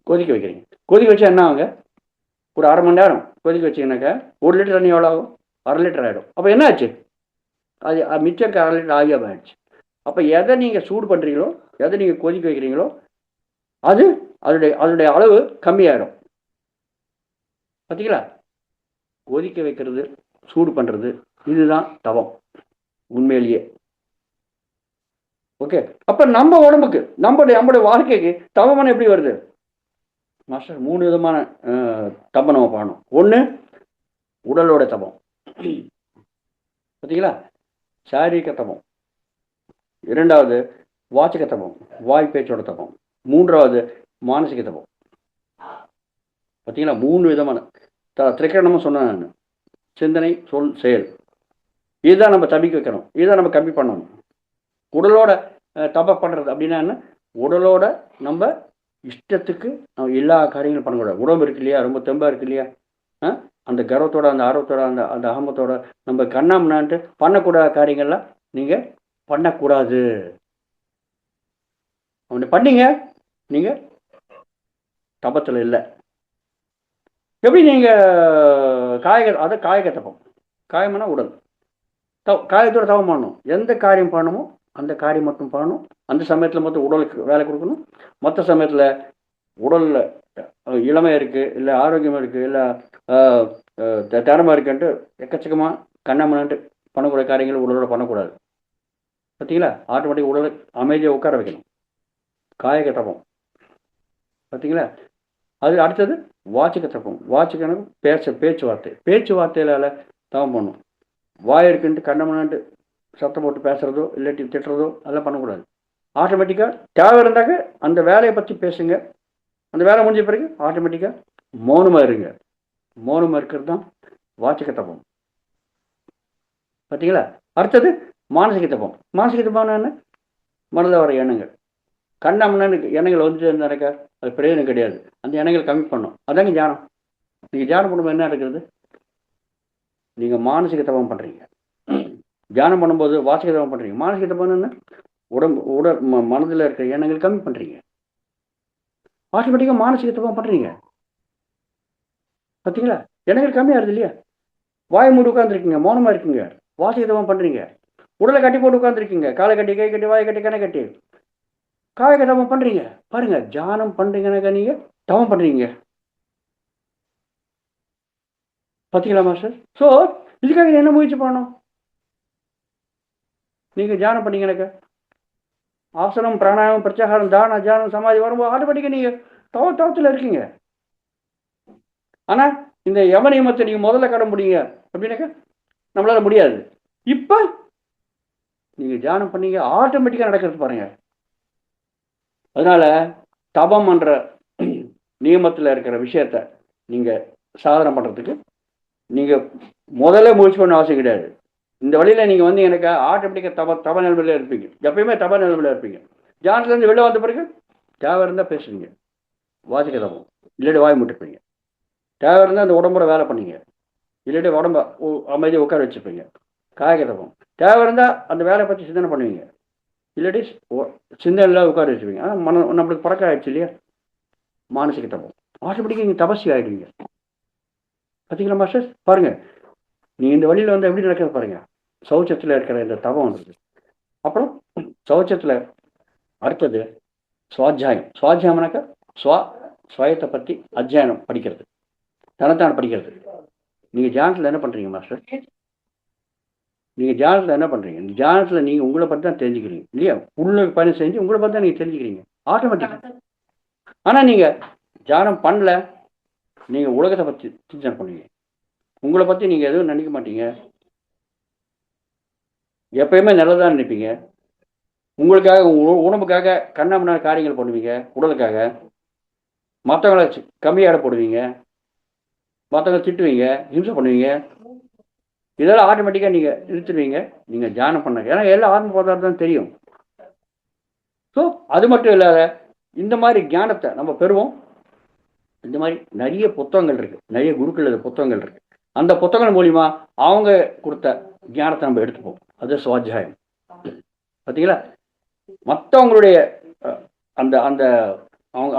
கொதிக்க வைக்கிறீங்க. கொதிக்க வச்சா என்ன ஆகுங்க? ஒரு அரை மணி நேரம் கொதிக்க வச்சிங்கனாக்கா 1 லிட்டர் தண்ணி எவ்வளோ ஆகும்? 1/2 லிட்டர் ஆகிடும். அப்போ என்ன ஆச்சு? அது மிச்சம் 1/2 லிட்டர் ஆகியாக ஆயிடுச்சு. அப்போ எதை நீங்கள் சூடு பண்ணுறீங்களோ, எதை நீங்கள் கொதிக்க வைக்கிறீங்களோ அது அதனுடைய அளவு கம்மியாயிடும். பார்த்தீங்களா? கொதிக்க வைக்கிறது, சூடு பண்ணுறது, இதுதான் தவம் உண்மையிலேயே. ஓகே, அப்போ நம்ம உடம்புக்கு நம்முடைய வாழ்க்கைக்கு தவமான எப்படி வருது? மாஸ்டர் 3 விதமான தபம் நம்ம பண்ணணும். 1 உடலோட தபம், பார்த்தீங்களா, சாரீரிக தபம். 2வது வாச்சிக தபம், வாய் பேச்சோட தபம். 3வது மானசிக தபம். பார்த்தீங்களா? 3 விதமான திரைக்கரணமும் சொன்னேன் நான். சிந்தனை, சொல், செயல், இதுதான் நம்ம தபிக்க வைக்கணும், இதுதான் நம்ம கம்மி பண்ணணும். உடலோட தப பண்ணுறது அப்படின்னா என்ன? உடலோட நம்ம இஷ்டத்துக்கு நம்ம எல்லா காரியங்களும் பண்ணக்கூடாது. உடம்பு இருக்கு இல்லையா, ரொம்ப தெம்பாக இருக்கு இல்லையா, அந்த கர்வத்தோட, அந்த ஆர்வத்தோட, அந்த அகமத்தோட நம்ம கண்ணாமண்ணான்ட்டு பண்ணக்கூடாத காரியங்கள்லாம் நீங்கள் பண்ணக்கூடாது. அப்படி பண்ணீங்க நீங்கள் தபத்தில் இல்லை. எப்படி நீங்கள் காயக தபம், காயம்னா உடல், காயத்தோட தவம் பண்ணணும். எந்த காரியம் பண்ணணுமோ அந்த காரியம் மட்டும் பண்ணணும். அந்த சமயத்தில் மட்டும் உடலுக்கு வேலை கொடுக்கணும். மற்ற சமயத்தில் உடலில் இளமை இருக்குது, இல்லை ஆரோக்கியமாக இருக்குது, இல்லை திறமை இருக்குன்ட்டு எக்கச்சக்கமாக கண்ணாமண்ணான்ட்டு பண்ணக்கூடிய காரியங்கள் உடலோட பண்ணக்கூடாது. பார்த்தீங்களா? ஆட்டோமேட்டிக் உடலை அமைதியாக உட்கார வைக்கணும், காயக தபம். பார்த்தீங்களா? அது அடுத்தது வாச்சிக்க தபம். வாச்சிக்கணும் பேச்சுவார்த்தையில தவம் பண்ணணும். வாய் இருக்குன்ட்டு கண்ணமனான்ட்டு சத்தம் போட்டு பேசுகிறதோ இல்லாட்டி திட்டுறதோ அதெல்லாம் பண்ணக்கூடாது. ஆட்டோமேட்டிக்காக தேவை இருந்தாக்க அந்த வேலையை பற்றி பேசுங்க. அந்த வேலை முடிஞ்ச பிறகு ஆட்டோமேட்டிக்காக மௌனமாக இருங்க. மௌனமாக இருக்கிறது தான் வாச்சிக்க தப்பம். பார்த்தீங்களா? அடுத்தது மானசிக தப்பம். மானசிக தப்பம்னா என்ன? மனதில் வர எண்ணங்கள் கண்ணாமண்ணு எண்ணங்கள் வந்துட்டு இருந்தாக்க அது பிரயோஜனம் கிடையாது. அந்த எண்ணங்கள் கம்மி பண்ணும். அதாங்க தியானம். நீங்கள் தியானம் பண்ணும்போது என்ன நடக்கிறது? நீங்கள் மானசிக தப்பம் பண்ணுறீங்க. தியானம் பண்ணும்போது வாசிக தப்பம் பண்ணுறீங்க. மானசிக தப்பம் என்ன? உடல் மனதில் இருக்கிற எண்ணங்கள் கம்மி பண்ணுறீங்க. ஆட்டோமேட்டிக்காக மானசிக தப்பம் பண்ணுறீங்க. பார்த்தீங்களா? எண்ணங்கள் கம்மியாகுது இல்லையா? வாய் மூடி உட்காந்துருக்கீங்க, மௌனமாக இருக்கீங்க, வாசிக தப்பம் பண்ணுறீங்க. உடலை கட்டி போட்டு உட்காந்துருக்கீங்க, காலை கட்டி, கை கட்டி, வாயை கட்டி, கணை கட்டி, காயக தவம் பண்ணுறீங்க. பாருங்க, தியானம் பண்ணுறீங்கன்னாக்கா நீங்கள் தவம் பண்ணுறீங்க. பார்த்தீங்களா மாஸ்டர்? ஸோ இதுக்காக என்ன முயற்சி பண்ணணும்? நீங்கள் தியானம் பண்ணீங்கன்னாக்கா ஆசனம், பிராணாயாமம், பிரத்யாகாரம், தான, தியானம், சமாதி வரும்போது ஆட்டோமேட்டிக்காக நீங்கள் தவத்தில் இருக்கீங்க. ஆனால் இந்த யம நியமத்தை நீங்கள் முதல்ல கடைபிடிங்க அப்படின்னாக்கா நம்மளால முடியாது. இப்போ நீங்கள் தியானம் பண்ணீங்க, ஆட்டோமேட்டிக்காக நடக்கிறது பாருங்க. அதனால தபம் என்ற நியமத்தில் இருக்கிற விஷயத்த நீங்கள் சாதனை பண்ணுறதுக்கு நீங்கள் முதல்ல முயற்சி பண்ண அவசியம் கிடையாது. இந்த வழியில் நீங்கள் வந்து எனக்கு ஆட்டோமேட்டிக்காக தப நிலைமையில் இருப்பீங்க. எப்பயுமே தப நிலைமையில் இருப்பீங்க. தியானத்துலேருந்து வெளில வந்த பிறகு தேவை இருந்தால் பேசுவீங்க, வாசிக்க தபம், இல்லாட்டி வாய் முட்டுப்பீங்க. தேவை இருந்தால் அந்த உடம்புற வேலை பண்ணீங்க, இல்லாட்டி உடம்ப அமைதியை உட்கார வச்சுப்பீங்க, காயக தபம். தேவை இருந்தால் அந்த வேலையை பற்றி சிந்தனை பண்ணுவீங்க, இல்லாட்டி சிந்தனையில் உட்கார வச்சுப்பீங்க. ஆனால் நம்மளுக்கு பழக்கம் ஆயிடுச்சு இல்லையா? மானசிக தபம். ஆட்டோமேட்டிக்காக நீங்கள் தபஸ்வி ஆகிடுவீங்க. பார்த்தீங்களா மாஸ்டர்? பாருங்கள், நீங்கள் இந்த வழியில் வந்து எப்படி நடக்கிறது பாருங்கள். சௌச்சத்தில் இருக்கிற இந்த தபம் வந்தது. அப்புறம் சௌச்சத்தில் அடுத்தது சுவாத்தியாயம். சுவாத்தியாயம்னாக்கா சுவயத்தை பற்றி அத்தியாயம் படிக்கிறது, தனத்தான் படிக்கிறது. நீங்கள் தியானத்தில் என்ன பண்ணுறீங்க மாஸ்டர்? நீங்கள் தியானத்தில் என்ன பண்ணுறீங்க? தியானத்தில் நீங்கள் உங்களை பற்றி தான் தெரிஞ்சுக்கிறீங்க இல்லையா? உள்ள பயணம் செஞ்சு உங்களை பற்றி தான் நீங்கள் தெரிஞ்சுக்கிறீங்க ஆட்டோமேட்டிக்காக. ஆனால் நீங்கள் தியானம் பண்ணல, நீங்கள் உலகத்தை பற்றி சிந்தனை பண்ணுவீங்க. உங்களை பற்றி நீங்கள் எதுவும் நினைக்க மாட்டீங்க. எப்பயுமே நல்லதான் நினைப்பீங்க. உங்களுக்காக, உடம்புக்காக கண்ணாமண்ண காரியங்கள் பண்ணுவீங்க. உடலுக்காக மற்றவங்களை கம்மியாட போடுவீங்க, மற்றவங்களை திட்டுவீங்க, ஹிம்சை பண்ணுவீங்க. இதெல்லாம் ஆட்டோமேட்டிக்காக நீங்கள் நிறுத்துவீங்க நீங்கள் தியானம் பண்ண. ஏன்னா எல்லாம் ஆத்ம பதார்த்தம் தெரியும். ஸோ அது மட்டும் இல்லாத இந்த மாதிரி ஞானத்தை நம்ம பெறுவோம். இந்த மாதிரி நிறைய புத்தகங்கள் இருக்குது, நிறைய குருக்கள் புத்தகங்கள் இருக்குது. அந்த புத்தகங்கள் மூலிமா அவங்க கொடுத்த ஞானத்தை நம்ம எடுத்துப்போம். அது சுவாத்தியாயம். பார்த்தீங்களா? மற்றவங்களுடைய அந்த அந்த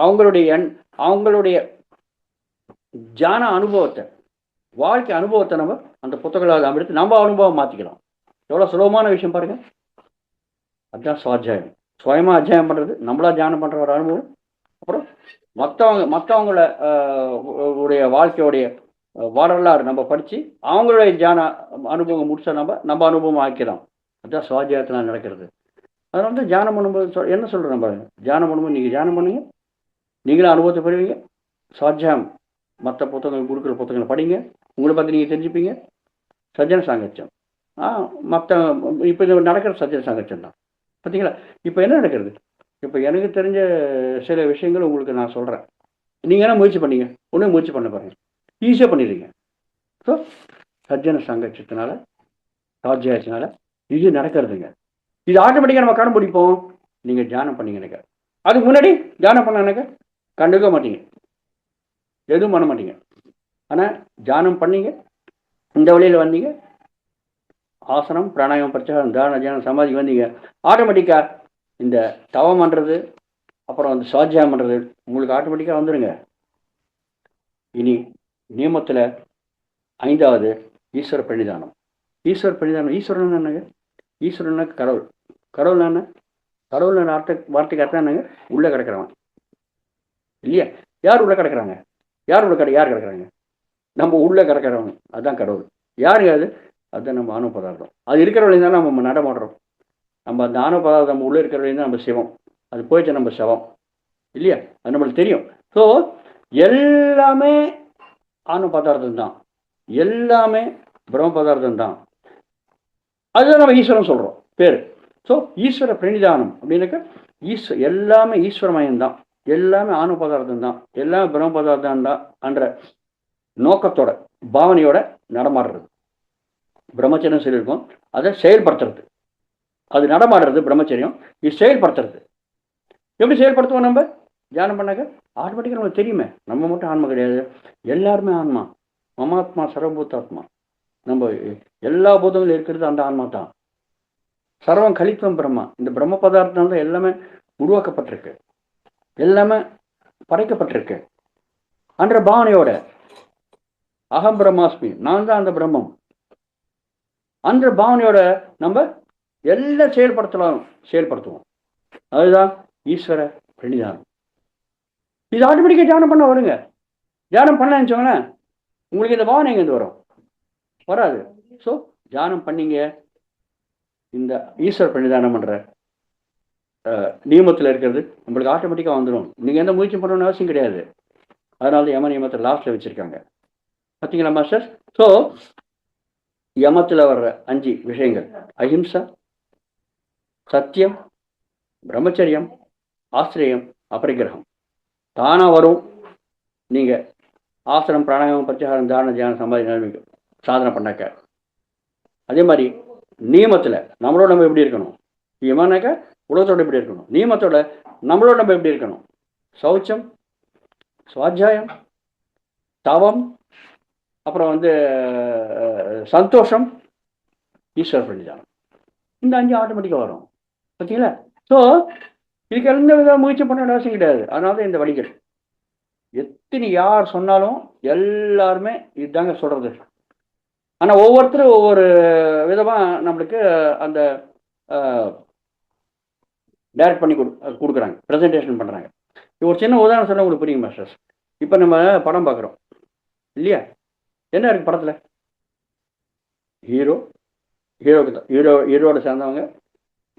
அவங்களுடைய தியான அனுபவத்தை, வாழ்க்கை அனுபவத்தை நம்ம அந்த புத்தகங்களை நம்ம எடுத்து நம்ம அனுபவம் மாற்றிக்கலாம். எவ்வளோ சுலபமான விஷயம் பாருங்க. அதுதான் சுவாத்தியாயம். சுயமாக அத்தியாயம் பண்ணுறது, நம்மளா தியானம் பண்ணுற ஒரு அனுபவம். அப்புறம் மற்றவங்கள உடைய வாழ்க்கையோடைய வரலாறு நம்ம படித்து அவங்களுடைய தியான அனுபவம் முடிச்சா நம்ம அனுபவம் ஆக்கிக்கலாம். அதுதான் சுவாத்தியாயத்தில் நடக்கிறது. அதனால வந்து தியானம் பண்ணும்போது என்ன சொல்கிறோம்? நம்ம தியானம் பண்ணும்போது நீங்கள் தியானம் பண்ணுங்க, நீங்களும் அனுபவத்தை பெறுவீங்க. சுவாத்தியாயம் மற்ற புத்தகங்கள், குருக்கள் புத்தகங்களை படிங்க, உங்களை பற்றி நீங்கள் தெரிஞ்சுப்பீங்க. சஜ்ஜன சாங்கத்தியம் மற்ற இப்போ இது நடக்கிற சஜ்ஜன சாங்கத்தியம் தான். பார்த்தீங்களா? இப்போ என்ன நடக்கிறது? இப்போ எனக்கு தெரிஞ்ச சில விஷயங்கள் உங்களுக்கு நான் சொல்கிறேன். நீங்கள் என்ன முயற்சி பண்ணீங்க? ஒன்றும் முயற்சி பண்ண பாருங்க, ஈஸியாக பண்ணிடுறீங்க. ஸோ சஜ்ஜன சாங்கத்தியத்தினால, சுவாத்தியாயத்தினால இது நடக்கிறதுங்க. இது ஆட்டோமேட்டிக்காக நம்ம கண்டுபிடிப்போம். நீங்கள் தியானம் பண்ணீங்கன்னாக்க. அதுக்கு முன்னாடி தியானம் பண்ணாக்க கண்டுக்க மாட்டீங்க, எதுவும் பண்ண மாட்டீங்க. ஆனால் தியானம் பண்ணீங்க, இந்த வழியில் வந்தீங்க, ஆசனம், பிராணாயாமம், பிரத்யாகாரம், தான, தியானம், சமாதி வந்தீங்க, ஆட்டோமேட்டிக்காக இந்த தவம் பண்ணுறது, அப்புறம் வந்து சுவாத்தியாயம் பண்ணுறது உங்களுக்கு ஆட்டோமேட்டிக்காக வந்துடுங்க. இனி நியமத்தில் 5வது ஈஸ்வர பிரணிதானம். ஈஸ்வர பிரணிதானம், ஈஸ்வரன் என்னங்க? ஈஸ்வரன்னா கடவுள். கடவுள் என்ன? கடவுள் வார்த்தைக்கு அர்த்தம் என்னங்க? உள்ளே கிடக்கிறவன் இல்லையா? யார் உள்ளே கிடக்கிறாங்க? யார் கிடக்கிறாங்க? நம்ம உள்ளே கிடக்கிறவங்க, அதுதான் கடவுள். யார் அது? அதுதான் நம்ம ஆணவ பதார்த்தம். அது இருக்கிற வழியும் தான் நம்ம நடமாடுறோம். நம்ம அந்த ஆணவ பதார்த்தம் நம்ம உள்ளே இருக்கிற வழியும் தான் நம்ம சிவம். அது போயிடுச்சு நம்ம சவம் இல்லையா? அது நம்மளுக்கு தெரியும். ஸோ எல்லாமே ஆணவ பதார்த்தம் தான், எல்லாமே பிரம்ம பதார்த்தம் தான். அதுதான் நம்ம ஈஸ்வரன் சொல்கிறோம் பேர். ஸோ ஈஸ்வர பிரணிதானம் அப்படின்னாக்கா எல்லாமே ஈஸ்வரமயம்தான், எல்லாமே ஆணவ பதார்த்தம் தான், எல்லாமே பிரம்ம பதார்த்தம் தான் என்ற நோக்கத்தோட பாவனையோட நடமாடுறது பிரம்மச்சரியம் சொல்லியிருக்கோம். அதை செயல்படுத்துறது, அது நடமாடுறது பிரம்மச்சரியம். இது செயல்படுத்துறது எப்படி செயல்படுத்துவோம்? நம்ம தியானம் பண்ணாக்க ஆட்டோமேட்டிக்காக நமக்கு தெரியுமே, நம்ம மட்டும் ஆன்மா கிடையாது, எல்லாருமே ஆன்மா. மமாத்மா சர்வபூத்தாத்மா, நம்ம எல்லா பூதங்களும் இருக்கிறது அந்த ஆன்மா தான். சர்வம் கலித்துவம் பிரம்மா, இந்த பிரம்ம பதார்த்தம் தான் எல்லாமே உருவாக்கப்பட்டிருக்கு, எல்லாமே படைக்கப்பட்டிருக்கு என்ற பாவனையோட அகம் பிரம்மாஸ்மி, நான் தான் அந்த பிரம்மம் அந்த பாவனையோட நம்ம எல்லாம் செயல்படுத்துவோம். அதுதான் ஈஸ்வர பிரணிதானம். இது ஆட்டோமேட்டிக்காக தியானம் பண்ண வருங்க. தியானம் பண்ணலன்னு வச்சுக்கோங்களேன், உங்களுக்கு இந்த பாவனை எங்கேருந்து வரும்? வராது. ஸோ தியானம் பண்ணீங்க, இந்த ஈஸ்வர பிரணிதானம் பண்ற நியமத்தில் இருக்கிறது நம்மளுக்கு ஆட்டோமேட்டிக்காக வந்துடும். நீங்கள் எந்த முயற்சி பண்ணணும்னு அவசியம் கிடையாது. அதனால யம நியமத்தை லாஸ்ட்டில் வச்சுருக்காங்க, பார்த்தீங்களா மாஸ்டர்? ஸோ யமத்தில் வர்ற 5 விஷயங்கள்: அஹிம்சா, சத்தியம், பிரம்மச்சரியம், ஆசிரியம், அபரிகிரகம். தானாக வரும். நீங்கள் ஆசனம், பிராணாயாமம், பிரத்யாகாரம், தாரண, தியானம், சமாதி சாதனை பண்ணாக்க. அதே மாதிரி நியமத்தில் நம்மளோட நம்ம எப்படி இருக்கணும்? யமனாக்க உலகத்தோட எப்படி இருக்கணும், நியமத்தோட நம்மளோட நம்ம எப்படி இருக்கணும்? சௌச்சம், சுவாத்தியாயம், தவம், அப்புறம் சந்தோஷம், ஈஸ்வர பிரணிதானம். இந்த 5 ஆட்டோமேட்டிக்காக வரும், பார்த்தீங்களா? ஸோ இதுக்கு எந்த வித முயற்சி பண்ண அவசியம் கிடையாது. அதனால தான் இந்த வழிகள் எத்தனை யார் சொன்னாலும் எல்லாருமே இதுதாங்க சொல்கிறது. ஆனால் ஒவ்வொருத்தரும் ஒவ்வொரு விதமாக நம்மளுக்கு அந்த டைரக்ட் பண்ணி கொடுக்குறாங்க, ப்ரெசன்டேஷன் பண்ணுறாங்க. ஒரு சின்ன உதாரணம் சொன்னால் உங்களுக்கு புரியுங்க மாஸ்டர்ஸ். இப்போ நம்ம படம் பார்க்குறோம் இல்லையா? என்ன இருக்குது படத்தில்? ஹீரோக்கு தான், ஹீரோட சேர்ந்தவங்க,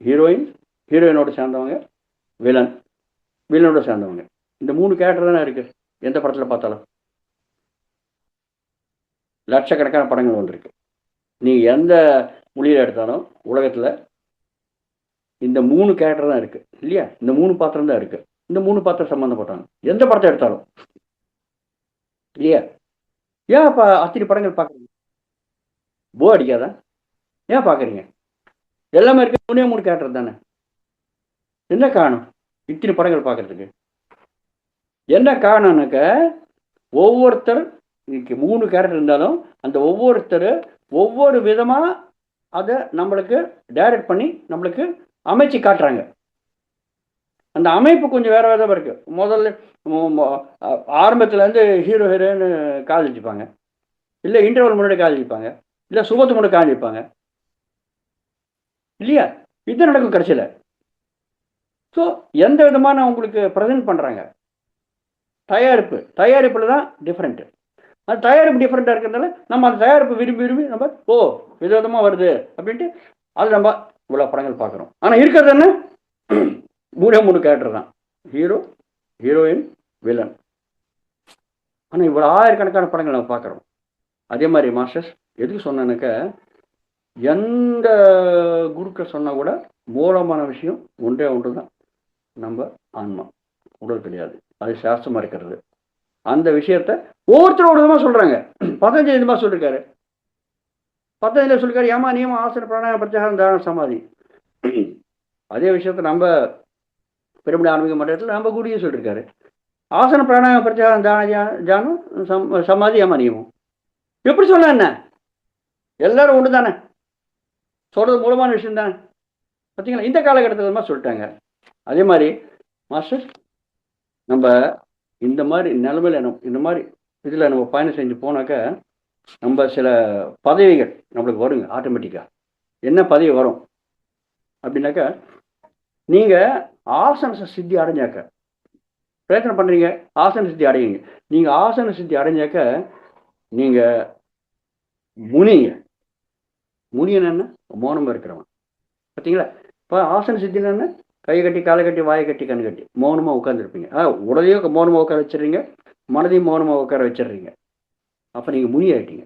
ஹீரோயினோட சேர்ந்தவங்க, வில்லனோட சேர்ந்தவங்க. இந்த 3 கேரக்டர் தானே இருக்குது எந்த படத்தில் பார்த்தாலும். லட்சக்கணக்கான படங்கள் வந்திருக்கு. நீங்கள் எந்த மொழியில் எடுத்தாலும் உலகத்தில் இந்த 3 கேரக்டர் தான் இருக்குது இல்லையா? இந்த 3 பாத்திரம் தான் இருக்குது. இந்த 3 பாத்திரம் சம்மந்தப்பட்டாங்க எந்த படத்தை எடுத்தாலும் இல்லையா? ஏன் இப்போ அத்தனை படங்கள் பார்க்குறீங்க? போ அடிக்காதா? ஏன் பார்க்குறீங்க? எல்லாமே இருக்கு, 3 கேரக்டர் தானே. என்ன காரணம் இத்தனை படங்கள் பார்க்கறதுக்கு? என்ன காரணம்னாக்க ஒவ்வொருத்தர் இன்னைக்கு 3 கேரக்டர் இருந்தாலும் அந்த ஒவ்வொருத்தர் ஒவ்வொரு விதமாக அதை நம்மளுக்கு டைரக்ட் பண்ணி நம்மளுக்கு அமைச்சு காட்டுறாங்க. அந்த அமைப்பு கொஞ்சம் வேறு விதமாக இருக்குது. முதல்ல ஆரம்பத்துலேருந்து ஹீரோயின்னு காதலிச்சுப்பாங்க, இல்லை இன்டர்வல் முன்னாடி காதலிப்பாங்க, இல்லை சுபத்து முன்னாடி காதலிப்பாங்க இல்லையா? இது நடக்கும் கடைசியில். ஸோ எந்த விதமான உங்களுக்கு ப்ரெசென்ட் பண்ணுறாங்க தயாரிப்பில் தான் டிஃப்ரெண்ட்டு. அந்த தயாரிப்பு டிஃப்ரெண்ட்டாக இருக்கிறதுனால நம்ம அந்த தயாரிப்பு விரும்பி நம்ம விதவிதமாக வருது அப்படின்ட்டு அது நம்ம இவ்வளோ படங்கள் பார்க்குறோம். ஆனால் இருக்கிறது என்ன? 3 கேரக்டர் தான், ஹீரோயின், வில்லன். ஆனால் இவ்வளோ ஆயிரக்கணக்கான படங்கள் நம்ம பார்க்குறோம். அதே மாதிரி மாஸ்டர்ஸ் எதுக்கு சொன்னாக்க, எந்த குருக்கள் சொன்னால் கூட மூலமான விஷயம் ஒன்று தான், நம்ம ஆன்மா, உடல் கிடையாது. அது சாஸ்திரமாக இருக்கிறது. அந்த விஷயத்த ஒவ்வொருத்தரும் ஒரு விதமாக சொல்கிறாங்க. பதஞ்சலி இந்த மாதிரி சொல்லியிருக்காரு. பதஞ்சலி சொல்லியிருக்காரு யம நியமம் ஆசன பிராணாயாமம் பிரத்யாகாரம் தாரண சமாதி. அதே விஷயத்த நம்ம பிரமிட ஆன்மீக மண்டலத்தில் நம்ம குருயும் சொல்லியிருக்காரு. ஆசன பிராணாயாமம் பிரத்யாகாரம் தானம் சமாதி யம நியமம். எப்படி சொல்ல என்ன? எல்லாரும் ஒன்று தானே, சொல்கிறது மூலமான விஷயம் தானே, பார்த்தீங்களா? இந்த காலகட்டத்தில் மாதிரி சொல்லிட்டாங்க. அதே மாதிரி மாஸ்டர் நம்ம இந்த மாதிரி நிலைமையில் இந்த மாதிரி இதில் நம்ம பயணம் செஞ்சு போனாக்க நம்ம சில பதவிகள் நம்மளுக்கு வருங்க ஆட்டோமேட்டிக்காக. என்ன பதவி வரும் அப்படின்னாக்கா, நீங்கள் ஆசன சித்தி அடைஞ்சாக்க பிரயத்தனம் பண்ணுறீங்க, ஆசன சித்தி அடையுங்க. நீங்கள் ஆசன சித்தி அடைஞ்சாக்க நீங்கள் முனியன் என்ன மௌனமாக இருக்கிறவன், பார்த்தீங்களா? இப்போ ஆசன சித்தி என்ன? கை கட்டி, காலை கட்டி, வாயை கட்டி, கண் கட்டி மௌனமாக உட்காந்துருப்பீங்க. உடலையும் மௌனமாக உட்கார வச்சிடுறீங்க, மனதையும் மௌனமாக உட்கார வச்சிடுறீங்க. அப்போ நீங்கள் முனி ஆகிட்டீங்க.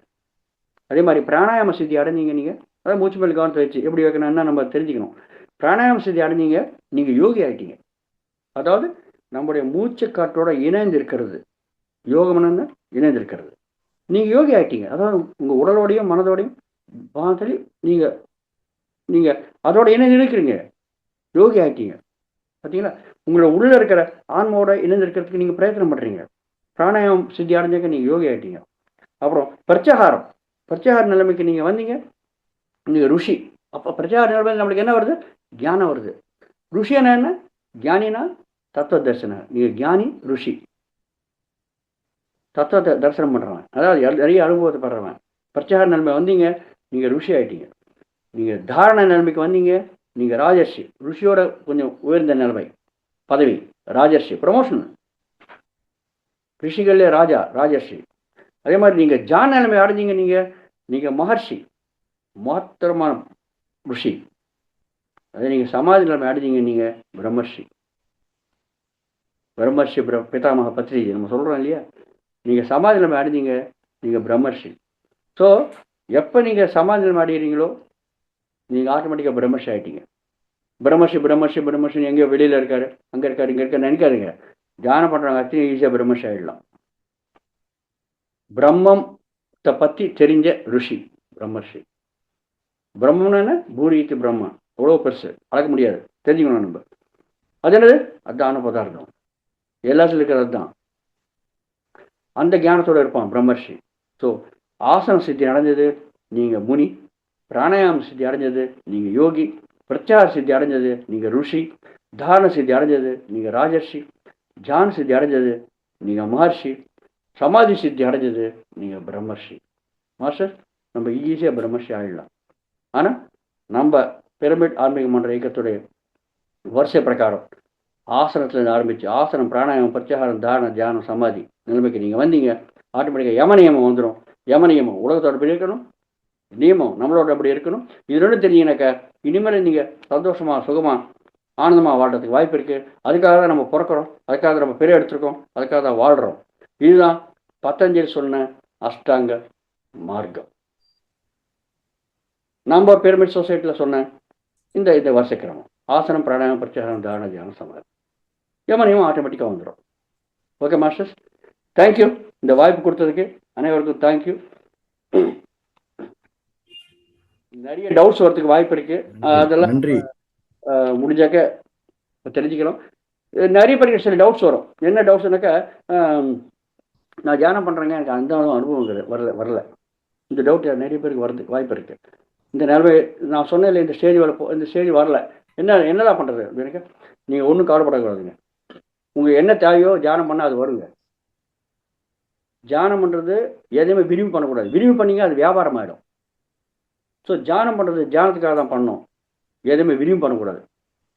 அதே மாதிரி பிராணாயாம சித்தி அடைஞ்சிங்க நீங்கள், அதாவது மூச்சு மேல் கவனத்தை வச்சு எப்படி வைக்கணும்னா நம்ம தெரிஞ்சுக்கணும். பிராணாயாம ஸ்திதி அடைஞ்சிங்க, நீங்கள் யோகி ஆகிட்டீங்க. அதாவது நம்முடைய மூச்சு காற்றோட இணைந்து இருக்கிறது. யோகம்னு இணைந்து இருக்கிறது. நீங்கள் யோகி ஆகிட்டீங்க. அதாவது உங்கள் உடலோடையும் மனதோடையும் மாதிரி நீங்கள் நீங்கள் அதோட இணைந்து இருக்கிறீங்க. யோகி ஆகிட்டீங்க. பார்த்தீங்களா? உங்களோட உள்ளே இருக்கிற ஆன்மாவோட இணைந்து இருக்கிறதுக்கு நீங்கள் பிரயத்தனம் பண்ணுறீங்க. பிராணாயாமம் சித்தி அடைஞ்சாக்க நீங்கள் யோகி ஆகிட்டீங்க. அப்புறம் பிரத்யாகார நிலைமைக்கு நீங்கள் வந்தீங்க, நீங்கள் ருஷி. அப்போ பிரத்யாகார நிலைமையில் நம்மளுக்கு என்ன வருது? ஞானம் வருது. ருஷியான என்ன? ஞானினா தத்துவ தரிசனம். நீங்கள் ஞானி, ருஷி. தத்துவத்தை தரிசனம் பண்ணுறவன், அதாவது நிறைய அனுபவத்தை படுறவன். பிரத்யாகார நிலைமை வந்தீங்க, நீங்கள் ருஷி ஆகிட்டீங்க. நீங்கள் தாரண நிலைமைக்கு வந்தீங்க, நீங்கள் ராஜர்ஷி. ருஷியோட கொஞ்சம் உயர்ந்த நிலைமை, பதவி, ராஜர்ஷி, ப்ரமோஷன். ரிஷிகளே ராஜா, ராஜர்ஷி. அதே மாதிரி நீங்கள் ஜான நிலைமை அடைஞ்சிங்க, நீங்கள் மகர்ஷி, மகத்தரமான ருஷி. அதே நீங்கள் சமாதி நிலைமை அடைஞ்சிங்க, நீங்கள் பிரம்மர்ஷி. பிரம்மர்ஷி பிதாமக பத்ரிஜி நம்ம சொல்கிறோம் இல்லையா? நீங்கள் சமாதி நிலைமை அடைஞ்சிங்க, நீங்கள் பிரம்மர்ஷி. ஸோ எப்போ நீங்கள் சமாதி நிலைமை அடைகிறீங்களோ நீங்கள் ஆட்டோமேட்டிக்காக பிரம்மர்ஷி ஆகிட்டீங்க. பிரம்மர்ஷி எங்கேயோ வெளியில் இருக்காரு, அங்கே இருக்காரு, இங்கே இருக்காரு நினைக்காதுங்க. தியானம் பண்ணுறாங்க, அத்தனை ஈஸியாக பிரம்மர்ஷி ஆகிடலாம். பிரம்மத்தை பற்றி தெரிஞ்ச ருஷி பிரம்மர்ஷி. பிரம்மம்னு என்ன? பூரீத்து பிரம்மம், அவ்வளோ பெருசு, அளக்க முடியாது, தெரிஞ்சுக்கணும் நம்ம. அது என்னது? அதான பதார்த்தம், எல்லாத்துலையும் இருக்கிறது தான். அந்த ஞானத்தோடு இருப்பான் பிரம்மர்ஷி. ஸோ ஆசன சித்தி அடைஞ்சது நீங்கள் முனி, பிராணாயாம சித்தி அடைஞ்சது நீங்கள் யோகி, பிரத்யாகார சித்தி அடைஞ்சது நீங்கள் ருஷி, தாரண சித்தி அடைஞ்சது நீங்கள் ராஜர்ஷி, ஜான சித்தி அடைஞ்சது நீங்கள் மகர்ஷி, சமாதி சித்தி அடைஞ்சது நீங்கள் பிரம்மர்ஷி. மாஸ்டர், நம்ம ஈஸியாக பிரம்மர்ஷி ஆகிடலாம். ஆனால் நம்ம பிரமிட் ஆன்மீக மன்ற இயக்கத்துடைய வரிசை பிரகாரம் ஆசனத்துலேருந்து ஆரம்பித்து ஆசனம், பிராணாயாமம், பிரத்யாகாரம், தாரண, தியானம், சமாதி நிலைமைக்கு நீங்கள் வந்தீங்க, ஆட்டோமேட்டிக்காக யம நியமம் வந்துடும். யம நியமம் உலகத்தோட அப்படி இருக்கணும், நியமம் நம்மளோட அப்படி இருக்கணும். இது ரெண்டும் தெரிஞ்சிங்கனாக்கா இனிமேல் நீங்கள் சந்தோஷமாக, சுகமாக, ஆனந்தமாக வாழ்கிறதுக்கு வாய்ப்பு இருக்குது. அதுக்காக தான் நம்ம பிறக்கிறோம், அதுக்காக தான் நம்ம பெரிய எடுத்துருக்கோம், அதுக்காக தான் வாழ்கிறோம். இதுதான் பத்தஞ்சலி சொன்ன அஷ்டாங்க மார்க்கம். நம்ம பிரமிட் சொசைட்டியில் சொன்ன இந்த வரிசைக்கிரமம் ஆசனம், பிராணாயாமம், பிரத்யாகாரம், தாரண, தியானம், சமாதி, யம நியமம் ஆட்டோமேட்டிக்காக வந்துடும். Okay masters, thank you. இந்த வாய்ப்பு கொடுத்ததுக்கு அனைவருக்கும் தேங்க்யூ. நிறைய டவுட்ஸ் வரதுக்கு வாய்ப்பு இருக்கு, அதெல்லாம் முடிஞ்சாக்க தெரிஞ்சுக்கலாம். நிறைய பேருக்கு சில டவுட்ஸ் வரும். என்ன டவுட்ஸ்னாக்கா, நான் தியானம் பண்ணுறேங்க, எனக்கு அந்த அனுபவம் வரல. இந்த டவுட் நிறைய பேருக்கு வரதுக்கு வாய்ப்பு இருக்கு. இந்த நிலைமை நான் சொன்னேன், இந்த ஸ்டேஜ் வரல, என்னதான் பண்ணுறது எனக்கு? நீங்கள் ஒன்றும் கவலைப்படக்கூடாதுங்க. உங்கள் என்ன தேவையோ தியானம் பண்ணால் அது வருங்க. தியானம் பண்ணுறது எதையுமே விரிவு பண்ணக்கூடாது. விரிவு பண்ணிங்க அது வியாபாரம் ஆகிடும். ஸோ தியானம் பண்ணுறது தியானத்துக்காக தான் பண்ணணும், எதுவுமே விரிவு பண்ணக்கூடாது.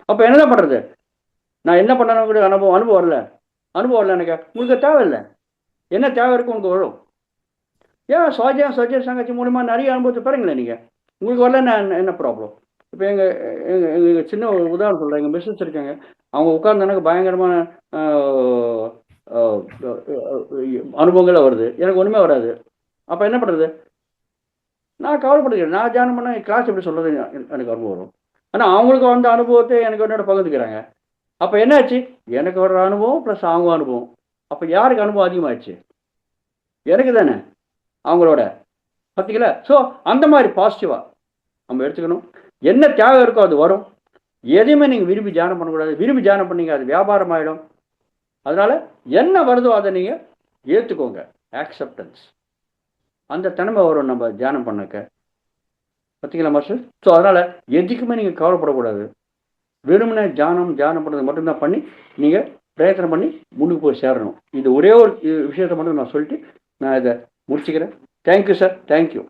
அப்போ என்னதான் பண்ணுறது? நான் என்ன பண்ணணும் கூட அனுபவம் வரல எனக்கு. உங்களுக்கு தேவையில்லை. என்ன தேவை இருக்கும் உங்களுக்கு வரும். ஏன் சுவாஜியம் சங்கச்சி மூலமாக நிறைய அனுபவத்தை பாருங்களேன். நீங்கள் உங்களுக்கு வரல என்ன ப்ராப்ளம்? இப்போ எங்கள் சின்ன ஒரு உதாரணம் சொல்கிறேன். எங்கள் பிஸ்னஸ் இருக்காங்க, அவங்க உட்கார்ந்தானாக்க பயங்கரமான அனுபவங்களாக வருது, எனக்கு ஒன்றுமே வராது. அப்போ என்ன பண்ணுறது? நான் கவலைப்படுகிறேன். நான் தியானம் பண்ண கிளாஸ் எப்படி சொல்கிறது, எனக்கு அனுபவம் வரும். ஆனால் அவங்களுக்கு வந்த அனுபவத்தை எனக்கு என்னோட பகிர்ந்துக்கிறாங்க. அப்போ என்னாச்சு? எனக்கு வர்ற அனுபவம் ப்ளஸ் அவங்க அனுபவம். அப்போ யாருக்கு அனுபவம் அதிகமாகிடுச்சு? எனக்கு தானே, அவங்களோட. பார்த்தீங்களா? ஸோ அந்த மாதிரி பாசிட்டிவாக நம்ம எடுத்துக்கணும். என்ன தேவை இருக்கோ அது வரும். எதையுமே நீங்கள் விரும்பி தியானம் பண்ணக்கூடாது. விரும்பி தியானம் பண்ணீங்க அது வியாபாரம் ஆகிடும். அதனால் என்ன வருதோ அதை நீங்கள் ஏற்றுக்கோங்க. ஆக்செப்டன்ஸ், அந்த தன்மை வரும் நம்ம தியானம் பண்ணக்க. பார்த்தீங்களா மாஸ்டர்? ஸோ அதனால் எதுக்குமே நீங்கள் கவலைப்படக்கூடாது. வெறுமனே தியானம் பண்ணுறது மட்டும்தான் பண்ணி நீங்கள் பிரயத்தனம் பண்ணி முன்னுக்கு போய் சேரணும். இது ஒரே ஒரு விஷயத்தை மட்டும் நான் சொல்லிட்டு நான் இதை முடிச்சுக்கிறேன். Thank you sir, thank you.